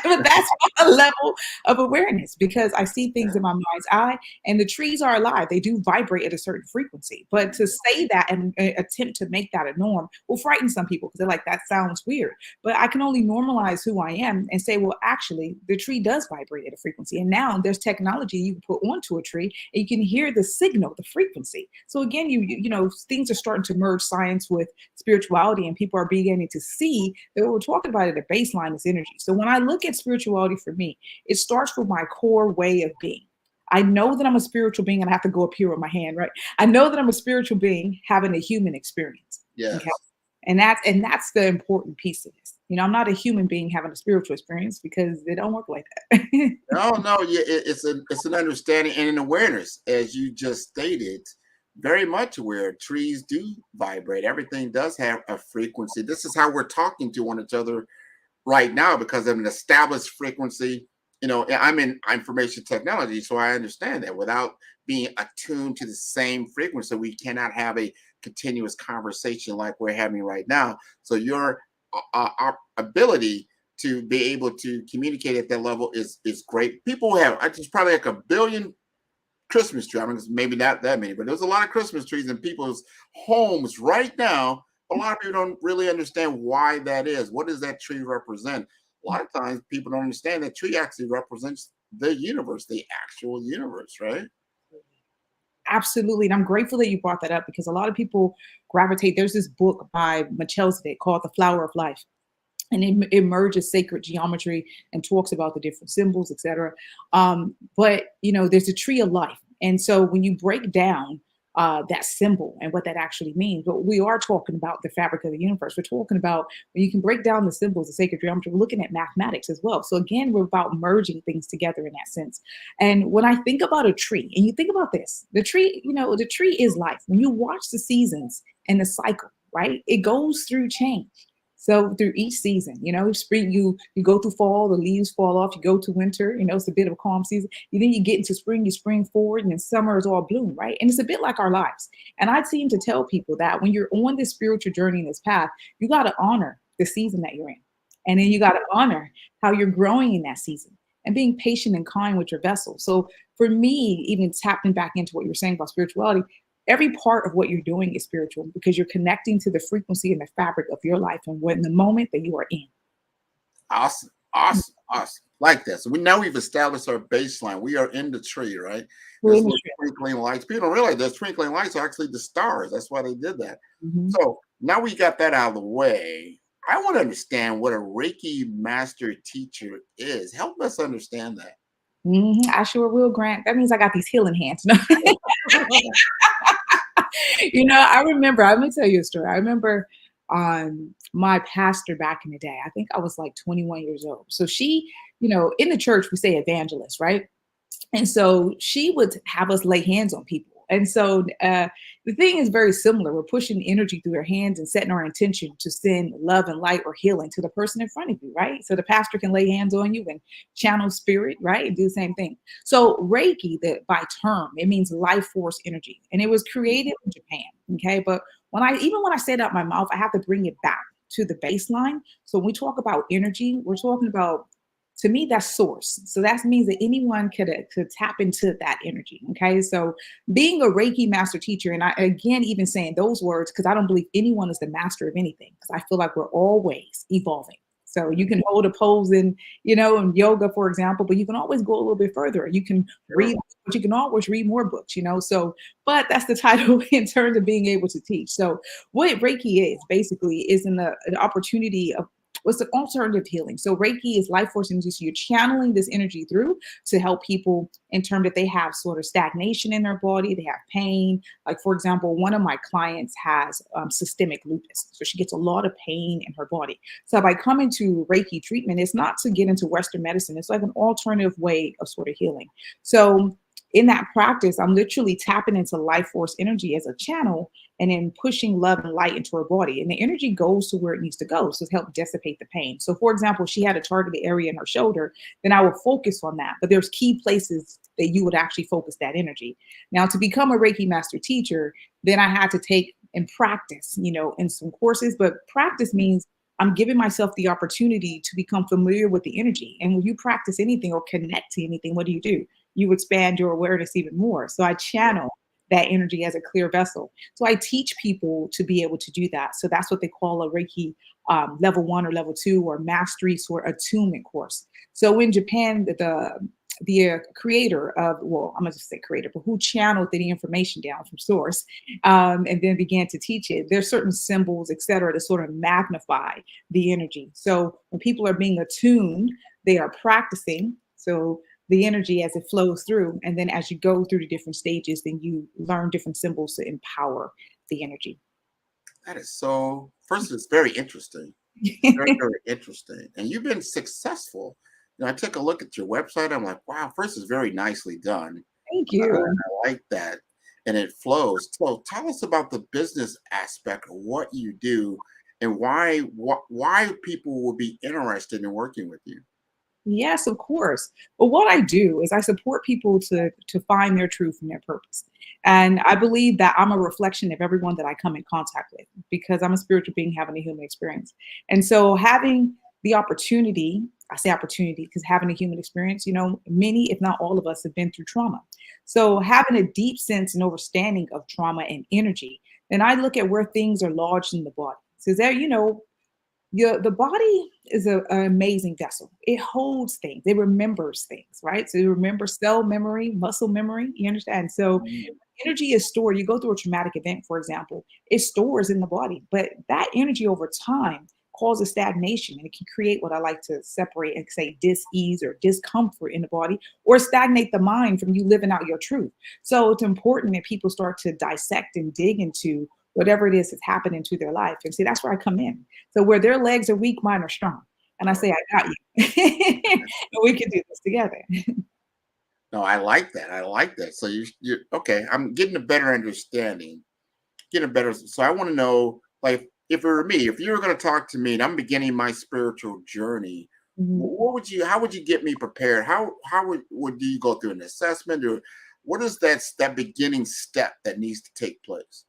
But that's a level of awareness because I see things in my mind's eye and the trees are alive. They do vibrate at a certain frequency. But to say that and attempt to make that a norm will frighten some people because they're like, that sounds weird. But I can only normalize who I am and say, well, actually, the tree does vibrate at a frequency. And now there's technology you can put onto a tree and you can hear the signal, the frequency. So again, you know, things are starting to merge science with spirituality and people are beginning to see that what we're talking about at a baseline is energy. So when I look at spirituality for me, it starts with my core way of being. I know that I'm a spiritual being and I have to go up here with my hand, right? I know that I'm a spiritual being having a human experience. Yes. Okay? And that's the important piece of this. You know, I'm not a human being having a spiritual experience because they don't work like that. No, yeah, it's an understanding and an awareness, as you just stated, very much aware. Trees do vibrate. Everything does have a frequency. This is how we're talking to one another right now because of an established frequency. You know, I'm in information technology, so I understand that without being attuned to the same frequency, we cannot have a continuous conversation like we're having right now. So your ability to be able to communicate at that level is great. People have, I just probably like a billion Christmas trees. I mean, it's maybe not that many, but there's a lot of Christmas trees in people's homes right now. A lot of people don't really understand why that is. What does that tree represent? A lot of times people don't understand that tree actually represents the universe, the actual universe, right? Absolutely. And I'm grateful that you brought that up because a lot of people gravitate. There's this book by Michelzvik called The Flower of Life. And it merges sacred geometry and talks about the different symbols, etc. But there's a tree of life, and so when you break down that symbol and what that actually means, but we are talking about the fabric of the universe. We're talking about when you can break down the symbols, the sacred geometry. We're looking at mathematics as well. So again, we're about merging things together in that sense. And when I think about a tree, and you think about this, the tree, the tree is life. When you watch the seasons and the cycle, right, it goes through change. So through each season, spring, you go through fall, the leaves fall off, you go to winter, it's a bit of a calm season. And then you get into spring, you spring forward, and then summer is all bloom, right? And it's a bit like our lives. And I seem to tell people that when you're on this spiritual journey in this path, you got to honor the season that you're in. And then you got to honor how you're growing in that season and being patient and kind with your vessel. So for me, even tapping back into what you're saying about spirituality, every part of what you're doing is spiritual because you're connecting to the frequency and the fabric of your life and when the moment that you are in. Awesome. Like that. So we've established our baseline. We are in the tree, right? There's twinkling lights. People don't realize those twinkling lights are actually the stars. That's why they did that. Mm-hmm. So now we got that out of the way. I want to understand what a Reiki master teacher is. Help us understand that. Mm-hmm. I sure will, Grant. That means I got these healing hands. I remember, let me tell you a story. I remember my pastor back in the day, I think I was like 21 years old. So she, in the church, we say evangelist, right? And so she would have us lay hands on people. And so the thing is very similar. We're pushing energy through our hands and setting our intention to send love and light or healing to the person in front of you, right? So the pastor can lay hands on you and channel spirit, right? And do the same thing. So Reiki, by term, it means life force energy. And it was created in Japan, okay? But when I say it out my mouth, I have to bring it back to the baseline. So when we talk about energy, we're talking about, to me, that's source. So that means that anyone could tap into that energy. Okay. So being a Reiki master teacher, and I, again, even saying those words, because I don't believe anyone is the master of anything, because I feel like we're always evolving. So you can hold a pose in yoga, for example, but you can always go a little bit further. You can read, but you can always read more books, So, but that's the title in terms of being able to teach. So what Reiki is basically is an opportunity of what's the alternative healing. So Reiki is life force energy. So you're channeling this energy through to help people in terms that they have sort of stagnation in their body. They have pain. Like, for example, one of my clients has systemic lupus. So she gets a lot of pain in her body. So by coming to Reiki treatment, it's not to get into Western medicine. It's like an alternative way of sort of healing. So in that practice, I'm literally tapping into life force energy as a channel and then pushing love and light into her body. And the energy goes to where it needs to go. So to help dissipate the pain. So for example, she had a targeted area in her shoulder, then I will focus on that. But there's key places that you would actually focus that energy. Now, to become a Reiki master teacher, then I had to take and practice, in some courses. But practice means I'm giving myself the opportunity to become familiar with the energy. And when you practice anything or connect to anything, what do? You expand your awareness even more. So I channel that energy as a clear vessel. So I teach people to be able to do that. So that's what they call a Reiki level 1 or level 2 or mastery sort of attunement course. So in Japan, the creator of, well, I'm going to just say creator, but who channeled the information down from source and then began to teach it. There's certain symbols, et cetera, to sort of magnify the energy. So when people are being attuned, they are practicing. So the energy as it flows through. And then as you go through the different stages, then you learn different symbols to empower the energy. That is so, first, it's very interesting. Very, very interesting. And you've been successful. I took a look at your website. I'm like, wow, first, it's very nicely done. Thank you. I like that. And it flows. So tell us about the business aspect of what you do and why people will be interested in working with you. Yes, of course. But what I do is I support people to find their truth and their purpose. And I believe that I'm a reflection of everyone that I come in contact with because I'm a spiritual being having a human experience. And so having the opportunity, I say opportunity because having a human experience, many, if not all of us, have been through trauma. So having a deep sense and understanding of trauma and energy, then I look at where things are lodged in the body. So there, the body is an amazing vessel. It holds things. It remembers things, right? So you remember cell memory, muscle memory. You understand? So energy is stored. You go through a traumatic event, for example, it stores in the body, but that energy over time causes stagnation, and it can create what I like to separate and say dis-ease or discomfort in the body, or stagnate the mind from you living out your truth. So it's important that people start to dissect and dig into whatever it is that's happening to their life. And see, that's where I come in. So where their legs are weak, mine are strong. And I say, I got you. And we can do this together. No, I like that. I like that. So you okay. I'm getting a better understanding, So I want to know, like, if it were me, if you were going to talk to me and I'm beginning my spiritual journey, how would you get me prepared? How would you go through an assessment, or what is that beginning step that needs to take place?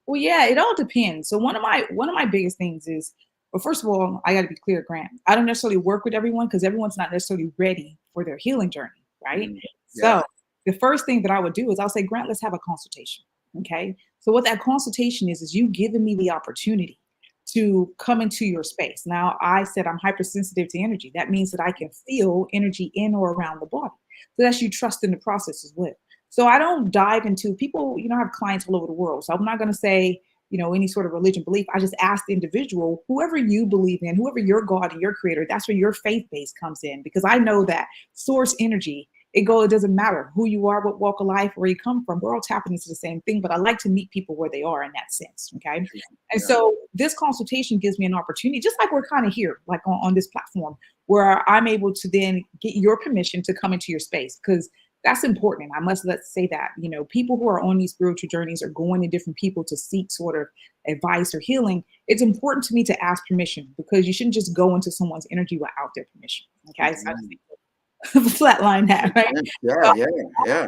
Well, yeah, it all depends. So one of my biggest things is, well, first of all, I got to be clear, Grant. I don't necessarily work with everyone because everyone's not necessarily ready for their healing journey, right? Yeah. So the first thing that I would do is I'll say, Grant, let's have a consultation. Okay. So what that consultation is you giving me the opportunity to come into your space. Now, I said I'm hypersensitive to energy. That means that I can feel energy in or around the body. So that's you trust in the process as well. So I don't dive into people, I have clients all over the world. So I'm not going to say, any sort of religion belief. I just ask the individual, whoever you believe in, whoever your God and your creator, that's where your faith base comes in. Because I know that source energy, it doesn't matter who you are, what walk of life, where you come from. We're all tapping into the same thing, but I like to meet people where they are in that sense. Okay. And so this consultation gives me an opportunity, just like we're kind of here, like on this platform, where I'm able to then get your permission to come into your space, because that's important. Let's say that, people who are on these spiritual journeys are going to different people to seek sort of advice or healing. It's important to me to ask permission, because you shouldn't just go into someone's energy without their permission. Okay. So I just flatline that, right? Yeah.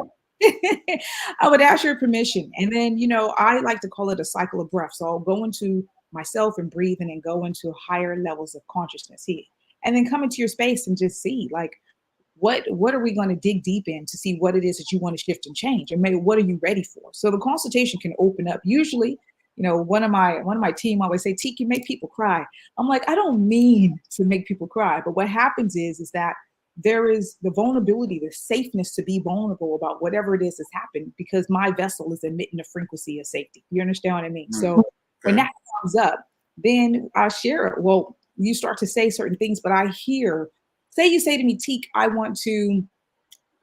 I would ask your permission. And then, I like to call it a cycle of breath. So I'll go into myself and breathe, and then go into higher levels of consciousness here. And then come into your space and just see, like, what are we going to dig deep in to see what it is that you want to shift and change, and maybe what are you ready for? So the consultation can open up. Usually, one of my team always say, T, you make people cry. I'm like, I don't mean to make people cry, but what happens is that there is the vulnerability, the safeness to be vulnerable about whatever it is that's happened, because my vessel is emitting a frequency of safety. You understand what I mean? So when that comes up, then I share it. Well, you start to say certain things, but I hear, say you say to me, Teak, I want to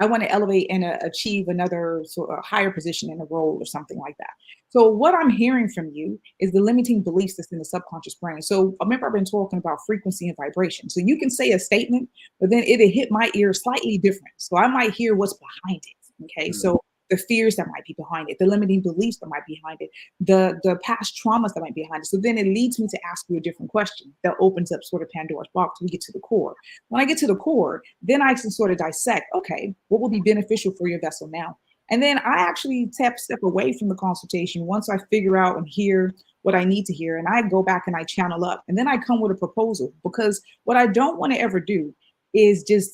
elevate and achieve another sort of higher position in a role or something like that. So what I'm hearing from you is the limiting beliefs that's in the subconscious brain. So remember, I've been talking about frequency and vibration. So you can say a statement, but then it'll hit my ear slightly different. So I might hear what's behind it. Okay. So the fears that might be behind it, the limiting beliefs that might be behind it, the past traumas that might be behind it. So then it leads me to ask you a different question that opens up sort of Pandora's box. We get to the core. When I get to the core, then I can sort of dissect, okay, what will be beneficial for your vessel now? And then I actually step away from the consultation once I figure out and hear what I need to hear. And I go back and I channel up, and then I come with a proposal, because what I don't want to ever do is just,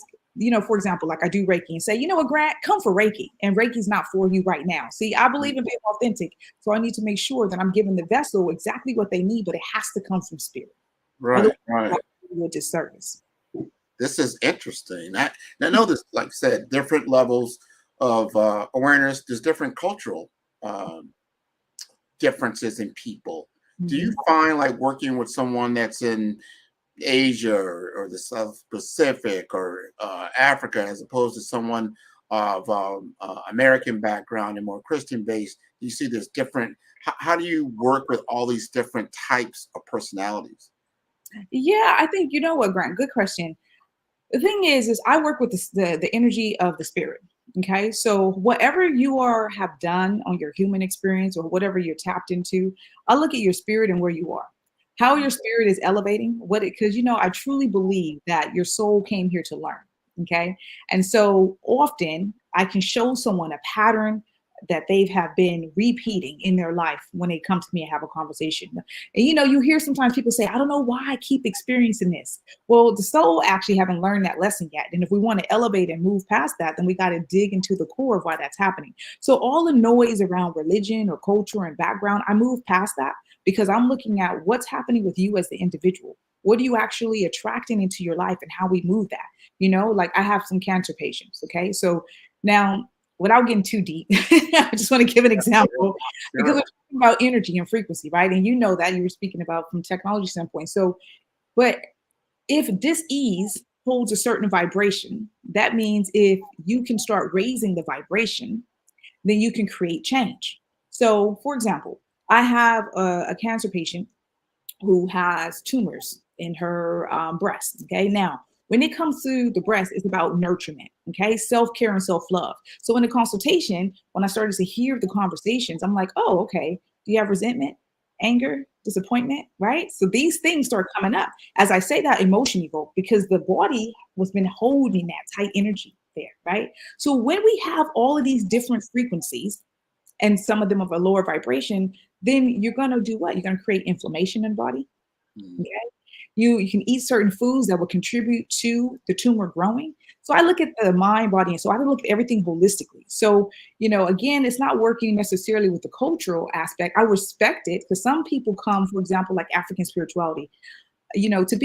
for example, like I do Reiki and say, you know what, Grant, come for Reiki. And Reiki's not for you right now. See, I believe in being authentic. So I need to make sure that I'm giving the vessel exactly what they need, but it has to come from spirit. Right. A disservice. This is interesting. I know this, like I said, different levels of awareness. There's different cultural differences in people. Do you find, like, working with someone that's in Asia or the South Pacific or Africa, as opposed to someone of American background and more Christian based, you see there's different, how do you work with all these different types of personalities? Yeah, I think, what, Grant, good question. The thing is I work with the energy of the spirit. Okay. So whatever you have done on your human experience, or whatever you're tapped into, I look at your spirit and where you are, how your spirit is elevating because I truly believe that your soul came here to learn. Okay. And so often I can show someone a pattern that they have been repeating in their life when they come to me and have a conversation. And you hear sometimes people say, I don't know why I keep experiencing this. Well, the soul actually haven't learned that lesson yet. And if we want to elevate and move past that, then we got to dig into the core of why that's happening. So all the noise around religion or culture and background, I move past that because I'm looking at what's happening with you as the individual. What are you actually attracting into your life and how we move that? Like I have some cancer patients. Okay. So now, without getting too deep, I just want to give an example because we're talking about energy and frequency, right? And that you were speaking about from technology standpoint. So, but if dis-ease holds a certain vibration, that means if you can start raising the vibration, then you can create change. So, for example, I have a cancer patient who has tumors in her breast. Okay, now when it comes to the breast, it's about nurturement, okay, self-care and self-love. So in the consultation, when I started to hear the conversations, I'm like, oh, okay, do you have resentment, anger, disappointment, right? So these things start coming up. As I say that, emotion evoke, because the body was been holding that tight energy there, right? So when we have all of these different frequencies, and some of them of a lower vibration, then you're going to do what? You're going to create inflammation in the body. Okay. You can eat certain foods that will contribute to the tumor growing. So I look at the mind, body, and so I look at everything holistically. So, again, it's not working necessarily with the cultural aspect. I respect it because some people come, for example, like African spirituality, to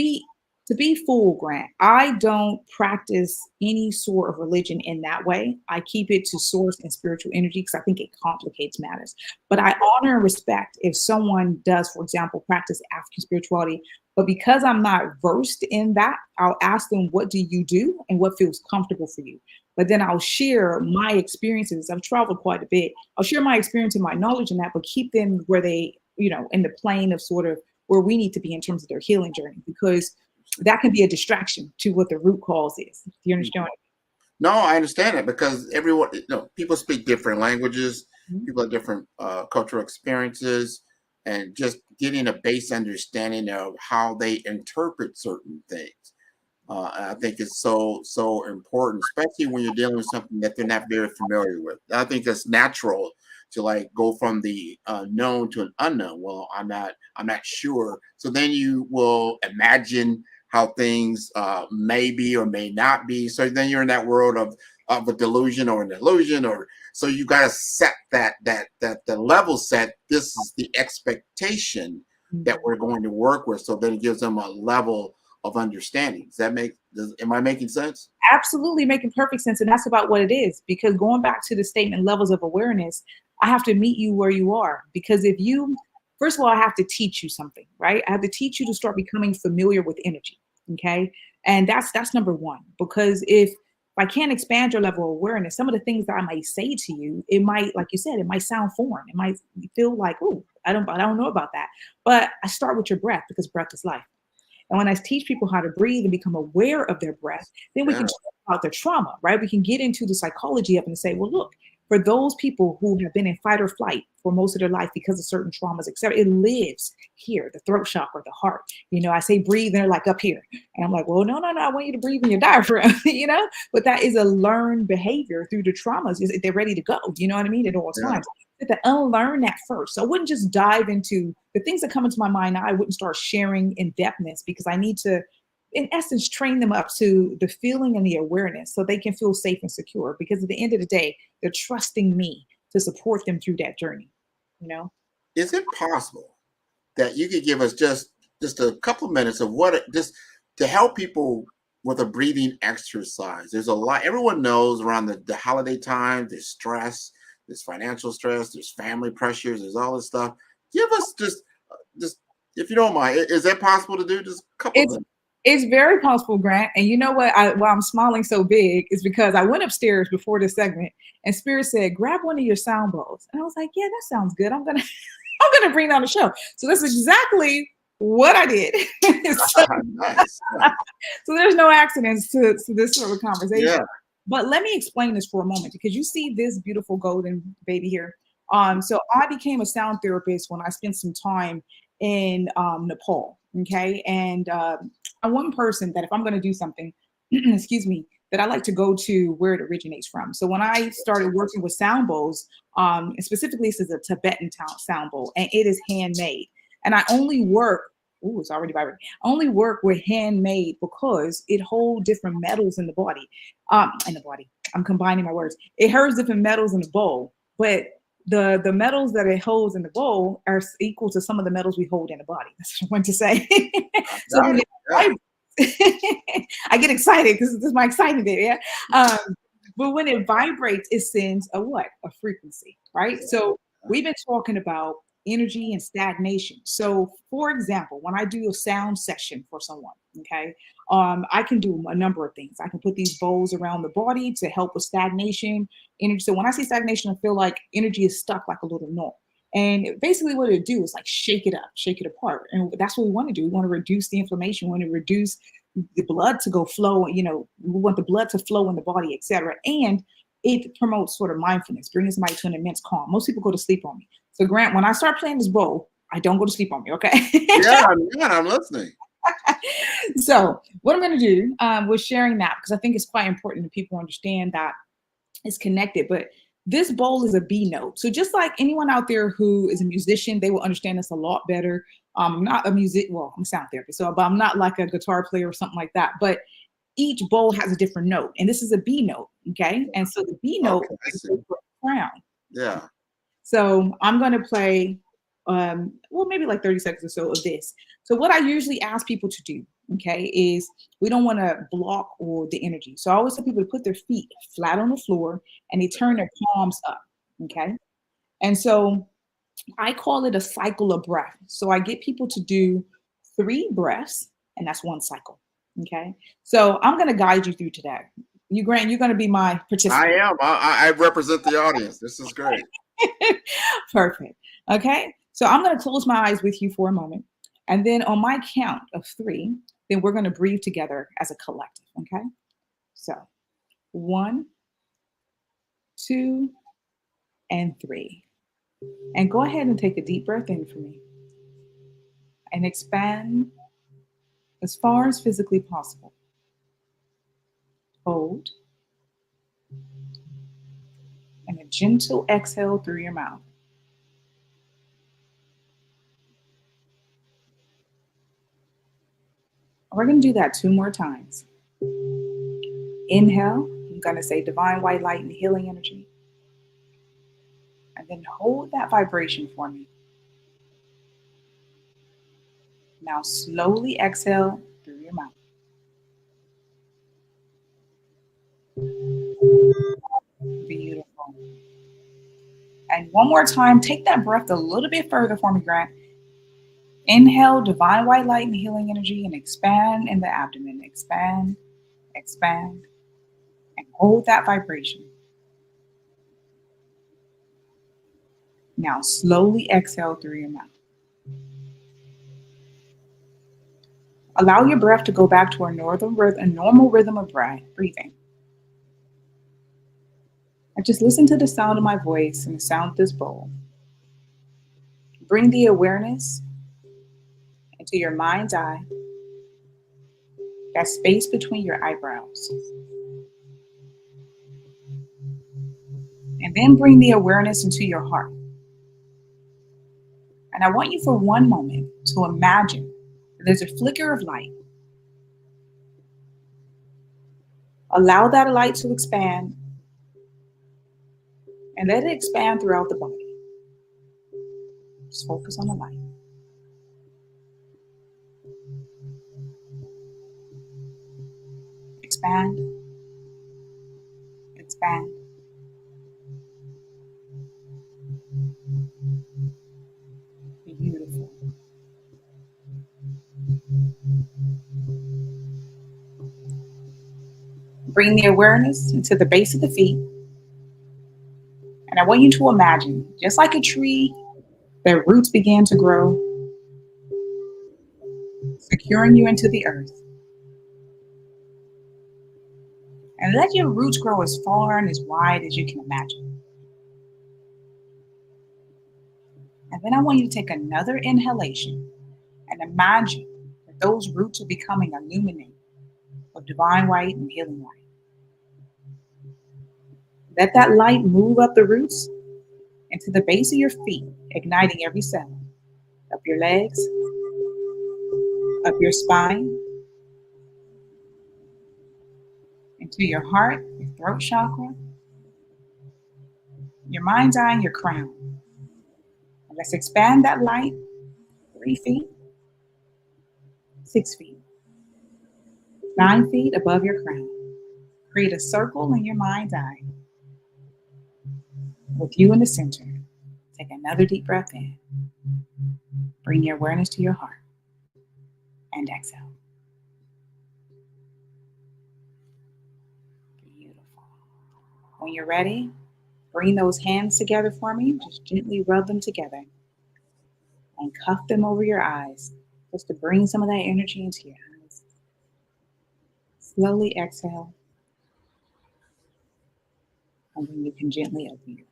be full, Grant, I don't practice any sort of religion in that way. I keep it to source and spiritual energy because I think it complicates matters. But I honor and respect if someone does, for example, practice African spirituality. But because I'm not versed in that, I'll ask them, what do you do and what feels comfortable for you? But then I'll share my experiences. I've traveled quite a bit. I'll share my experience and my knowledge in that, but keep them where they, in the plane of sort of where we need to be in terms of their healing journey, because that can be a distraction to what the root cause is. Do you understand? No, I understand it because everyone, people speak different languages, people have different cultural experiences, and just getting a base understanding of how they interpret certain things. I think is so important, especially when you're dealing with something that they're not very familiar with. I think it's natural to like go from the known to an unknown. Well, I'm not sure. So then you will imagine how things may be or may not be. So then you're in that world of a delusion or an illusion, or so you got to set that the level set. This is the expectation that we're going to work with. So then it gives them a level of understanding. Am I making sense? Absolutely, making perfect sense. And that's about what it is. Because going back to the statement, levels of awareness, I have to meet you where you are. Because first of all, I have to teach you something, right? I have to teach you to start becoming familiar with energy. Okay. And that's number one, because if I can't expand your level of awareness, some of the things that I might say to you, it might, like you said, it might sound foreign. It might feel like, oh, I don't know about that. But I start with your breath, because breath is life. And when I teach people how to breathe and become aware of their breath, then we can talk about their trauma, right? We can get into the psychology of it and say, well, look, for those people who have been in fight or flight for most of their life because of certain traumas, etc., it lives here, the throat chakra, the heart. I say breathe, and they're like up here. And I'm like, well, no, I want you to breathe in your diaphragm, But that is a learned behavior through the traumas. They're ready to go, you know what I mean, at all times. To unlearn that first. So I wouldn't just dive into the things that come into my mind now. I wouldn't start sharing in depthness, because I need to, in essence, train them up to the feeling and the awareness so they can feel safe and secure. Because at the end of the day, they're trusting me to support them through that journey. Is it possible that you could give us just a couple of minutes of just to help people with a breathing exercise? There's a lot. Everyone knows around the holiday time, there's stress. There's financial stress, there's family pressures, there's all this stuff. Give us just if you don't mind, is that possible to do? Just a couple of minutes. It's very possible, Grant. And you know what? Why I'm smiling so big is because I went upstairs before this segment, and Spirit said, grab one of your sound bowls. And I was like, yeah, that sounds good. I'm gonna bring it on the show. So that's exactly what I did. Nice. So there's no accidents to this sort of conversation. Yeah. But let me explain this for a moment, because you see this beautiful golden baby here. So I became a sound therapist when I spent some time in Nepal. Okay. And I'm one person that if I'm going to do something, excuse me, that I like to go to where it originates from. So when I started working with sound bowls, and specifically this is a Tibetan sound bowl, and it is handmade. And I only work, it's already vibrating. I only work with handmade because it holds different metals in the body. I'm combining my words. It holds different metals in the bowl, but the metals that it holds in the bowl are equal to some of the metals we hold in the body. That's what I want to say. So when I get excited because this is my excitement there. Yeah. But when it vibrates, it sends a what? A frequency, right? So we've been talking about energy and stagnation. So for example, when I do a sound session for someone, okay, I can do a number of things. I can put these bowls around the body to help with stagnation energy. So when I say stagnation, I feel like energy is stuck like a little knot. And basically what it do is like shake it up, shake it apart. And that's what we want to do. We want to reduce the inflammation. We want to reduce the blood to go flow. We want the blood to flow in the body, etc. And it promotes sort of mindfulness, bringing somebody to an immense calm. Most people go to sleep on me. So Grant, when I start playing this bowl, I don't go to sleep on me, okay? Yeah, I'm listening. So what I'm going to do was sharing that because I think it's quite important that people understand that it's connected. But this bowl is a B note. So just like anyone out there who is a musician, they will understand this a lot better. I'm not a I'm a sound therapist, but I'm not like a guitar player or something like that. But each bowl has a different note, and this is a B note, okay? And so the B note is a crown. Yeah. So I'm going to play, maybe like 30 seconds or so of this. So what I usually ask people to do, okay, is we don't want to block all the energy. So I always tell people to put their feet flat on the floor and they turn their palms up, okay? And so I call it a cycle of breath. So I get people to do 3 breaths, and that's 1 cycle, okay? So I'm going to guide you through today. Grant, you're going to be my participant. I am. I represent the audience. This is great. Perfect. Okay. So I'm going to close my eyes with you for a moment. And then on my count of 3, then we're going to breathe together as a collective. Okay. So 1, 2, and 3. And go ahead and take a deep breath in for me. And expand as far as physically possible. Hold. And a gentle exhale through your mouth. We're going to do that 2 more times. Inhale, I'm going to say divine white light and healing energy. And then hold that vibration for me. Now slowly exhale through your mouth. Beautiful. And one more time, take that breath a little bit further for me, Grant. Inhale, divine white light and healing energy, and expand in the abdomen. Expand, expand, and hold that vibration. Now slowly exhale through your mouth. Allow your breath to go back to a normal rhythm of breathing. And just listen to the sound of my voice and the sound of this bowl. Bring the awareness into your mind's eye, that space between your eyebrows. And then bring the awareness into your heart. And I want you for one moment to imagine that there's a flicker of light. Allow that light to expand and let it expand throughout the body. Just focus on the light. Expand, expand. Beautiful. Bring the awareness into the base of the feet. And I want you to imagine, just like a tree, their roots began to grow, securing you into the earth. And let your roots grow as far and as wide as you can imagine. And then I want you to take another inhalation and imagine that those roots are becoming illuminated with divine light and healing light. Let that light move up the roots into the base of your feet, igniting every cell, up your legs, up your spine, into your heart, your throat chakra, your mind's eye, and your crown. And let's expand that light 3 feet, 6 feet, 9 feet above your crown. Create a circle in your mind's eye with you in the center. Take another deep breath in. Bring your awareness to your heart and exhale. Beautiful. When you're ready, bring those hands together for me. Just gently rub them together and cuff them over your eyes just to bring some of that energy into your eyes. Slowly exhale. And then you can gently open your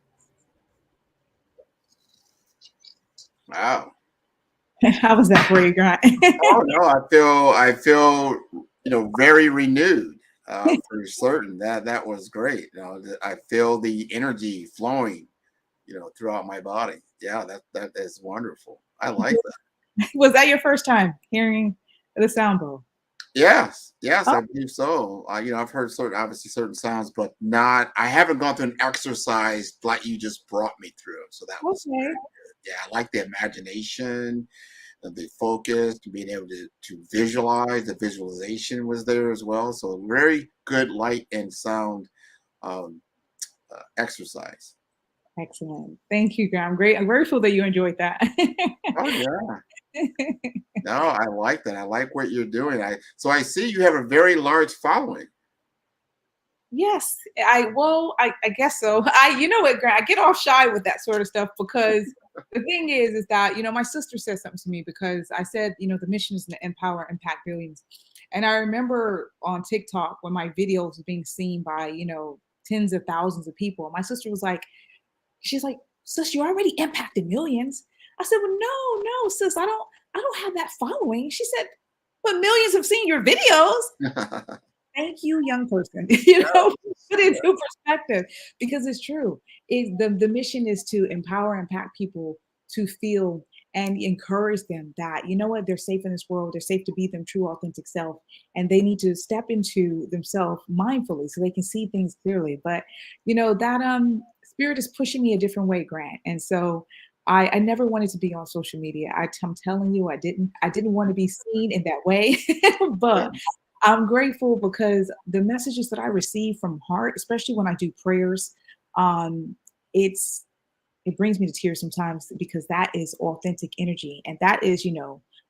Wow. eyes. How was that for you, Grant? Oh no, I feel, very renewed. For certain, that was great. I feel the energy flowing, throughout my body. Yeah, that is wonderful. I like that. Was that your first time hearing the sound bowl? Yes, Oh. I believe so. I've heard certain sounds, but I haven't gone through an exercise like you just brought me through. So that was Okay. very good. Yeah, I like the imagination, the focus, being able to visualize. The visualization was there as well. So very good light and sound exercise. Excellent. Thank you, Graham. Great. I'm grateful that you enjoyed that. Oh yeah. No, I like that. I like what you're doing. So I see you have a very large following. Yes, I guess so. You know what, Grant, I get off shy with that sort of stuff because the thing is that, my sister said something to me because I said, the mission is to empower, impact billions. And I remember on TikTok when my videos was being seen by, tens of thousands of people. My sister was like, she's like, sis, you already impacted millions. I said, well, no, sis, I don't have that following. She said, but millions have seen your videos. Thank you, young person. Put it into perspective because it's true. The mission is to empower and impact people to feel and encourage them that, they're safe in this world. They're safe to be their true, authentic self. And they need to step into themselves mindfully so they can see things clearly. But, that spirit is pushing me a different way, Grant. And so I never wanted to be on social media. I'm telling you, I didn't want to be seen in that way. But I'm grateful because the messages that I receive from heart, especially when I do prayers, it brings me to tears sometimes because that is authentic energy. And that is,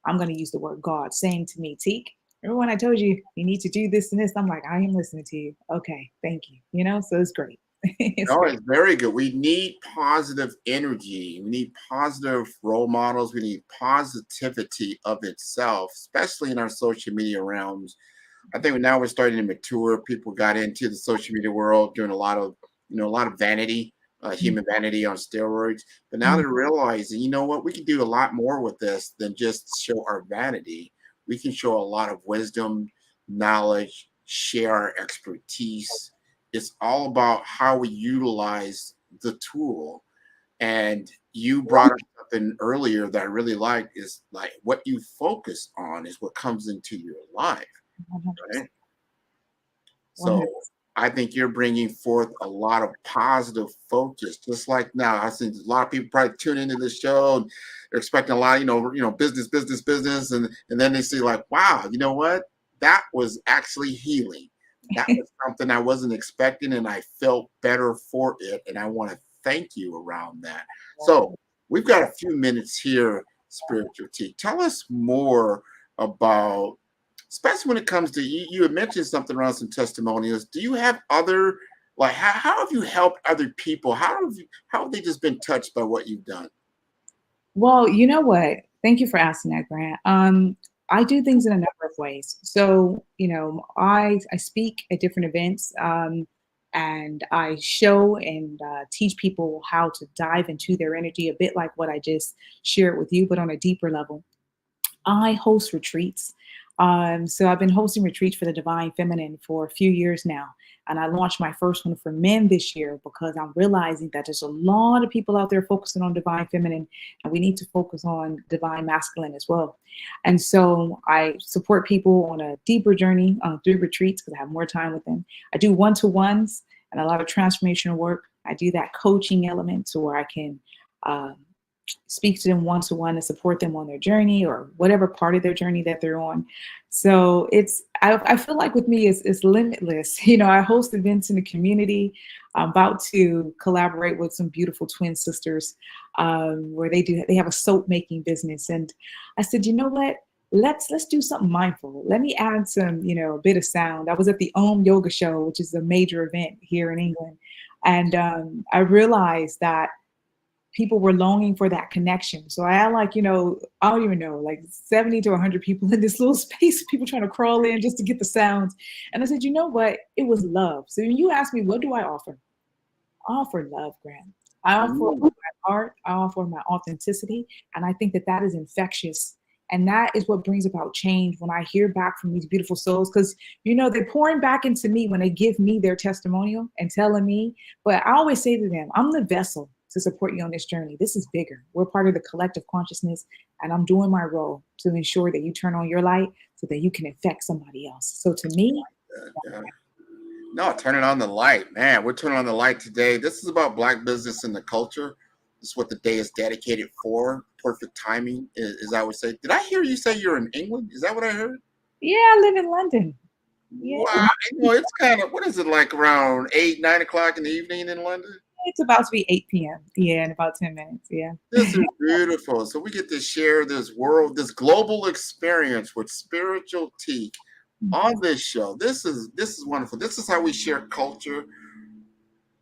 I'm going to use the word God saying to me, Teak, remember when I told you you need to do this and this? I'm like, I am listening to you. Okay, thank you. So it's great. It's very good. We need positive energy. We need positive role models. We need positivity of itself, especially in our social media realms. I think now we're starting to mature. People got into the social media world doing a lot of vanity, human vanity on steroids. But now they're realizing, you know what, we can do a lot more with this than just show our vanity. We can show a lot of wisdom, knowledge, share our expertise. It's all about how we utilize the tool. And you brought up something earlier that I really like is like what you focus on is what comes into your life. Right? So I think you're bringing forth a lot of positive focus. Just like now, I think a lot of people probably tune into the show and they're expecting a lot, business, and then they see like, wow, you know what? That was actually healing. That was something I wasn't expecting, and I felt better for it. And I want to thank you around that. So we've got a few minutes here, Spiritual T. Tell us more about, especially when it comes to you had mentioned something around some testimonials. Do you have other, like, how have you helped other people? How have they just been touched by what you've done? Well, you know what? Thank you for asking that, Grant. I do things in a number of ways. So, I speak at different events and I show and teach people how to dive into their energy, a bit like what I just shared with you, but on a deeper level. I host retreats. So I've been hosting retreats for the Divine Feminine for a few years now. And I launched my first one for men this year because I'm realizing that there's a lot of people out there focusing on Divine Feminine, and we need to focus on Divine Masculine as well. And so I support people on a deeper journey through retreats because I have more time with them. I do one-to-ones and a lot of transformational work. I do that coaching element so where I can speak to them one-to-one and support them on their journey or whatever part of their journey that they're on. So I feel like with me it's limitless. You know, I host events in the community. I'm about to collaborate with some beautiful twin sisters where they have a soap making business. And I said, you know what? Let's do something mindful. Let me add some, a bit of sound. I was at the Yoga Show, which is a major event here in England. And I realized that people were longing for that connection. So I had I don't even know, like 70 to 100 people in this little space, people trying to crawl in just to get the sounds. And I said, you know what? It was love. So when you ask me, what do I offer? I offer love, Grant. I offer my art. I offer my authenticity. And I think that that is infectious. And that is what brings about change when I hear back from these beautiful souls, because, they're pouring back into me when they give me their testimonial and telling me. But I always say to them, I'm the vessel to support you on this journey. This is bigger. We're part of the collective consciousness, and I'm doing my role to ensure that you turn on your light so that you can affect somebody else. So to me, no, turning on the light, man. We're turning on the light today. This is about Black business and the culture. This is what the day is dedicated for. Perfect timing, as I would say. Did I hear you say you're in England? Is that what I heard? Yeah, I live in London. Yeah. Wow. It's kind of, what is it, like around 8, 9 o'clock in the evening in London? It's about to be 8 p.m. Yeah, in about 10 minutes. Yeah. This is beautiful. So we get to share this global experience with Spiritual Tea on this show. This is wonderful. This is how we share culture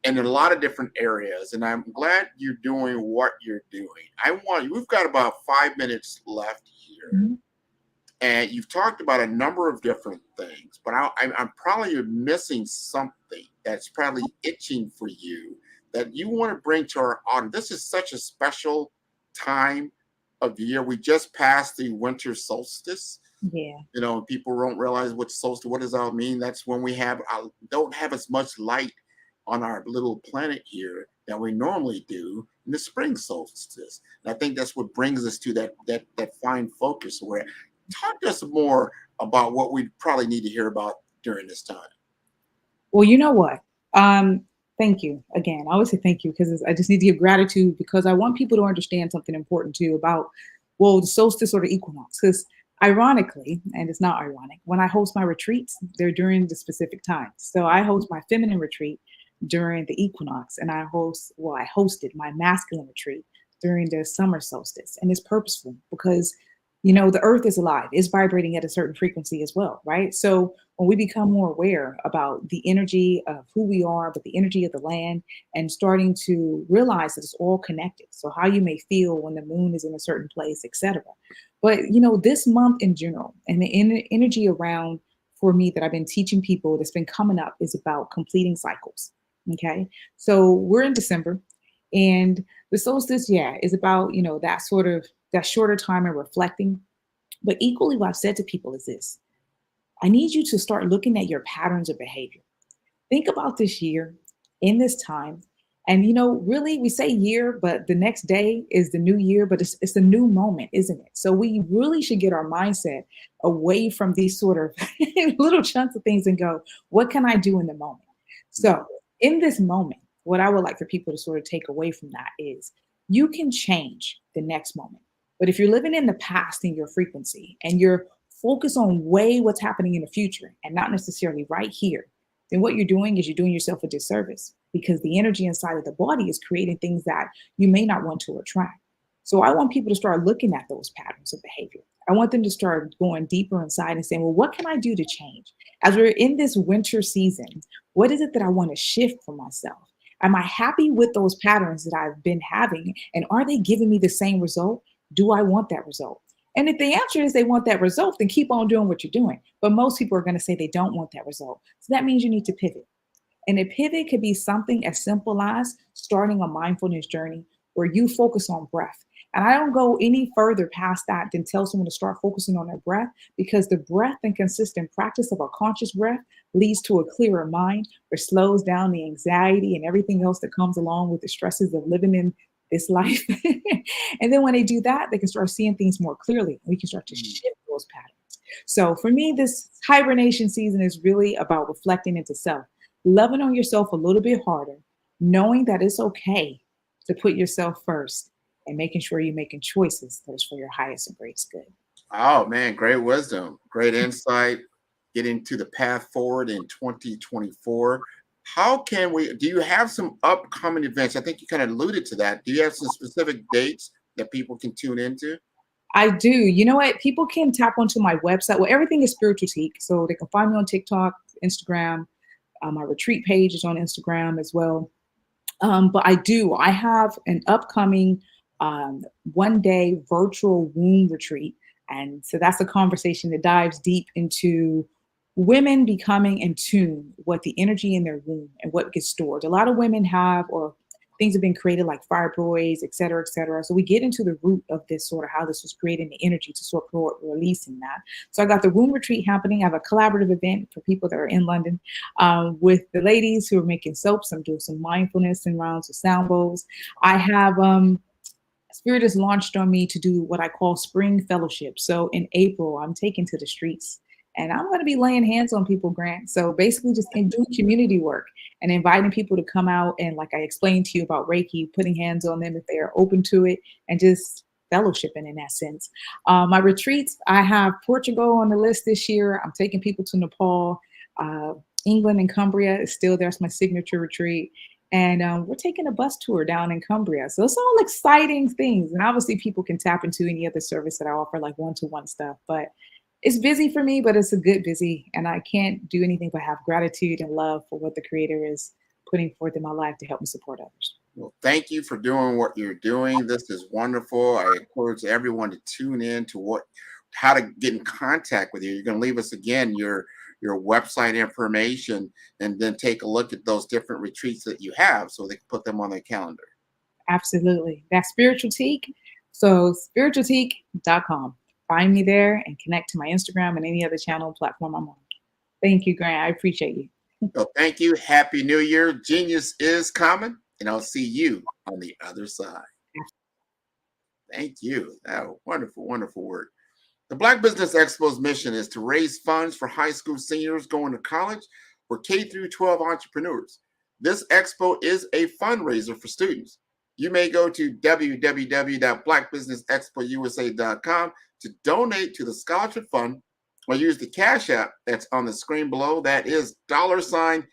and in a lot of different areas. And I'm glad you're doing what you're doing. We've got about 5 minutes left here. Mm-hmm. And you've talked about a number of different things, but I'm probably missing something that's probably itching for you that you want to bring to our audience. This is such a special time of year. We just passed the winter solstice. Yeah. People don't realize what does that mean? That's when we don't have as much light on our little planet here that we normally do in the spring solstice. And I think that's what brings us to that fine focus where talk to us more about what we probably need to hear about during this time. Well, you know what? Thank you again. I always say thank you because I just need to give gratitude because I want people to understand something important too about, the solstice or the equinox. Because ironically, and it's not ironic, when I host my retreats, they're during the specific times. So I host my feminine retreat during the equinox, and I hosted my masculine retreat during the summer solstice. And it's purposeful because the earth is alive, it's vibrating at a certain frequency as well, right? So when we become more aware about the energy of who we are, but the energy of the land, and starting to realize that it's all connected. So how you may feel when the moon is in a certain place, etc. But, this month in general, and the energy around for me that I've been teaching people that's been coming up is about completing cycles. Okay. So we're in December, and the solstice, is about, that shorter time of reflecting. But equally, what I've said to people is this: I need you to start looking at your patterns of behavior. Think about this year in this time. And, really, we say year, but the next day is the new year, but it's a new moment, isn't it? So we really should get our mindset away from these sort of little chunks of things and go, what can I do in the moment? So in this moment, what I would like for people to sort of take away from that is you can change the next moment. But if you're living in the past in your frequency and you're focused on what's happening in the future and not necessarily right here, then what you're doing is you're doing yourself a disservice because the energy inside of the body is creating things that you may not want to attract. So I want people to start looking at those patterns of behavior. I want them to start going deeper inside and saying, well, what can I do to change? As we're in this winter season, what is it that I want to shift for myself? Am I happy with those patterns that I've been having? And are they giving me the same result? Do I want that result? And if the answer is they want that result, then keep on doing what you're doing. But most people are going to say they don't want that result. So that means you need to pivot. And a pivot could be something as simple as starting a mindfulness journey where you focus on breath. And I don't go any further past that than tell someone to start focusing on their breath, because the breath and consistent practice of a conscious breath leads to a clearer mind, which slows down the anxiety and everything else that comes along with the stresses of living in this life. And then when they do that, they can start seeing things more clearly. We can start to shift those patterns. So for me, this hibernation season is really about reflecting into self, loving on yourself a little bit harder, knowing that it's okay to put yourself first, and making sure you're making choices that is for your highest and greatest good. Oh man, great wisdom, great insight, getting to the path forward in 2024. How can we, do you have some upcoming events? I think you kind of alluded to that. Do you have some specific dates that people can tune into? I do. You know what? People can tap onto my website. Well, everything is Spiritualtique. So they can find me on TikTok, Instagram. My retreat page is on Instagram as well. But I have an upcoming 1-day virtual womb retreat. And so that's a conversation that dives deep into women becoming in tune with the energy in their womb and what gets stored. A lot of women have, or things have been created like fibroids, et cetera, et cetera. So we get into the root of this, sort of how this was created, the energy to sort of releasing that. So I got the womb retreat happening. I have a collaborative event for people that are in London with the ladies who are making soaps. I'm doing some mindfulness and rounds of sound bowls. I have Spirit has launched on me to do what I call spring fellowship. So in April, I'm taking to the streets. And I'm going to be laying hands on people, Grant. So basically just doing community work and inviting people to come out. And like I explained to you about Reiki, putting hands on them if they are open to it, and just fellowshipping in that sense. My retreats, I have Portugal on the list this year. I'm taking people to Nepal. England and Cumbria is still there. It's my signature retreat. And we're taking a bus tour down in Cumbria. So it's all exciting things. And obviously people can tap into any other service that I offer, like one-to-one stuff. But it's busy for me, but it's a good busy. And I can't do anything but have gratitude and love for what the Creator is putting forth in my life to help me support others. Well, thank you for doing what you're doing. This is wonderful. I encourage everyone to tune in to how to get in contact with you. You're going to leave us again your website information, and then take a look at those different retreats that you have so they can put them on their calendar. Absolutely. That's Spiritualtique. So spiritualtique.com. Find me there and connect to my Instagram and any other channel platform I'm on. Thank you, Grant. I appreciate you. So thank you. Happy New Year. Genius is coming, and I'll see you on the other side. Thank you. Wonderful, wonderful work. The Black Business Expo's mission is to raise funds for high school seniors going to college or K-12 entrepreneurs. This expo is a fundraiser for students. You may go to www.blackbusinessexpousa.com to donate to the scholarship fund, or use the Cash App that's on the screen below. That is $BBXUSA.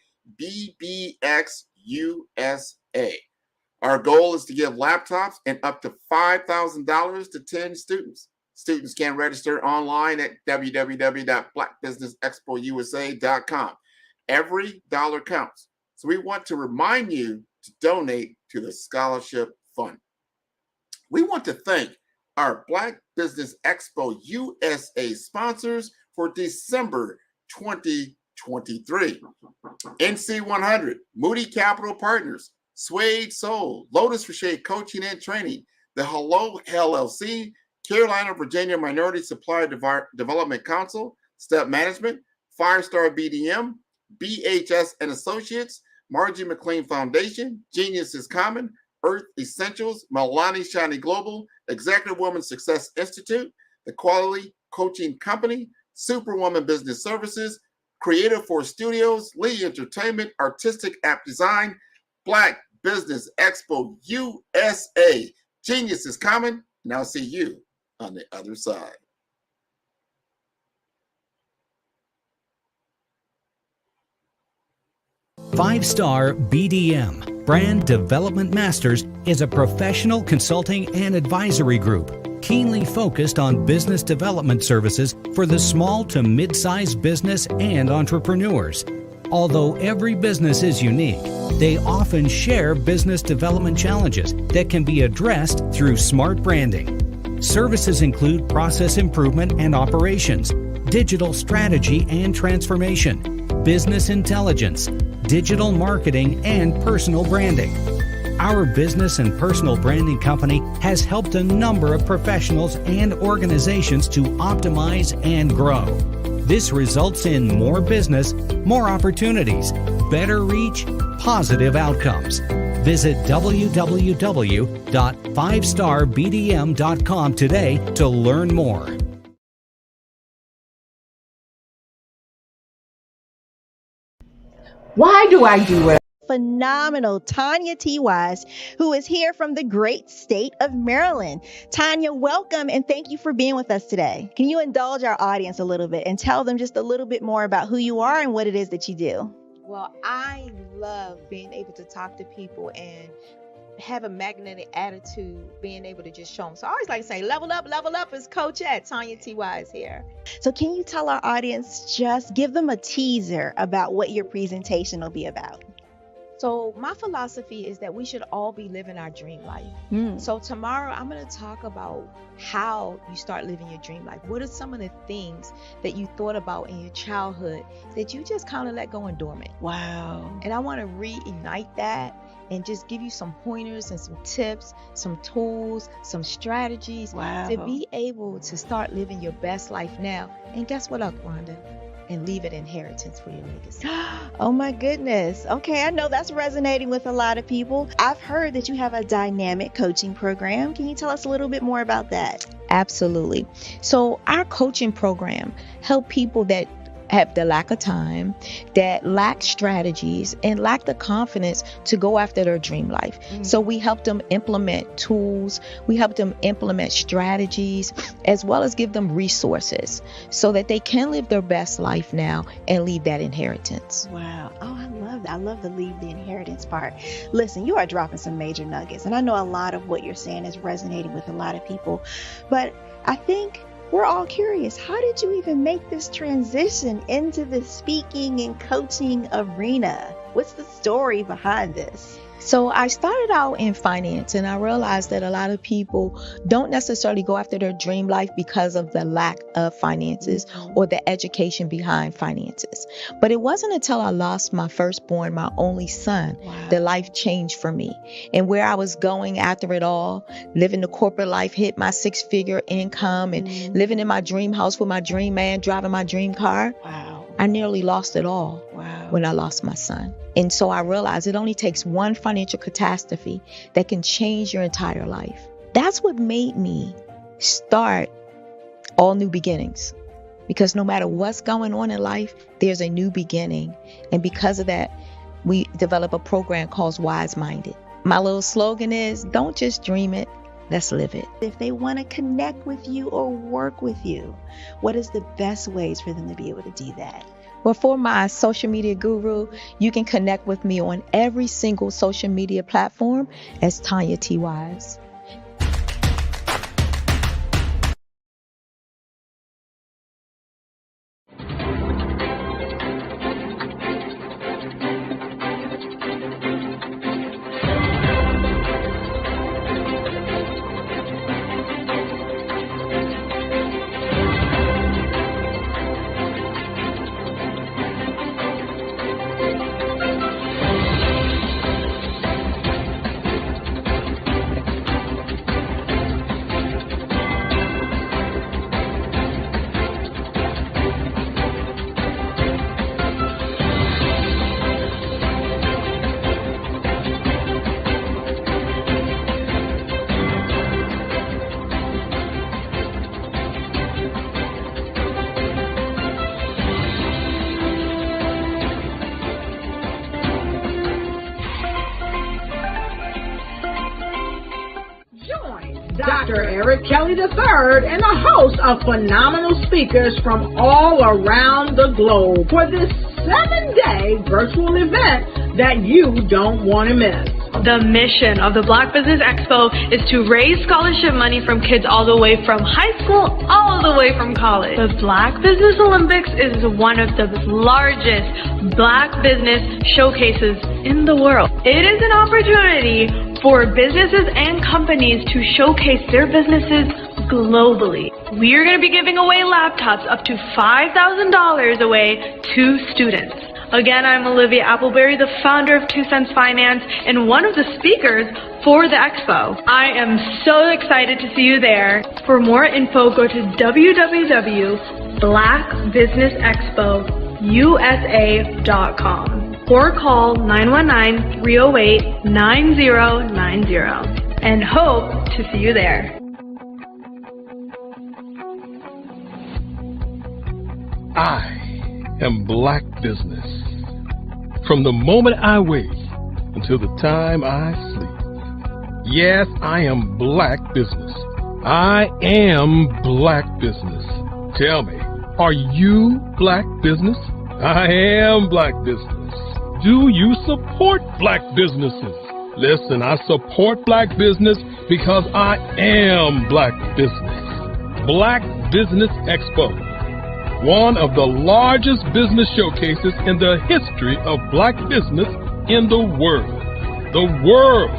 Our goal is to give laptops and up to $5,000 to 10 students. Students can register online at www.blackbusinessexpousa.com. Every dollar counts. So we want to remind you to donate to the scholarship fund. We want to thank our Black Business Expo USA sponsors for December 2023. NC100, Moody Capital Partners, Suede Soul, Lotus Richey Coaching and Training, the Hello LLC, Carolina, Virginia Minority Supplier Development Council, Step Management, Firestar BDM, BHS and Associates, Margie McLean Foundation, Genius is Common, Earth Essentials, Milani Shani Global, Executive Woman Success Institute, The Quality Coaching Company, Superwoman Business Services, Creative Force Studios, Lee Entertainment, Artistic App Design, Black Business Expo USA. Genius is Common, and I'll see you on the other side. Five-Star BDM, Brand Development Masters, is a professional consulting and advisory group keenly focused on business development services for the small to mid-sized business and entrepreneurs. Although every business is unique, they often share business development challenges that can be addressed through smart branding. Services include process improvement and operations, digital strategy and transformation, business intelligence, digital marketing, and personal branding. Our business and personal branding company has helped a number of professionals and organizations to optimize and grow. This results in more business, more opportunities, better reach, positive outcomes. Visit www.5starbdm.com today to learn more. Why do I do it? Phenomenal Tanya T. Wise, who is here from the great state of Maryland. Tanya, welcome and thank you for being with us today. Can you indulge our audience a little bit and tell them just a little bit more about who you are and what it is that you do? Well, I love being able to talk to people and have a magnetic attitude, being able to just show them. So I always like to say, level up is Coach at Tanya T. Wise here. So can you tell our audience, just give them a teaser about what your presentation will be about? So my philosophy is that we should all be living our dream life. So tomorrow I'm going to talk about how you start living your dream life. What are some of the things that you thought about in your childhood that you just kind of let go and dormant? Wow. And I want to reignite that and just give you some pointers and some tips, some tools, some strategies to be able to start living your best life now. And guess what, Rhonda? And leave an inheritance for your legacy. Oh my goodness. Okay, I know that's resonating with a lot of people. I've heard that you have a dynamic coaching program. Can you tell us a little bit more about that? Absolutely. So our coaching program help people that have the lack of time, that lack strategies, and lack the confidence to go after their dream life. So we help them implement tools, we help them implement strategies, as well as give them resources so that they can live their best life now and leave that inheritance. Wow. Oh, I love that. I love the leave the inheritance part. Listen, you are dropping some major nuggets, and I know a lot of what you're saying is resonating with a lot of people, but I think we're all curious. How did you even make this transition into the speaking and coaching arena? What's the story behind this? So I started out in finance, and I realized that a lot of people don't necessarily go after their dream life because of the lack of finances or the education behind finances. But it wasn't until I lost my firstborn, my only son, that life changed for me. And where I was going after it all, living the corporate life, hit my 6-figure income and living in my dream house with my dream man, driving my dream car. I nearly lost it all when I lost my son. And so I realized it only takes one financial catastrophe that can change your entire life. That's what made me start All New Beginnings. Because no matter what's going on in life, there's a new beginning. And because of that, we develop a program called Wise Minded. My little slogan is, don't just dream it, let's live it. If they want to connect with you or work with you, what is the best ways for them to be able to do that? Well, for my social media guru, you can connect with me on every single social media platform as Tanya T. Wise. Dr. Eric Kelly III and a host of phenomenal speakers from all around the globe for this 7-day virtual event that you don't want to miss. The mission of the Black Business Expo is to raise scholarship money from kids all the way from high school all the way from college. The Black Business Olympics is one of the largest Black business showcases in the world. It is an opportunity for businesses and companies to showcase their businesses globally. We are going to be giving away laptops up to $5,000 away to students. Again, I'm Olivia Appleberry, the founder of 2 Cents Finance and one of the speakers for the expo. I am so excited to see you there. For more info, go to www.blackbusinessexpousa.com or call 919-308-9090 and hope to see you there. I am Black Business. From the moment I wake until the time I sleep. Yes, I am Black Business. I am Black Business. Tell me, are you Black Business? I am Black Business. Do you support Black businesses? Listen, I support Black business because I am Black Business. Black Business Expo, one of the largest business showcases in the history of Black business in the world. The world!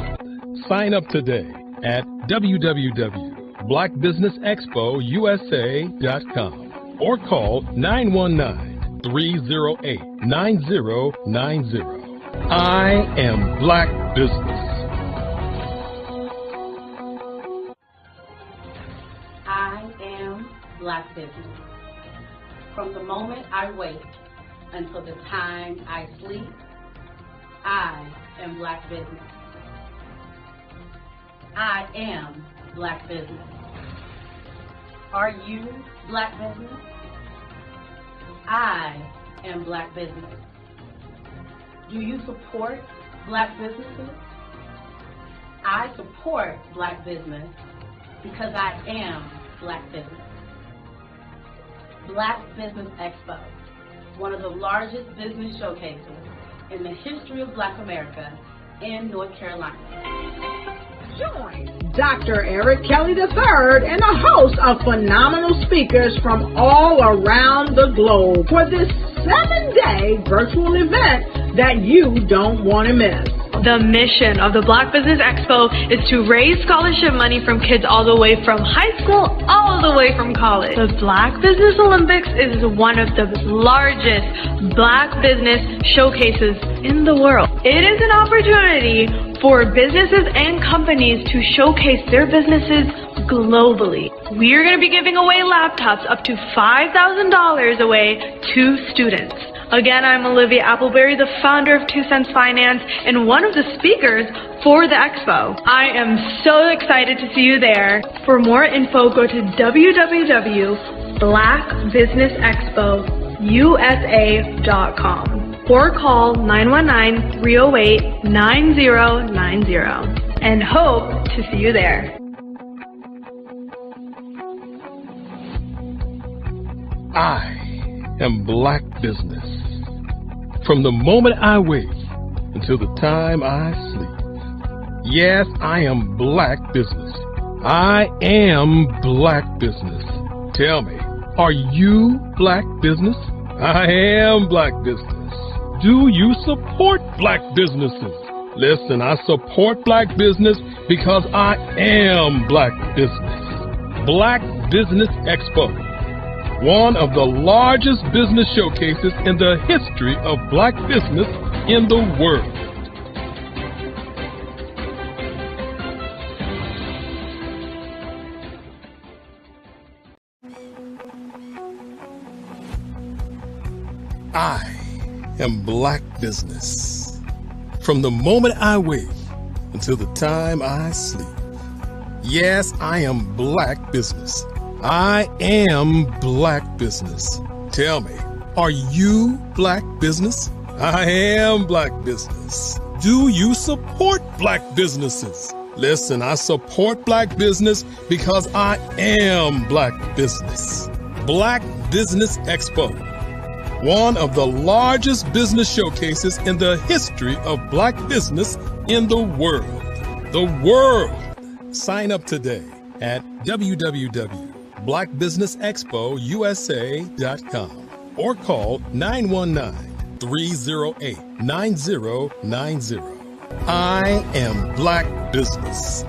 Sign up today at www.blackbusinessexpousa.com or call 919-308-9090. I am Black Business. I am Black Business. From the moment I wake until the time I sleep, I am Black Business. I am Black Business. Are you Black Business? I am Black Business. Do you support Black businesses? I support Black business because I am Black business. Black Business Expo, one of the largest business showcases in the history of Black America in North Carolina. Join Dr. Eric Kelly III and a host of phenomenal speakers from all around the globe for this 7-day virtual event that you don't want to miss. The mission of the Black Business Expo is to raise scholarship money from kids all the way from high school all the way from college. The Black Business Olympics is one of the largest Black business showcases in the world. It is an opportunity for businesses and companies to showcase their businesses globally. We are going to be giving away laptops up to $5,000 away to students. Again, I'm Olivia Appleberry, the founder of 2 Cents Finance and one of the speakers for the expo. I am so excited to see you there. For more info, go to www.blackbusinessexpousa.com or call 919-308-9090 and hope to see you there. I am Black Business. From the moment I wake until the time I sleep. Yes, I am Black Business. I am Black Business. Tell me, are you Black Business? I am Black Business. Do you support Black businesses? Listen, I support Black business because I am Black Business. Black Business Expo, one of the largest business showcases in the history of Black business in the world. I am Black Business. From the moment I wake until the time I sleep. Yes, I am Black Business. I am Black Business. Tell me, are you Black Business? I am Black Business. Do you support Black businesses? Listen, I support Black business because I am Black Business. Black Business Expo, one of the largest business showcases in the history of Black business in the world. The world! Sign up today at www.blackbusinessexpousa.com or call 919-308-9090. I am Black Business.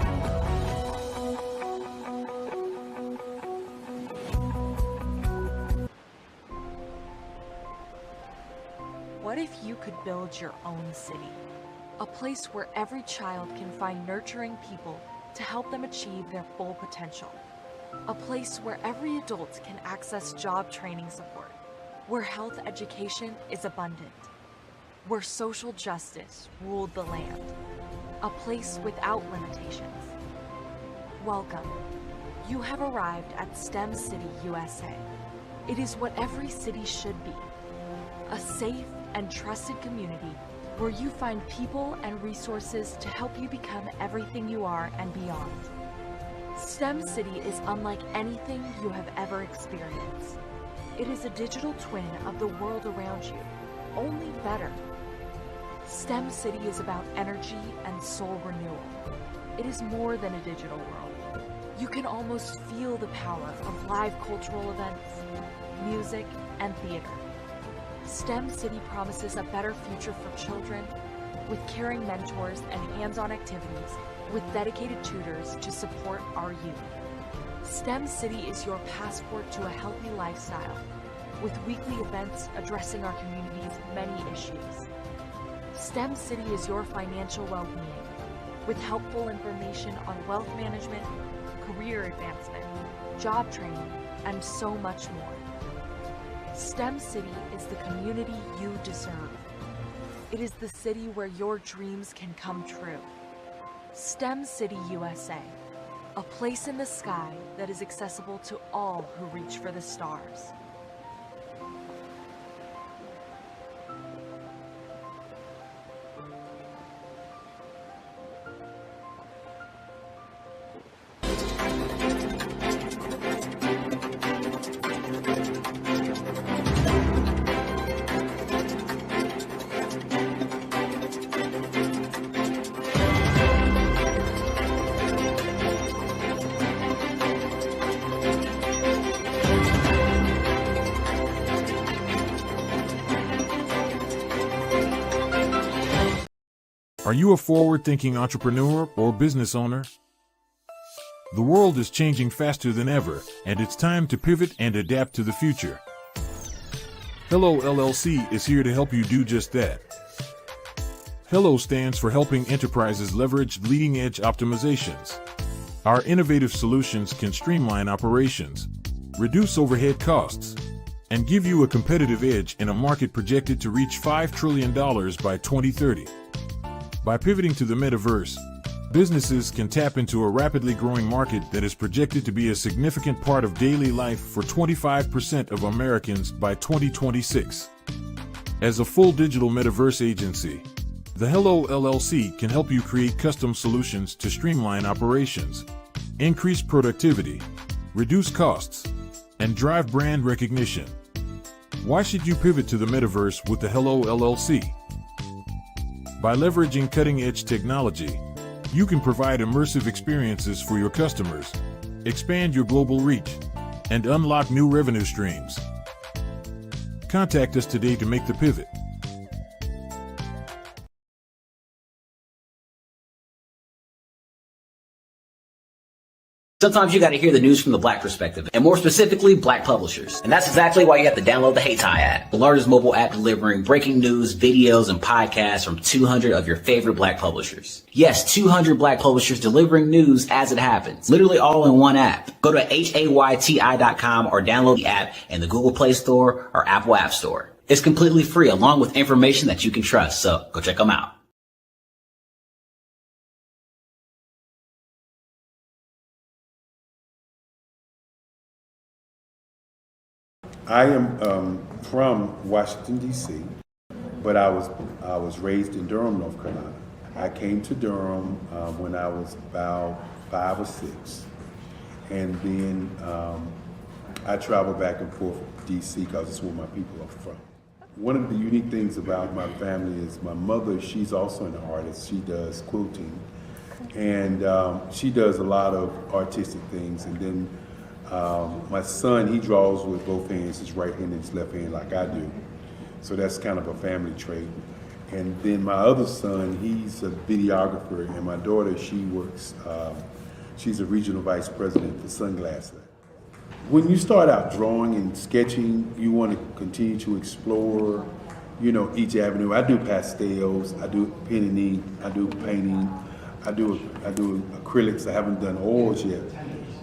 What What if you could build your own city? A place where every child can find nurturing people to help them achieve their full potential. A place where every adult can access job training support, where health education is abundant, where social justice ruled the land. A place without limitations. Welcome. You have arrived at STEM City, USA. It is what every city should be. A safe and trusted community where you find people and resources to help you become everything you are and beyond. STEM City is unlike anything you have ever experienced. It is a digital twin of the world around you, only better. STEM City is about energy and soul renewal. It is more than a digital world. You can almost feel the power of live cultural events, music, and theater. STEM City promises a better future for children with caring mentors and hands-on activities with dedicated tutors to support our youth. STEM City is your passport to a healthy lifestyle with weekly events addressing our community's many issues. STEM City is your financial well-being with helpful information on wealth management, career advancement, job training, and so much more. STEM City is the community you deserve. It is the city where your dreams can come true. STEM City USA, a place in the sky that is accessible to all who reach for the stars. Are you a forward-thinking entrepreneur or business owner? The world is changing faster than ever, and it's time to pivot and adapt to the future. Hello LLC is here to help you do just that. Hello stands for helping enterprises leverage leading-edge optimizations. Our innovative solutions can streamline operations, reduce overhead costs, and give you a competitive edge in a market projected to reach $5 trillion by 2030. By pivoting to the metaverse, businesses can tap into a rapidly growing market that is projected to be a significant part of daily life for 25% of Americans by 2026. As a full digital metaverse agency, the Hello LLC can help you create custom solutions to streamline operations, increase productivity, reduce costs, and drive brand recognition. Why should you pivot to the metaverse with the Hello LLC? By leveraging cutting-edge technology, you can provide immersive experiences for your customers, expand your global reach, and unlock new revenue streams. Contact us today to make the pivot. Sometimes you got to hear the news from the Black perspective, and more specifically, Black publishers. And that's exactly why you have to download the Hey Ty app, the largest mobile app delivering breaking news, videos, and podcasts from 200 of your favorite Black publishers. Yes, 200 Black publishers delivering news as it happens, literally all in one app. Go to hayty.com or download the app in the Google Play Store or Apple App Store. It's completely free, along with information that you can trust, so go check them out. I am from Washington, D.C., but I was raised in Durham, North Carolina. I came to Durham when I was about 5 or 6, and then I traveled back and forth to D.C. because it's where my people are from. One of the unique things about my family is my mother, she's also an artist. She does quilting, and she does a lot of artistic things, and then my son, he draws with both hands, his right hand and his left hand like I do. So that's kind of a family trait. And then my other son, he's a videographer, and my daughter, she works, she's a regional vice president for Sunglasses. When you start out drawing and sketching, you want to continue to explore each avenue. I do pastels, I do pen and ink, I do painting, I do acrylics. I haven't done oils yet,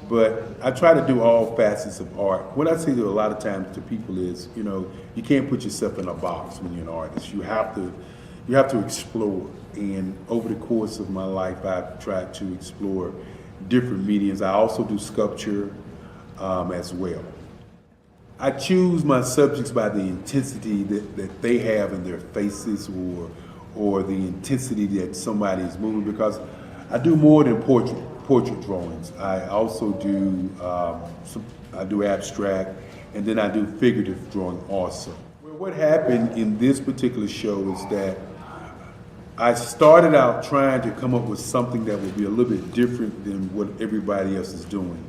but I try to do all facets of art. What I say to a lot of times to people is, you can't put yourself in a box when you're an artist. You have to explore. And over the course of my life, I've tried to explore different mediums. I also do sculpture as well. I choose my subjects by the intensity that they have in their faces or the intensity that somebody is moving, because I do more than portrait drawings. I also do I do abstract, and then I do figurative drawing also. Well, what happened in this particular show is that I started out trying to come up with something that would be a little bit different than what everybody else is doing.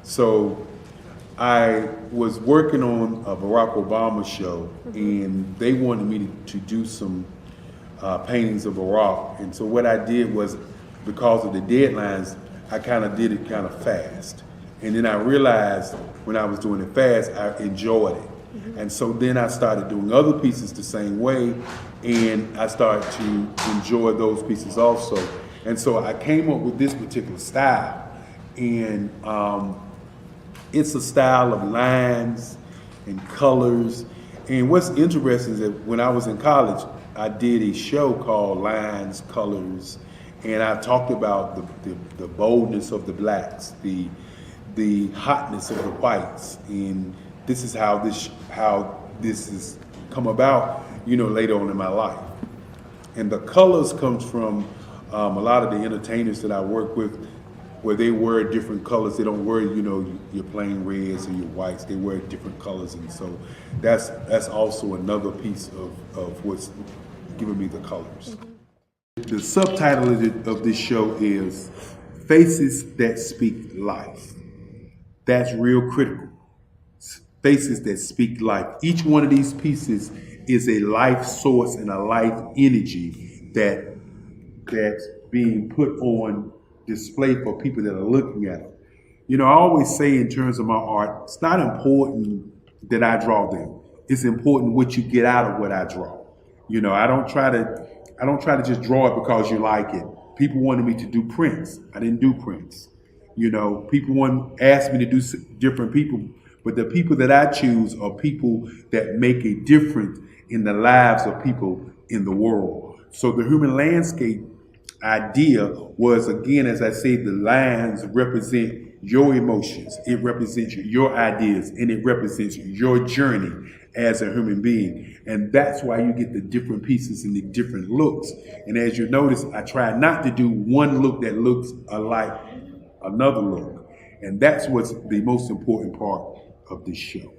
So I was working on a Barack Obama show, and they wanted me to do some paintings of Barack. And so what I did was, because of the deadlines, I kind of did it kind of fast. And then I realized when I was doing it fast, I enjoyed it. And so then I started doing other pieces the same way, and I started to enjoy those pieces also. And so I came up with this particular style, and it's a style of lines and colors. And what's interesting is that when I was in college, I did a show called Lines, Colors, and I talked about the boldness of the blacks, the hotness of the whites, and this is how this has come about, later on in my life. And the colors comes from a lot of the entertainers that I work with, where they wear different colors. They don't wear, your plain reds or your whites. They wear different colors, and so that's also another piece of what's giving me the colors. The subtitle of this show is Faces That Speak Life. That's real critical. Faces that speak life. Each one of these pieces is a life source and a life energy that's being put on display for people that are looking at them. I always say in terms of my art, it's not important that I draw them. It's important what you get out of what I draw. I don't try to just draw it because you like it. People wanted me to do prints. I didn't do prints. People asked me to do different people, but the people that I choose are people that make a difference in the lives of people in the world. So the human landscape idea was, again, as I say, the lines represent your emotions, it represents your ideas, and it represents your journey as a human being. And that's why you get the different pieces and the different looks. And as you notice, I try not to do one look that looks alike another look. And that's what's the most important part of this show.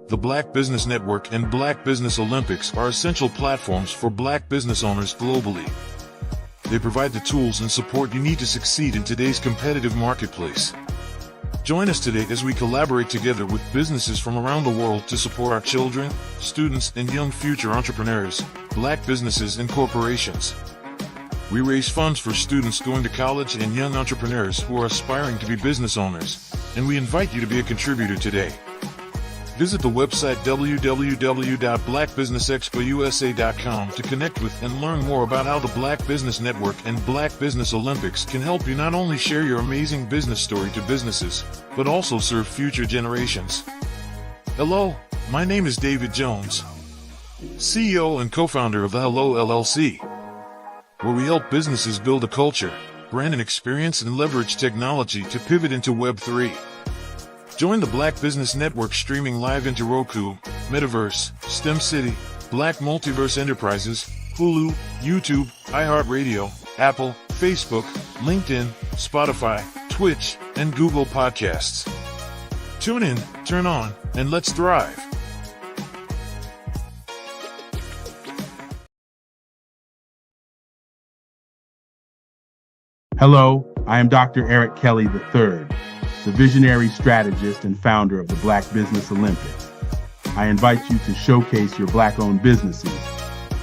The Black Business Network and Black Business Olympics are essential platforms for Black business owners globally. They provide the tools and support you need to succeed in today's competitive marketplace. Join us today as we collaborate together with businesses from around the world to support our children, students, and young future entrepreneurs, Black businesses and corporations. We raise funds for students going to college and young entrepreneurs who are aspiring to be business owners, and we invite you to be a contributor today. Visit the website www.blackbusinessexpousa.com to connect with and learn more about how the Black Business Network and Black Business Olympics can help you not only share your amazing business story to businesses, but also serve future generations. Hello, my name is David Jones, CEO and co-founder of the Hello LLC, where we help businesses build a culture, brand and experience, and leverage technology to pivot into Web3. Join the Black Business Network streaming live into Roku, Metaverse, STEM City, Black Multiverse Enterprises, Hulu, YouTube, iHeartRadio, Apple, Facebook, LinkedIn, Spotify, Twitch, and Google Podcasts. Tune in, turn on, and let's thrive. Hello, I am Dr. Eric Kelly III, the visionary strategist and founder of the Black Business Olympics. I invite you to showcase your Black-owned businesses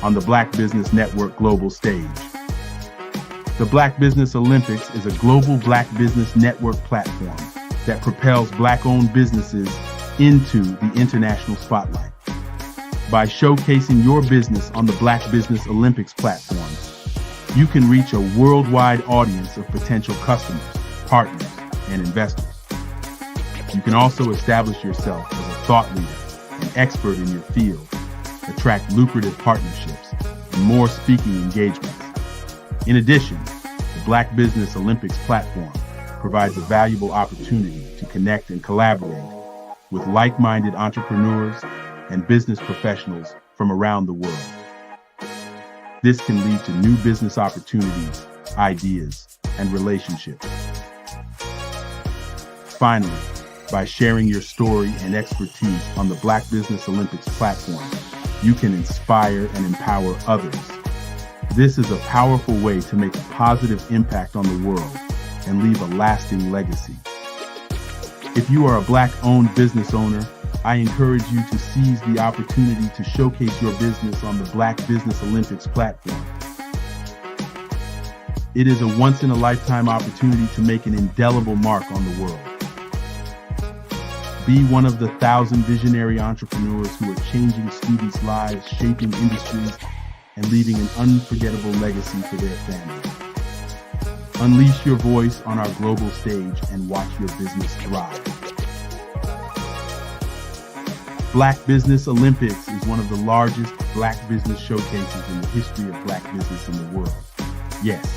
on the Black Business Network global stage. The Black Business Olympics is a global Black Business Network platform that propels Black-owned businesses into the international spotlight. By showcasing your business on the Black Business Olympics platform, you can reach a worldwide audience of potential customers, partners, and investors. You can also establish yourself as a thought leader and expert in your field, attract lucrative partnerships, and more speaking engagements. In addition, the Black Business Olympics platform provides a valuable opportunity to connect and collaborate with like-minded entrepreneurs and business professionals from around the world. This can lead to new business opportunities, ideas, and relationships. Finally, by sharing your story and expertise on the Black Business Olympics platform, you can inspire and empower others. This is a powerful way to make a positive impact on the world and leave a lasting legacy. If you are a Black-owned business owner, I encourage you to seize the opportunity to showcase your business on the Black Business Olympics platform. It is a once-in-a-lifetime opportunity to make an indelible mark on the world. Be one of the 1,000 visionary entrepreneurs who are changing students' lives, shaping industries, and leaving an unforgettable legacy for their families. Unleash your voice on our global stage and watch your business thrive. Black Business Olympics is one of the largest Black business showcases in the history of Black business in the world. Yes,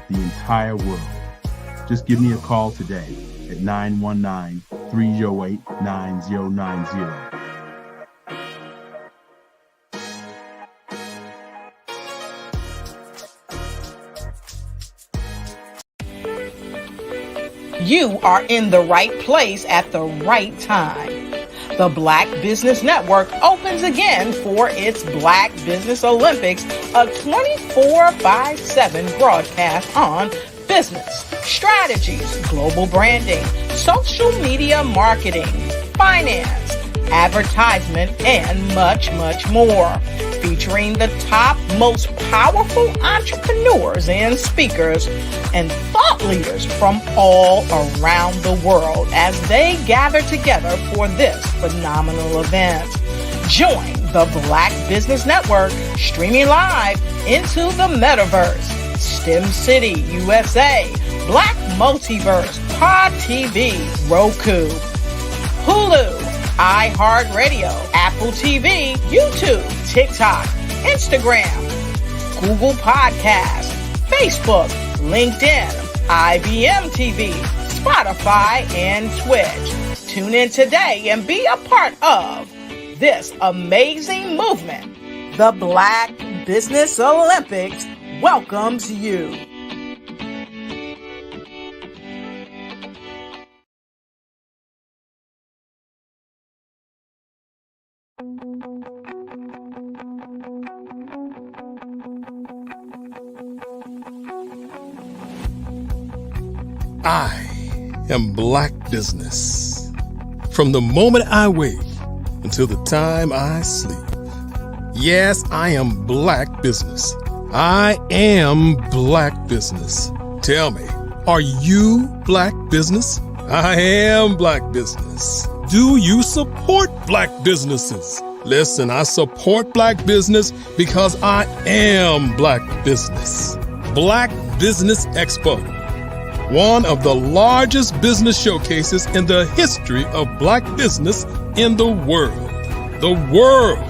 the entire world. Just give me a call today at 919-308-9090. You are in the right place at the right time. The Black Business Network opens again for its Black Business Olympics, a 24/7 broadcast on business, strategies, global branding, social media marketing, finance, advertisement, and much, much more. Featuring the top, most powerful entrepreneurs and speakers and thought leaders from all around the world as they gather together for this phenomenal event. Join the Black Business Network streaming live into the metaverse, STEM City, USA, Black Multiverse, Pod TV, Roku, Hulu, iHeartRadio, Apple TV, YouTube, TikTok, Instagram, Google Podcasts, Facebook, LinkedIn, IBM TV, Spotify, and Twitch. Tune in today and be a part of this amazing movement. The Black Business Olympics welcomes you. I am Black business. From the moment I wake until the time I sleep. Yes, I am Black business. I am Black business. Tell me, are you Black business? I am Black business. Do you support Black businesses? Listen, I support Black business because I am Black business. Black Business Expo, one of the largest business showcases in the history of Black business in the world. The world!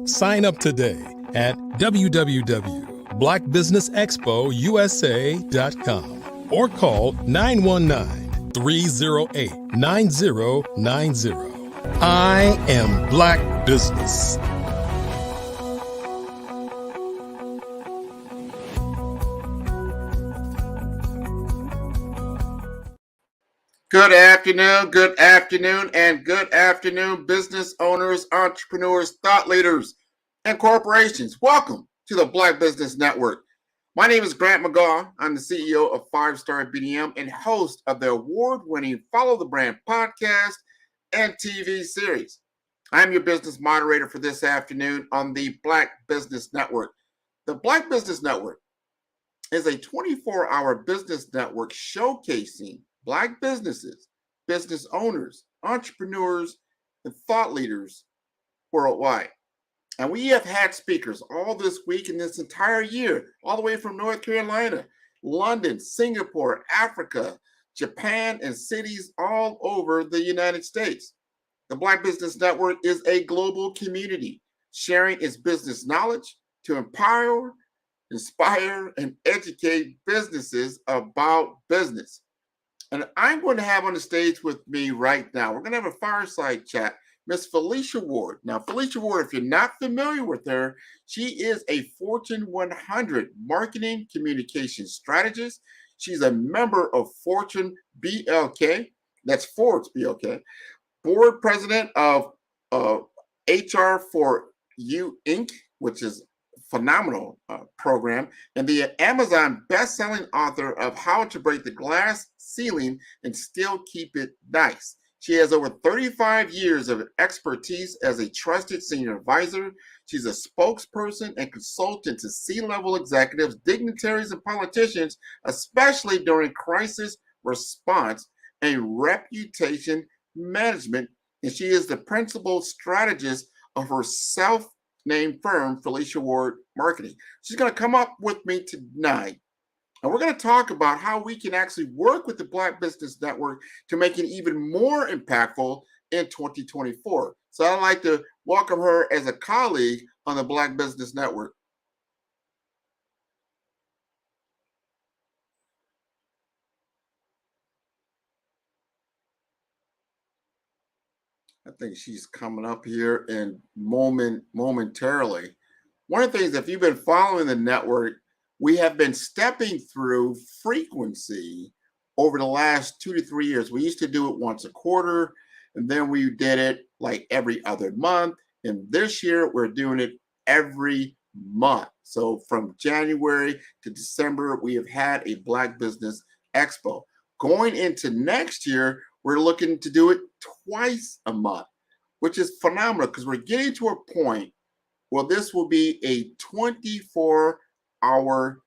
Sign up today at www.blackbusinessexpousa.com or call 919-308-9090. I am Black business. Good afternoon, and good afternoon, business owners, entrepreneurs, thought leaders, and corporations. Welcome to the Black Business Network. My name is Grant McGaw. I'm the CEO of 5-Star BDM and host of the award-winning Follow the Brand podcast and TV series. I'm your business moderator for this afternoon on the Black Business Network. The Black Business Network is a 24-hour business network showcasing Black businesses, business owners, entrepreneurs, and thought leaders worldwide. And we have had speakers all this week and this entire year, all the way from North Carolina, London, Singapore, Africa, Japan, and cities all over the United States. The Black Business Network is a global community sharing its business knowledge to empower, inspire, and educate businesses about business. And I'm going to have on the stage with me right now, we're going to have a fireside chat, Miss Felicia Ward. Now, Felicia Ward, if you're not familiar with her, she is a Fortune 100 marketing communication strategist. She's a member of Fortune BLK, that's Forbes BLK, board president of HR for You Inc., which is a phenomenal program, and the Amazon best-selling author of How to Break the Glass Ceiling and Still Keep It Nice. She has over 35 years of expertise as a trusted senior advisor. She's a spokesperson and consultant to C-level executives, dignitaries, and politicians, especially during crisis response and reputation management. And she is the principal strategist of her self-named firm, Felicia Ward Marketing. She's going to come up with me tonight, and we're going to talk about how we can actually work with the Black Business Network to make it even more impactful in 2024. So I'd like to welcome her as a colleague on the Black Business Network. I think she's coming up here in momentarily. One of the things, if you've been following the network, we have been stepping through frequency over the last 2 to 3 years. We used to do it once a quarter, and then we did it like every other month. And this year, we're doing it every month. So from January to December, we have had a Black Business Expo. Going into next year, we're looking to do it twice a month, which is phenomenal because we're getting to a point where this will be a 24-hour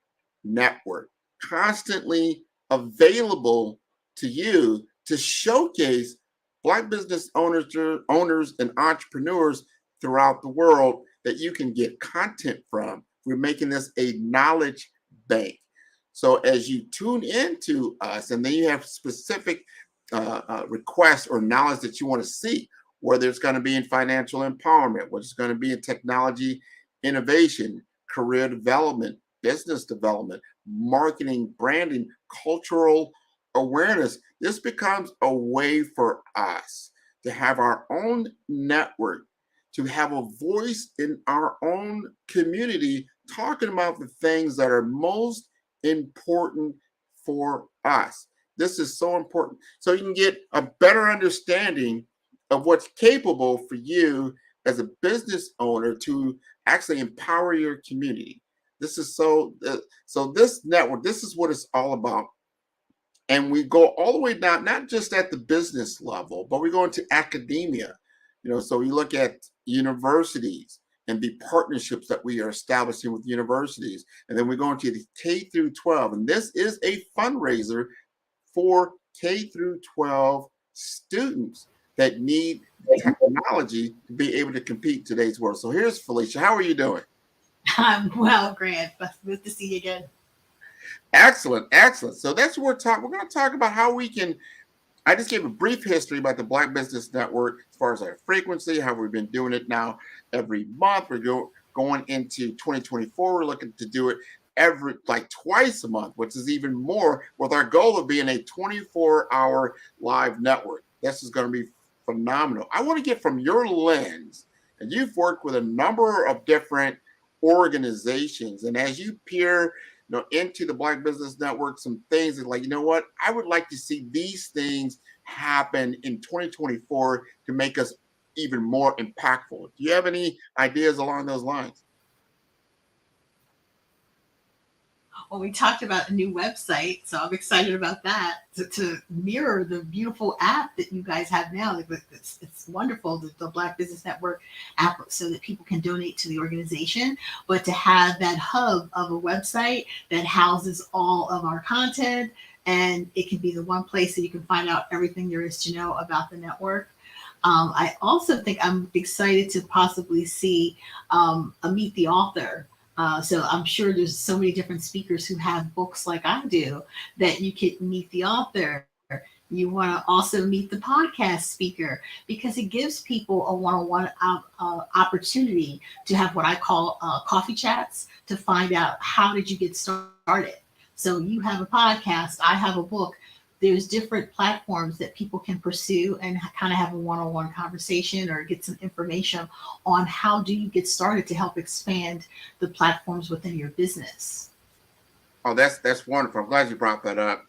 network, constantly available to you to showcase Black business owners and entrepreneurs throughout the world that you can get content from. We're making this a knowledge bank. So as you tune into us, and then you have specific requests or knowledge that you want to see, whether it's going to be in financial empowerment, whether it's going to be in technology innovation, career development, business development, marketing, branding, cultural awareness. This becomes a way for us to have our own network, to have a voice in our own community, talking about the things that are most important for us. This is so important. So you can get a better understanding of what's capable for you as a business owner to actually empower your community. This is so this network, this is what it's all about. And we go all the way down, not just at the business level, but we go into academia. So we look at universities and the partnerships that we are establishing with universities. And then we go into the K through 12. And this is a fundraiser for K through 12 students that need technology to be able to compete in today's world. So here's Felicia. How are you doing? I'm well, Grant. Good to see you again. Excellent, excellent. So that's what we're talking. We're going to talk about how we can. I just gave a brief history about the Black Business Network as far as our frequency, how we've been doing it now every month. We're going into 2024. We're looking to do it twice a month, which is even more, with our goal of being a 24-hour live network. This is going to be phenomenal. I want to get from your lens, and you've worked with a number of different organizations, and as you peer into the Black Business Network, some things that what, I would like to see these things happen in 2024 to make us even more impactful. Do you have any ideas along those lines? Well, we talked about a new website, so I'm excited about that to mirror the beautiful app that you guys have now. It's wonderful, the Black Business Network app, so that people can donate to the organization, but to have that hub of a website that houses all of our content, and it can be the one place that you can find out everything there is to know about the network. I also think I'm excited to possibly see a Meet the Author. So I'm sure there's so many different speakers who have books like I do that you could meet the author. You want to also meet the podcast speaker because it gives people a one-on-one opportunity to have what I call coffee chats to find out how did you get started. So you have a podcast, I have a book. There's different platforms that people can pursue and kind of have a one-on-one conversation or get some information on how do you get started to help expand the platforms within your business. Oh, that's wonderful. I'm glad you brought that up.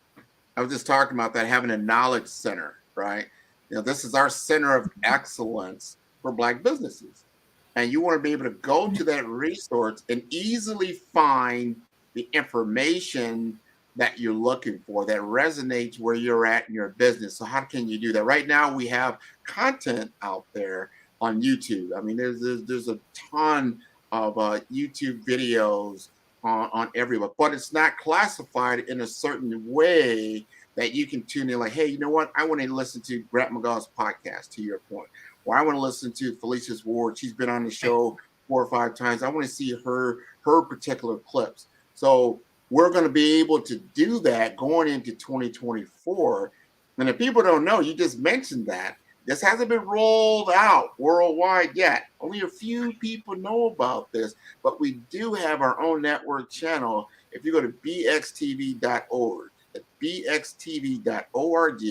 I was just talking about that, having a knowledge center, right? This is our center of excellence for Black businesses. And you want to be able to go to that resource and easily find the information that you're looking for that resonates where you're at in your business. So how can you do that? Right now we have content out there on YouTube. I mean, there's a ton of YouTube videos on everywhere, but it's not classified in a certain way that you can tune in like, hey, you know what? I want to listen to Grant McGaw's podcast, to your point. Or I want to listen to Felicia's Ward. She's been on the show 4 or 5 times. I want to see her particular clips. So we're going to be able to do that going into 2024. And if people don't know, you just mentioned that this hasn't been rolled out worldwide yet. Only a few people know about this, but we do have our own network channel. If you go to bxtv.org, at bxtv.org,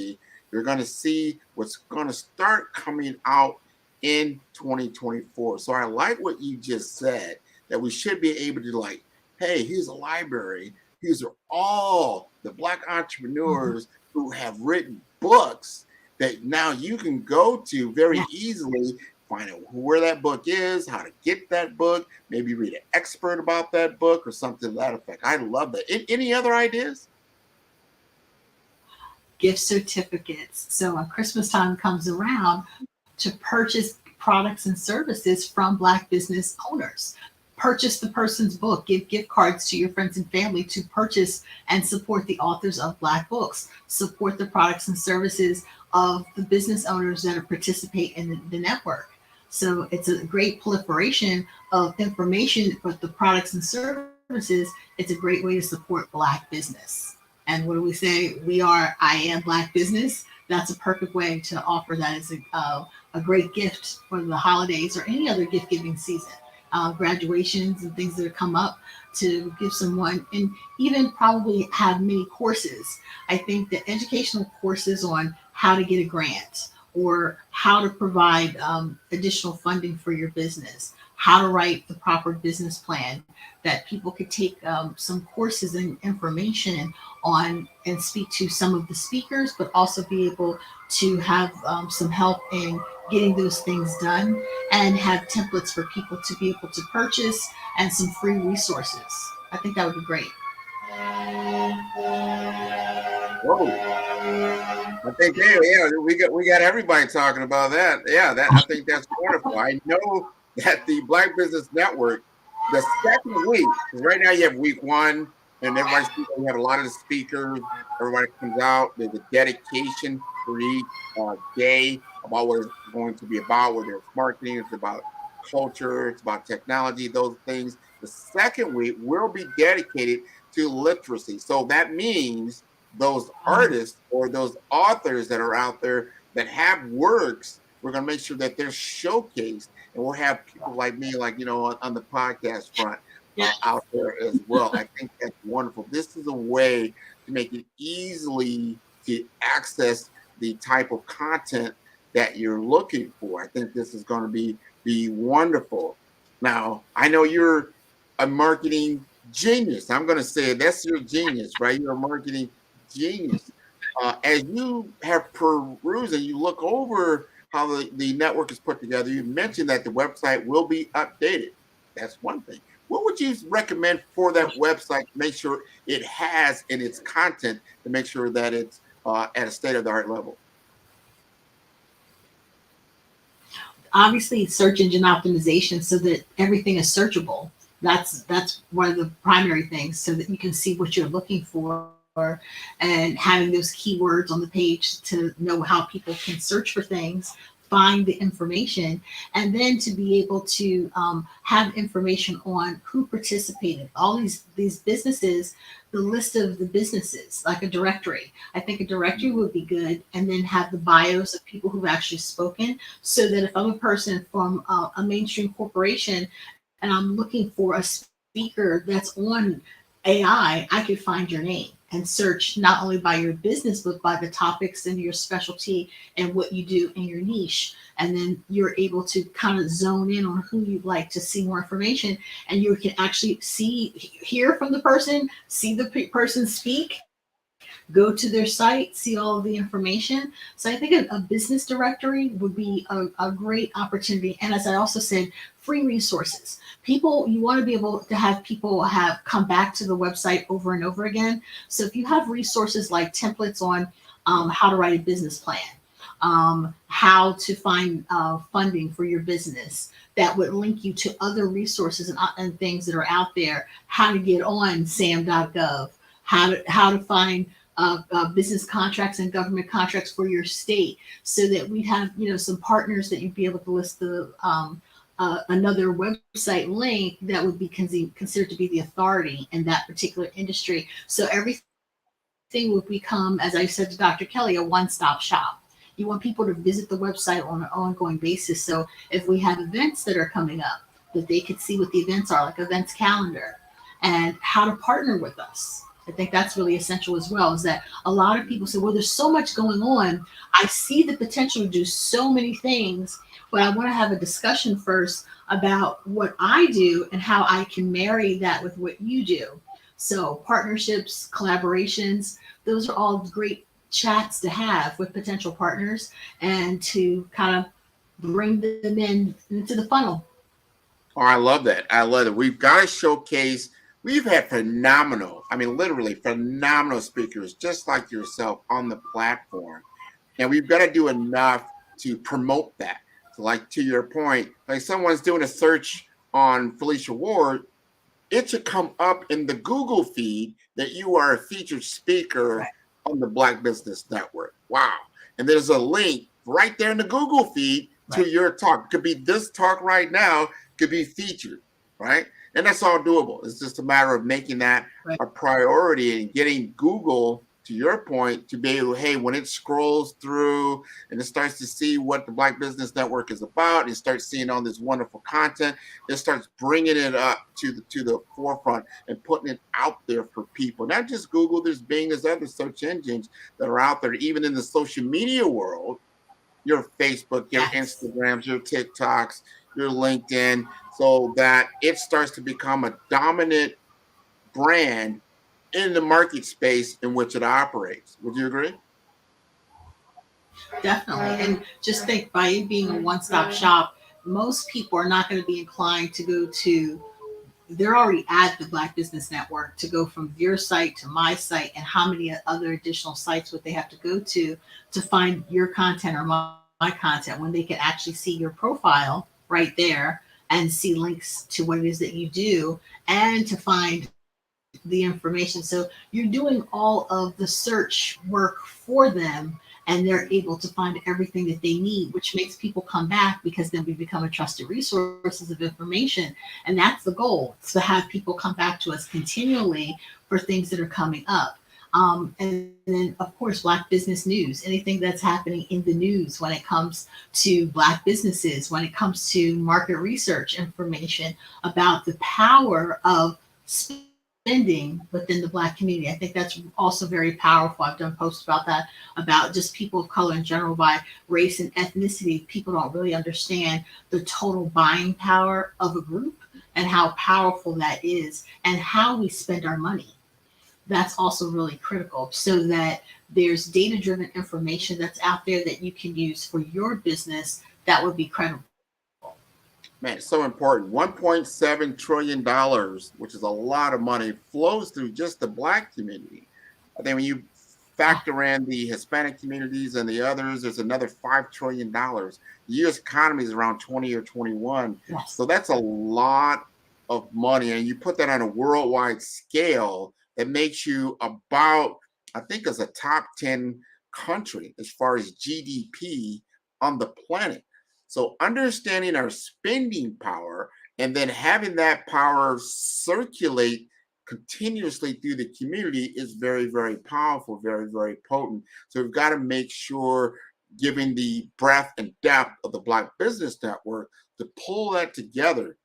you're going to see what's going to start coming out in 2024. So I like what you just said, that we should be able to like, hey, here's a library. These are all the Black entrepreneurs who have written books that now you can go to very easily, find out where that book is, how to get that book, maybe read an expert about that book or something to that effect. I love that. Any other ideas? Gift certificates. So when Christmas time comes around, to purchase products and services from Black business owners. Purchase the person's book, give gift cards to your friends and family to purchase and support the authors of Black books, support the products and services of the business owners that participate in the network. So it's a great proliferation of information, but the products and services, it's a great way to support Black business. And what do we say? I am Black business. That's a perfect way to offer that as a great gift for the holidays or any other gift giving season. Graduations and things that come up to give someone, and even probably have many courses. I think that educational courses on how to get a grant or how to provide additional funding for your business, how to write the proper business plan, that people could take some courses and information on and speak to some of the speakers, but also be able to have some help in getting those things done and have templates for people to be able to purchase and some free resources. I think that would be great. Whoa. I think we got everybody talking about that. Yeah, I think that's wonderful. I know that the Black Business Network, the second week, right now you have week 1, and everybody's speaking. We have a lot of the speakers. Everybody comes out. There's a dedication for each day about what it's going to be about, whether it's marketing, it's about culture, it's about technology, those things. The second week will be dedicated to literacy. So that means those artists or those authors that are out there that have works, we're going to make sure that they're showcased, and we'll have people like me, like, on the podcast front out there as well. I think that's wonderful. This is a way to make it easily to access the type of content that you're looking for. I think this is going to be wonderful. Now, I know you're a marketing genius. I'm going to say that's your genius, right? You're a marketing genius. As you have perused and you look over how the network is put together, you mentioned that the website will be updated. That's one thing. What would you recommend for that website to make sure it has in its content to make sure that it's at a state-of-the-art level? Obviously, search engine optimization so that everything is searchable. That's one of the primary things, so that you can see what you're looking for and having those keywords on the page to know how people can search for things, find the information, and then to be able to have information on who participated. All these businesses, the list of the businesses, like a directory. I think a directory would be good, and then have the bios of people who've actually spoken, so that if I'm a person from a mainstream corporation and I'm looking for a speaker that's on AI, I could find your name and search not only by your business, but by the topics and your specialty and what you do in your niche. And then you're able to kind of zone in on who you'd like to see more information. And you can actually hear from the person, see the person speak, go to their site, see all of the information. So I think a business directory would be a great opportunity. And as I also said, free resources. People, you want to be able to have people come back to the website over and over again. So if you have resources like templates on how to write a business plan, how to find funding for your business, that would link you to other resources and things that are out there, how to get on sam.gov, how to find business contracts and government contracts for your state, so that we have some partners that you'd be able to list the another website link that would be considered to be the authority in that particular industry. So everything would become, as I said to Dr. Kelly, a one-stop shop. You want people to visit the website on an ongoing basis. So if we have events that are coming up, that they could see what the events are, like events calendar, and how to partner with us. I think that's really essential as well, is that a lot of people say, well, there's so much going on. I see the potential to do so many things, but I want to have a discussion first about what I do and how I can marry that with what you do. So partnerships, collaborations, those are all great chats to have with potential partners and to kind of bring them into the funnel. Oh, I love that. I love it. We've got to showcase. We've had phenomenal, literally phenomenal speakers just like yourself on the platform. And we've got to do enough to promote that. So like to your point, like someone's doing a search on Felicia Ward, it should come up in the Google feed that you are a featured speaker on the Black Business Network. Wow. And there's a link right there in the Google feed to your talk. It could be this talk right now, could be featured, right? And that's all doable. It's just a matter of making that a priority and getting Google, to your point, to be able, hey, when it scrolls through and it starts to see what the Black Business Network is about, it starts seeing all this wonderful content, it starts bringing it up to the forefront and putting it out there for people. Not just Google, there's Bing, there's other search engines that are out there, even in the social media world, your Facebook, your Instagrams, your TikToks, your LinkedIn, so that it starts to become a dominant brand in the market space in which it operates. Would you agree? Definitely. And just think, by it being a one-stop shop, most people are not going to be inclined to go to, they're already at the Black Business Network, to go from your site to my site, and how many other additional sites would they have to go to find your content or my content, when they can actually see your profile right there and see links to what it is that you do and to find the information. So you're doing all of the search work for them, and they're able to find everything that they need, which makes people come back, because then we become a trusted resources of information. And that's the goal, is to have people come back to us continually for things that are coming up. And then, of course, Black business news, anything that's happening in the news when it comes to Black businesses, when it comes to market research information about the power of spending within the Black community. I think that's also very powerful. I've done posts about that, about just people of color in general, by race and ethnicity. People don't really understand the total buying power of a group and how powerful that is, and how we spend our money. That's also really critical, so that there's data-driven information that's out there that you can use for your business that would be credible. Man, it's so important. $1.7 trillion, which is a lot of money, flows through just the Black community. I think when you factor in the Hispanic communities and the others, there's another $5 trillion. The U.S. economy is around 20 or 21. Yes. So that's a lot of money. And you put that on a worldwide scale, that makes you about I think, as a top 10 country as far as GDP on the planet. So understanding our spending power and then having that power circulate continuously through the community is very, very powerful, very, very potent. So we've got to make sure, given the breadth and depth of the Black Business Network, to pull that together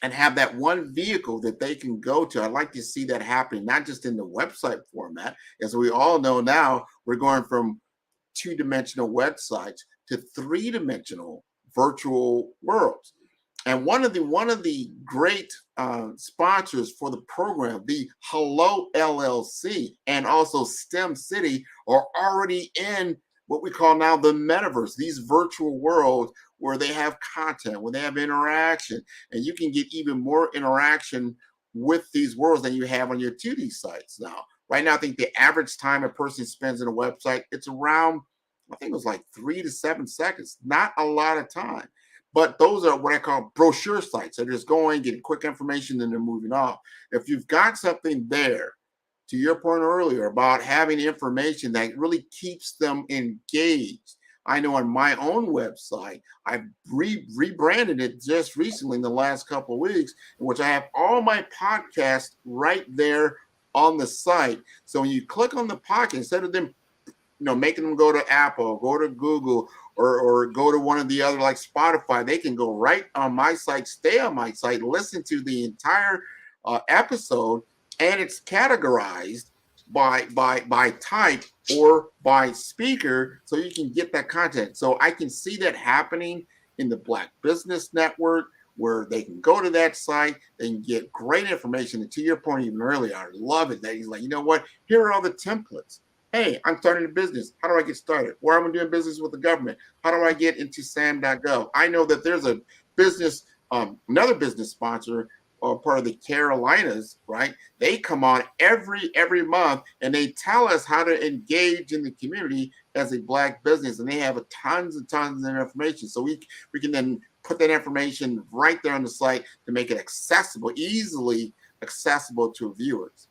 and have that one vehicle that they can go to. I'd like to see that happening, not just in the website format. As we all know now, we're going from two-dimensional websites to three-dimensional virtual worlds. And one of the great sponsors for the program, the Hello LLC and also STEM City, are already in what we call now the metaverse, these virtual worlds where they have content, where they have interaction, and you can get even more interaction with these worlds than you have on your 2D sites now. Right now, I think the average time a person spends in a website, it's around, I think it was like 3 to 7 seconds, not a lot of time. But those are what I call brochure sites. They're just going, getting quick information, then they're moving off. If you've got something there, to your point earlier about having information that really keeps them engaged. I know on my own website, I've rebranded it just recently in the last couple of weeks, in which I have all my podcasts right there on the site. So when you click on the podcast, instead of them, making them go to Apple, go to Google, or go to one of the other like Spotify, they can go right on my site, stay on my site, listen to the entire episode, and it's categorized by type or by speaker, so you can get that content. So I can see that happening in the Black Business Network, where they can go to that site, they can get great information. And to your point even earlier, I love it that he's like, you know what? Here are all the templates. Hey, I'm starting a business. How do I get started? Where am I doing business with the government? How do I get into SAM.gov? I know that there's a business, another business sponsor, or part of the Carolinas, right? They come on every month and they tell us how to engage in the community as a Black business, and they have tons and tons of information. So we can then put that information right there on the site to make it accessible, easily accessible to viewers.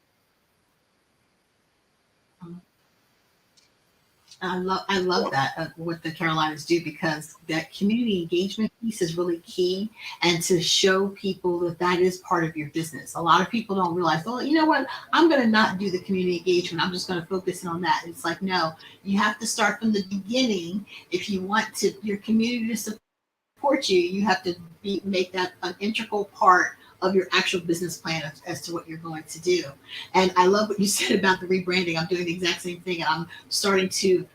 I love that what the Carolinas do, because that community engagement piece is really key, and to show people that is part of your business. A lot of people don't realize, oh, you know what, I'm going to not do the community engagement, I'm just going to focus on that. It's like, no, you have to start from the beginning. If you want your community to support you, you have to make that an integral part of your actual business plan as to what you're going to do. And I love what you said about the rebranding. I'm doing the exact same thing, and I'm starting to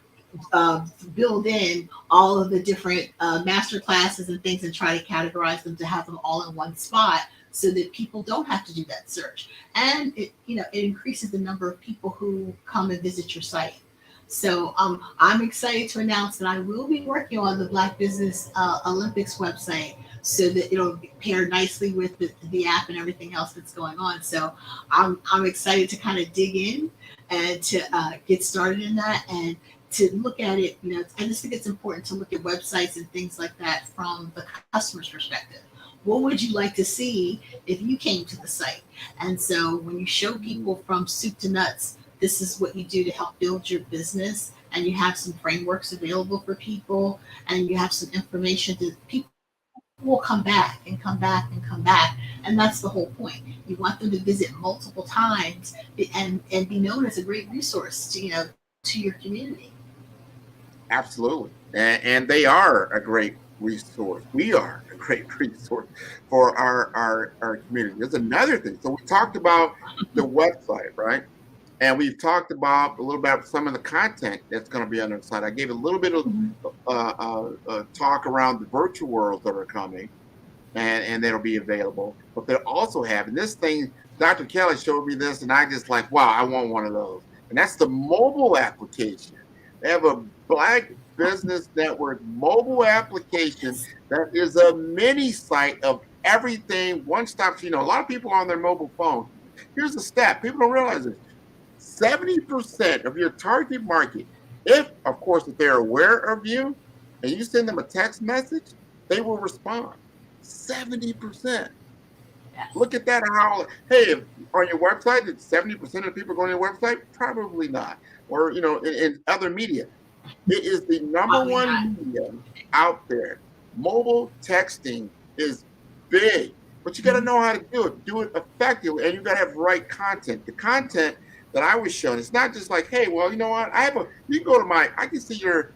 build in all of the different master classes and things and try to categorize them to have them all in one spot, so that people don't have to do that search. And it increases the number of people who come and visit your site. So I'm excited to announce that I will be working on the Black Business Olympics website, so that it'll pair nicely with the app and everything else that's going on. So I'm excited to kind of dig in and to get started in that, and to look at it. I just think it's important to look at websites and things like that from the customer's perspective. What would you like to see if you came to the site? And so when you show people from soup to nuts, this is what you do to help build your business, and you have some frameworks available for people, and you have some information that people will come back and come back and come back. And that's the whole point. You want them to visit multiple times and be known as a great resource to your community. Absolutely. And they are a great resource. We are a great resource for our community. There's another thing. So we talked about the website, right? And we've talked about a little bit about some of the content that's going to be on the site. I gave a little bit of talk around the virtual worlds that are coming, and that'll be available. But they're also having this thing. Dr. Kelly showed me this, and I just like, wow, I want one of those. And that's the mobile application. They have a Black Business Network mobile application that is a mini site of everything, one-stop. A lot of people are on their mobile phone. Here's the stat. People don't realize this. 70% of your target market, if they're aware of you and you send them a text message, they will respond. 70%. Look at that. How, hey, if on your website, did 70% of people go on your website? Probably not. Or, in other media. It is the number Probably not. one media out there. Mobile texting is big, but you got to know how to do it effectively, and you got to have the right content. The content that I was shown, it's not just like, hey, well, you know what? You can go to I can see your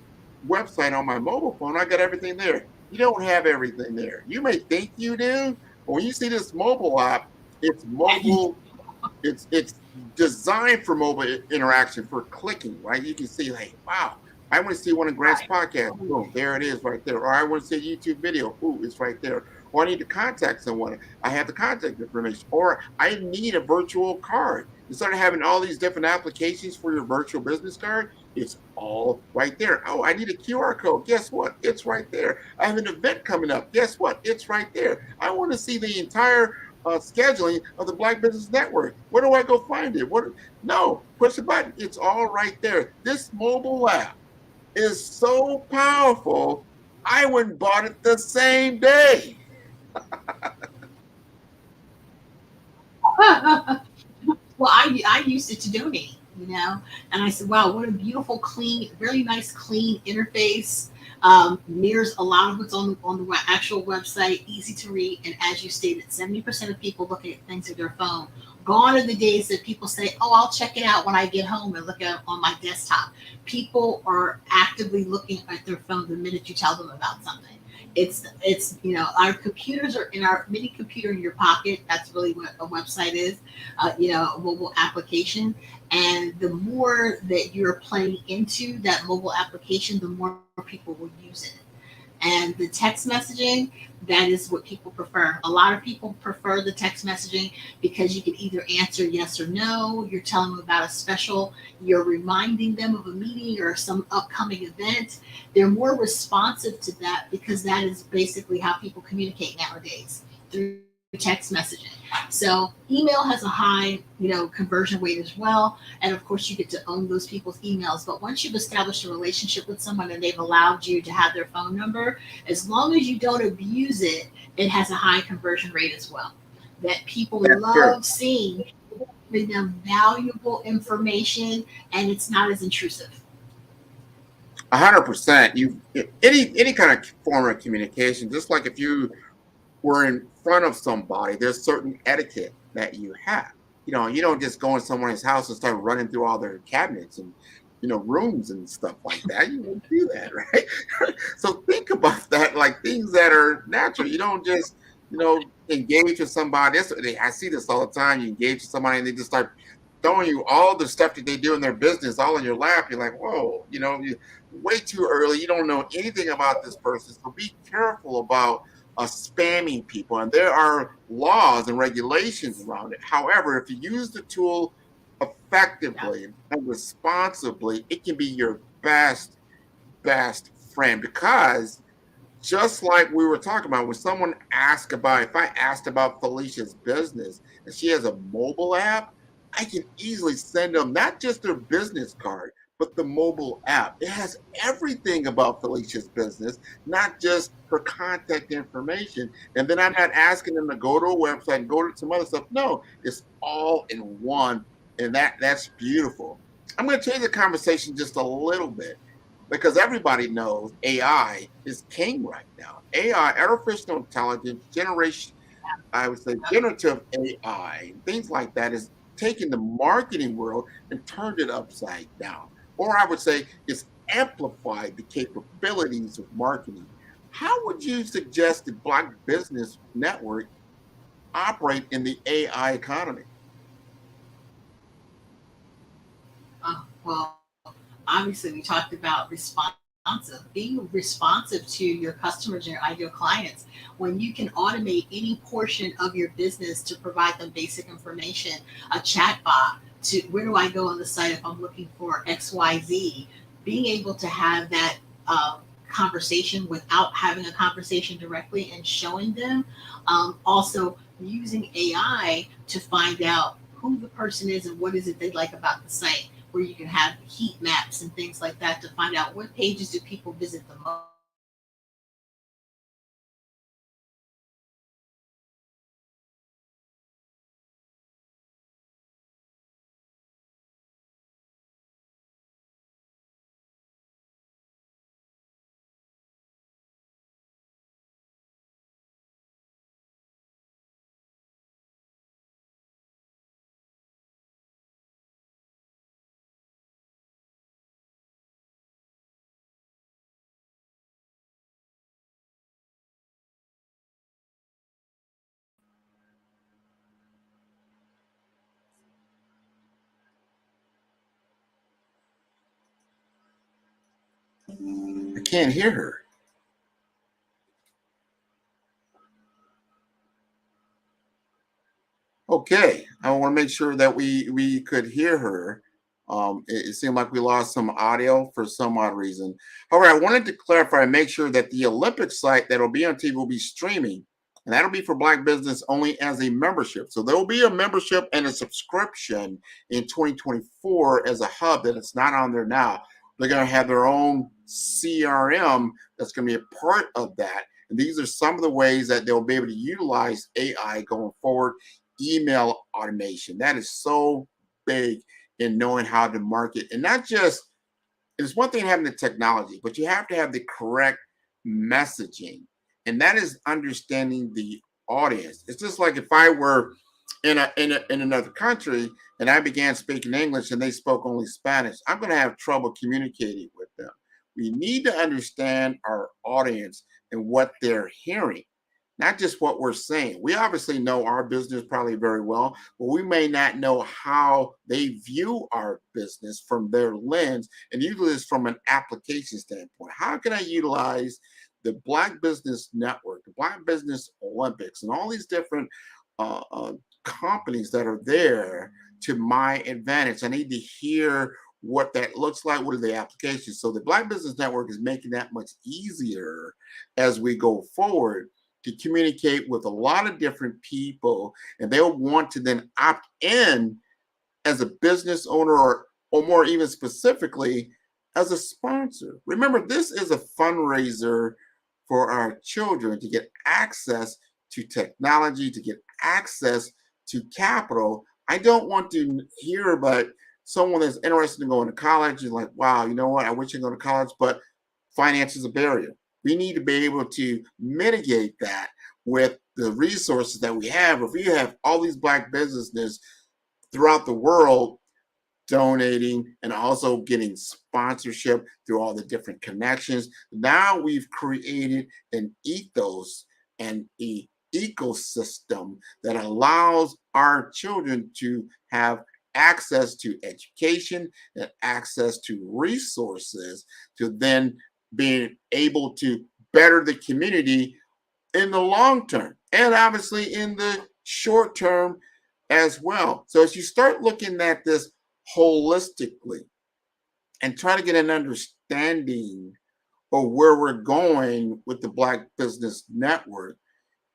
website on my mobile phone. I got everything there. You don't have everything there. You may think you do, but when you see this mobile app, it's mobile. It's designed for mobile interaction, for clicking, right? You can see, like, wow, I want to see one of Grant's podcasts. Boom, there it is right there. Or I want to see a YouTube video. Ooh, it's right there. Or I need to contact someone. I have the contact information. Or I need a virtual card. Instead of having all these different applications for your virtual business card, it's all right there. Oh, I need a QR code. Guess what? It's right there. I have an event coming up. Guess what? It's right there. I want to see the entire scheduling of the Black Business Network. Where do I go find it? No, push a button. It's all right there. This mobile app is so powerful, I went and bought it the same day. Well, I used it to donate, and I said, wow, what a beautiful, clean, very nice, clean interface. Mirrors a lot of what's on the actual website, easy to read. And as you stated, 70% of people look at things at their phone. Gone are the days that people say, oh, I'll check it out when I get home and look at it on my desktop. People are actively looking at their phone the minute you tell them about something. It's our computers are in our mini computer in your pocket. That's really what a website is, a mobile application. And the more that you're playing into that mobile application, the more people will use it. And the text messaging, that is what people prefer. A lot of people prefer the text messaging because you can either answer yes or no, you're telling them about a special, you're reminding them of a meeting or some upcoming event. They're more responsive to that because that is basically how people communicate nowadays, through text messaging. So email has a high, conversion rate as well. And of course you get to own those people's emails. But once you've established a relationship with someone and they've allowed you to have their phone number, as long as you don't abuse it, it has a high conversion rate as well. That people love seeing, giving them valuable information, and it's not as intrusive. 100%. Any kind of form of communication, just like if you were in front of somebody, there's certain etiquette that you have. You don't just go in someone's house and start running through all their cabinets and rooms and stuff like that. You won't do that, right? So think about that, like things that are natural. You don't just engage with somebody. I see this all the time. You engage with somebody and they just start throwing you all the stuff that they do in their business all in your lap. You're like, whoa, you way too early. You don't know anything about this person. So be careful about spamming people, and there are laws and regulations around it. However, if you use the tool effectively and responsibly, it can be your best friend. Because just like we were talking about, when someone if I asked about Felicia's business and she has a mobile app, I can easily send them not just their business card, but the mobile app. It has everything about Felicia's business, not just her contact information. And then I'm not asking them to go to a website and go to some other stuff. No, it's all in one. And that's beautiful. I'm going to change the conversation just a little bit because everybody knows AI is king right now. AI, artificial intelligence, I would say generative AI, things like that is taking the marketing world and turned it upside down. Or I would say it's amplified the capabilities of marketing. How would you suggest the Black Business Network operate in the AI economy? Well, obviously we talked about being responsive to your customers and your ideal clients. When you can automate any portion of your business to provide them basic information, a chat bot, to where do I go on the site if I'm looking for XYZ, being able to have that conversation without having a conversation directly and showing them. Also using AI to find out who the person is and what is it they like about the site, where you can have heat maps and things like that to find out what pages do people visit the most. I can't hear her. Okay, I want to make sure that we could hear her. It seemed like we lost some audio for some odd reason. However, I wanted to clarify and make sure that the Olympic site that'll be on TV will be streaming, and that'll be for Black business only as a membership. So there will be a membership and a subscription in 2024 as a hub that it's not on there now. They're going to have their own CRM that's going to be a part of that. And these are some of the ways that they'll be able to utilize AI going forward. Email automation, that is so big in knowing how to market. And not just, it's one thing having the technology, but you have to have the correct messaging. And that is understanding the audience. It's just like if I were in another country and I began speaking English and they spoke only Spanish, I'm going to have trouble communicating with them. We need to understand our audience and what they're hearing, not just what we're saying. We obviously know our business probably very well, but we may not know how they view our business from their lens, and usually it's from an application standpoint. How can I utilize the Black Business Network, the Black Business Olympics, and all these different companies that are there to my advantage? I need to hear what that looks like. What are the applications? So the Black Business Network is making that much easier as we go forward to communicate with a lot of different people, and they'll want to then opt in as a business owner or more even specifically as a sponsor. Remember, this is a fundraiser for our children to get access to technology, to get access to capital. I don't want to hear about someone that's interested in going to college and like, wow, you know what, I wish I could go to college, but finance is a barrier. We need to be able to mitigate that with the resources that we have. If we have all these Black businesses throughout the world donating and also getting sponsorship through all the different connections, now we've created an ethos and an ecosystem that allows our children to have access to education and access to resources to then being able to better the community in the long term and obviously in the short term as well. So as you start looking at this holistically and try to get an understanding of where we're going with the Black Business Network,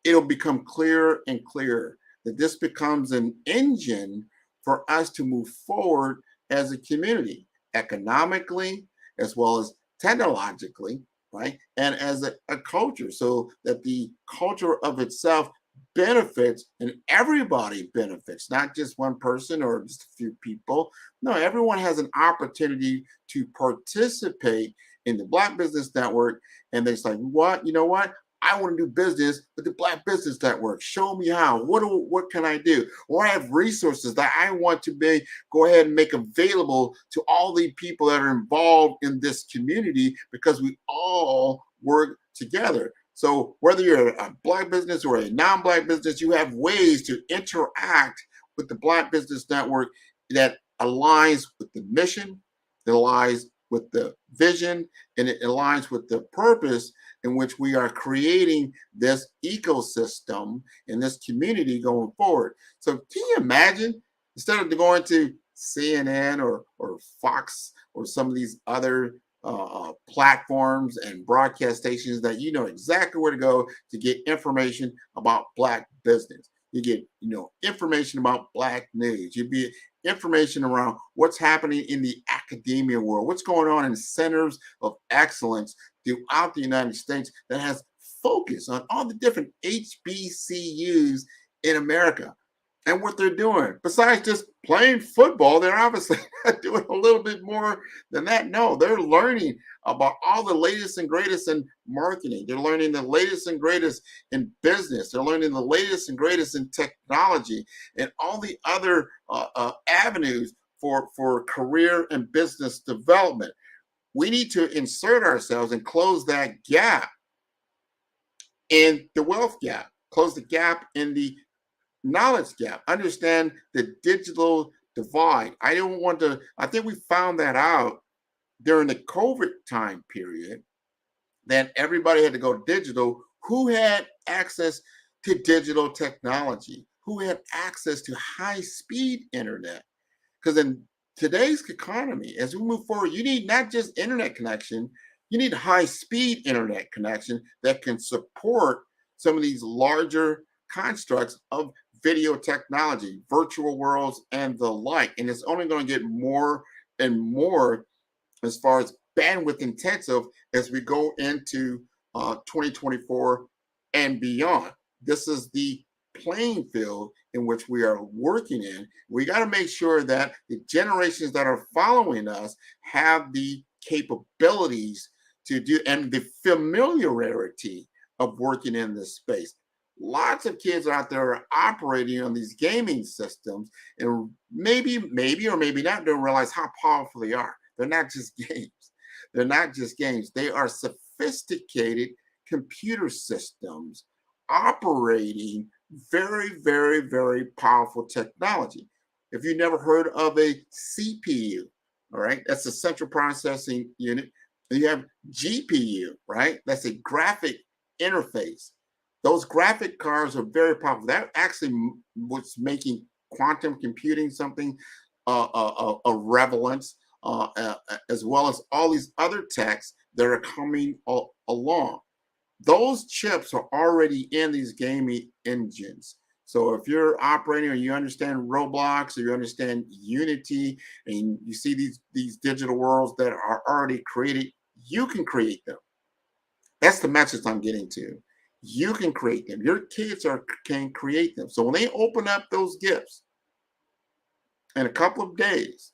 it'll become clearer and clearer that this becomes an engine for us to move forward as a community, economically, as well as technologically, right? And as a culture, so that the culture of itself benefits and everybody benefits, not just one person or just a few people. No, everyone has an opportunity to participate in the Black Business Network. And they're like, what? You know what? I want to do business with the Black Business Network. Show me how. What can I do? Or I have resources that I want to go ahead and make available to all the people that are involved in this community, because we all work together. So whether you're a Black business or a non-Black business, you have ways to interact with the Black Business Network that aligns with the mission, that aligns with the vision, and it aligns with the purpose in which we are creating this ecosystem and this community going forward. So can you imagine, instead of going to CNN or Fox or some of these other platforms and broadcast stations that you know exactly where to go to get information about Black business. You get, information about Black news. You get information around what's happening in the academia world, what's going on in centers of excellence throughout the United States that has focus on all the different HBCUs in America and what they're doing. Besides just playing football, they're obviously not doing a little bit more than that. No, they're learning about all the latest and greatest in marketing. They're learning the latest and greatest in business. They're learning the latest and greatest in technology and all the other avenues for career and business development. We need to insert ourselves and close that gap in the wealth gap, close the gap in the knowledge gap, understand the digital divide. I think we found that out during the COVID time period, that everybody had to go digital, who had access to digital technology? Who had access to high-speed internet? Because in today's economy, as we move forward, you need not just internet connection, you need high-speed internet connection that can support some of these larger constructs of video technology, virtual worlds, and the like. And it's only going to get more and more as far as bandwidth intensive as we go into 2024 and beyond. This is the playing field in which we are working in. We got to make sure that the generations that are following us have the capabilities to do and the familiarity of working in this space. Lots of kids out there are operating on these gaming systems, and maybe or maybe not don't realize how powerful they are. They're not just games. They're not just games. They are sophisticated computer systems operating very, very, very powerful technology. If you've never heard of a CPU, all right, that's a central processing unit. You have GPU, right? That's a graphic interface. Those graphic cards are very powerful. That actually was making quantum computing something of relevance, as well as all these other techs that are coming along. Those chips are already in these gaming engines. So if you're operating or you understand Roblox or you understand Unity and you see these digital worlds that are already created, you can create them. That's the message I'm getting to. You can create them. Your kids can create them. So when they open up those gifts in a couple of days,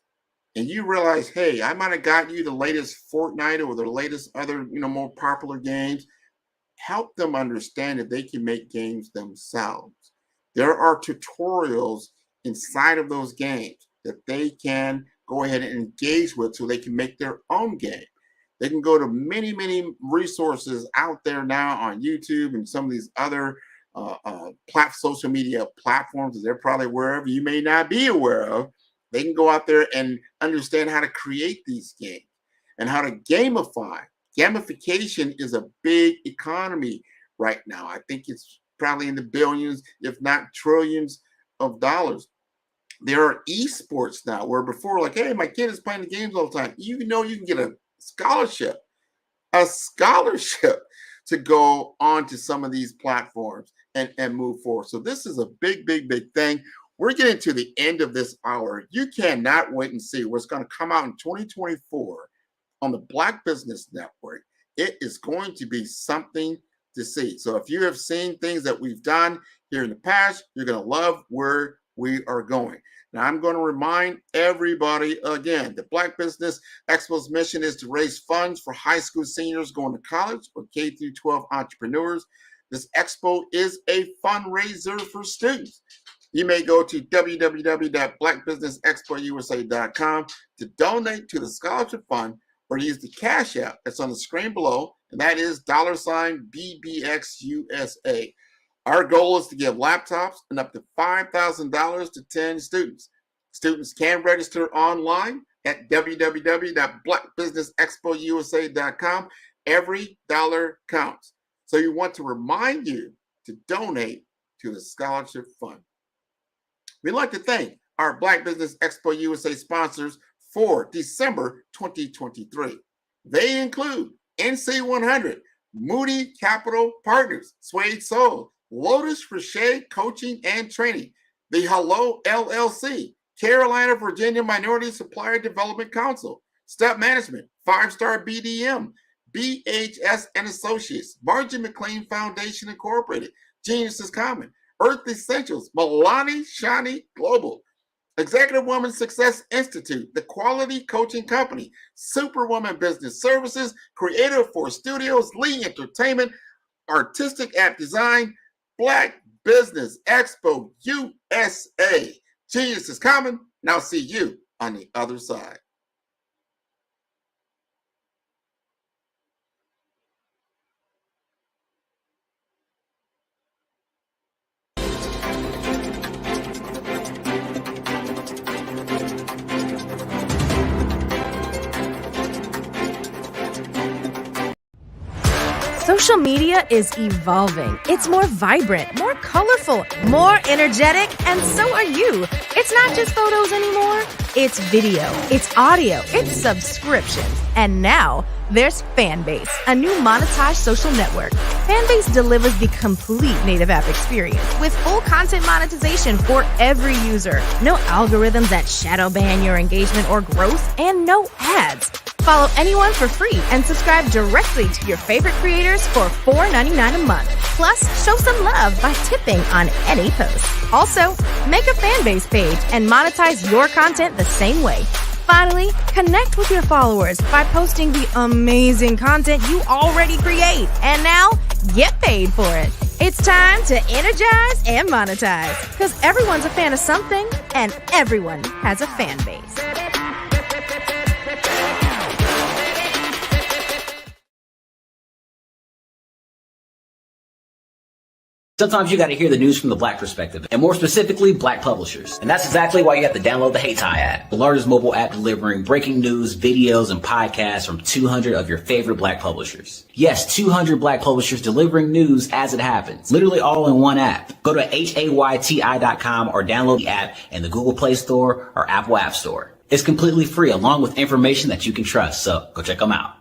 and you realize, hey, I might have got you the latest Fortnite or the latest other, more popular games, help them understand that they can make games themselves. There are tutorials inside of those games that they can go ahead and engage with so they can make their own game. They can go to many, many resources out there now on YouTube and some of these other social media platforms. They're probably wherever you may not be aware of. They can go out there and understand how to create these games and how to gamify. Gamification is a big economy right now. I think it's probably in the billions, if not trillions of dollars. There are esports now where before, like, hey, my kid is playing the games all the time. You can get a scholarship to go on to some of these platforms and move forward. So this is a big, big, big thing. We're getting to the end of this hour. You cannot wait and see what's going to come out in 2024 on the Black Business Network. It is going to be something to see. So if you have seen things that we've done here in the past, you're going to love where we are going. Now, I'm going to remind everybody again, the Black Business Expo's mission is to raise funds for high school seniors going to college or K through 12 entrepreneurs. This expo is a fundraiser for students. You may go to www.blackbusinessexpousa.com to donate to the scholarship fund or use the Cash App that's on the screen below, and that is $BBXUSA. Our goal is to give laptops and up to $5,000 to 10 students. Students can register online at www.blackbusinessexpousa.com. Every dollar counts. So you want to remind you to donate to the scholarship fund. We'd like to thank our Black Business Expo USA sponsors for December 2023. They include NC100, Moody Capital Partners, Suede Soul, Lotus Crochet Coaching and Training, the Hello LLC, Carolina, Virginia Minority Supplier Development Council, Step Management, 5-Star BDM, BHS and Associates, Margie McLean Foundation Incorporated, Genius is Common, Earth Essentials, Milani Shani Global, Executive Woman Success Institute, The Quality Coaching Company, Superwoman Business Services, Creative Force Studios, Lee Entertainment, Artistic App Design, Black Business Expo USA. Genius is Common. Now see you on the other side. Social media is evolving. It's more vibrant, more colorful, more energetic, and so are you. It's not just photos anymore. It's video, it's audio, it's subscriptions. And now, there's Fanbase, a new monetized social network. Fanbase delivers the complete native app experience with full content monetization for every user. No algorithms that shadow ban your engagement or growth, and no ads. Follow anyone for free and subscribe directly to your favorite creators for $4.99 a month. Plus, show some love by tipping on any post. Also, make a Fanbase page and monetize your content the same way. Finally, connect with your followers by posting the amazing content you already create. And now, get paid for it. It's time to energize and monetize. Because everyone's a fan of something, and everyone has a fan base. Sometimes you got to hear the news from the Black perspective, and more specifically, Black publishers. And that's exactly why you have to download the Hey Tie app, the largest mobile app delivering breaking news, videos, and podcasts from 200 of your favorite Black publishers. Yes, 200 Black publishers delivering news as it happens, literally all in one app. Go to HAYTI.com or download the app in the Google Play Store or Apple App Store. It's completely free, along with information that you can trust, so go check them out.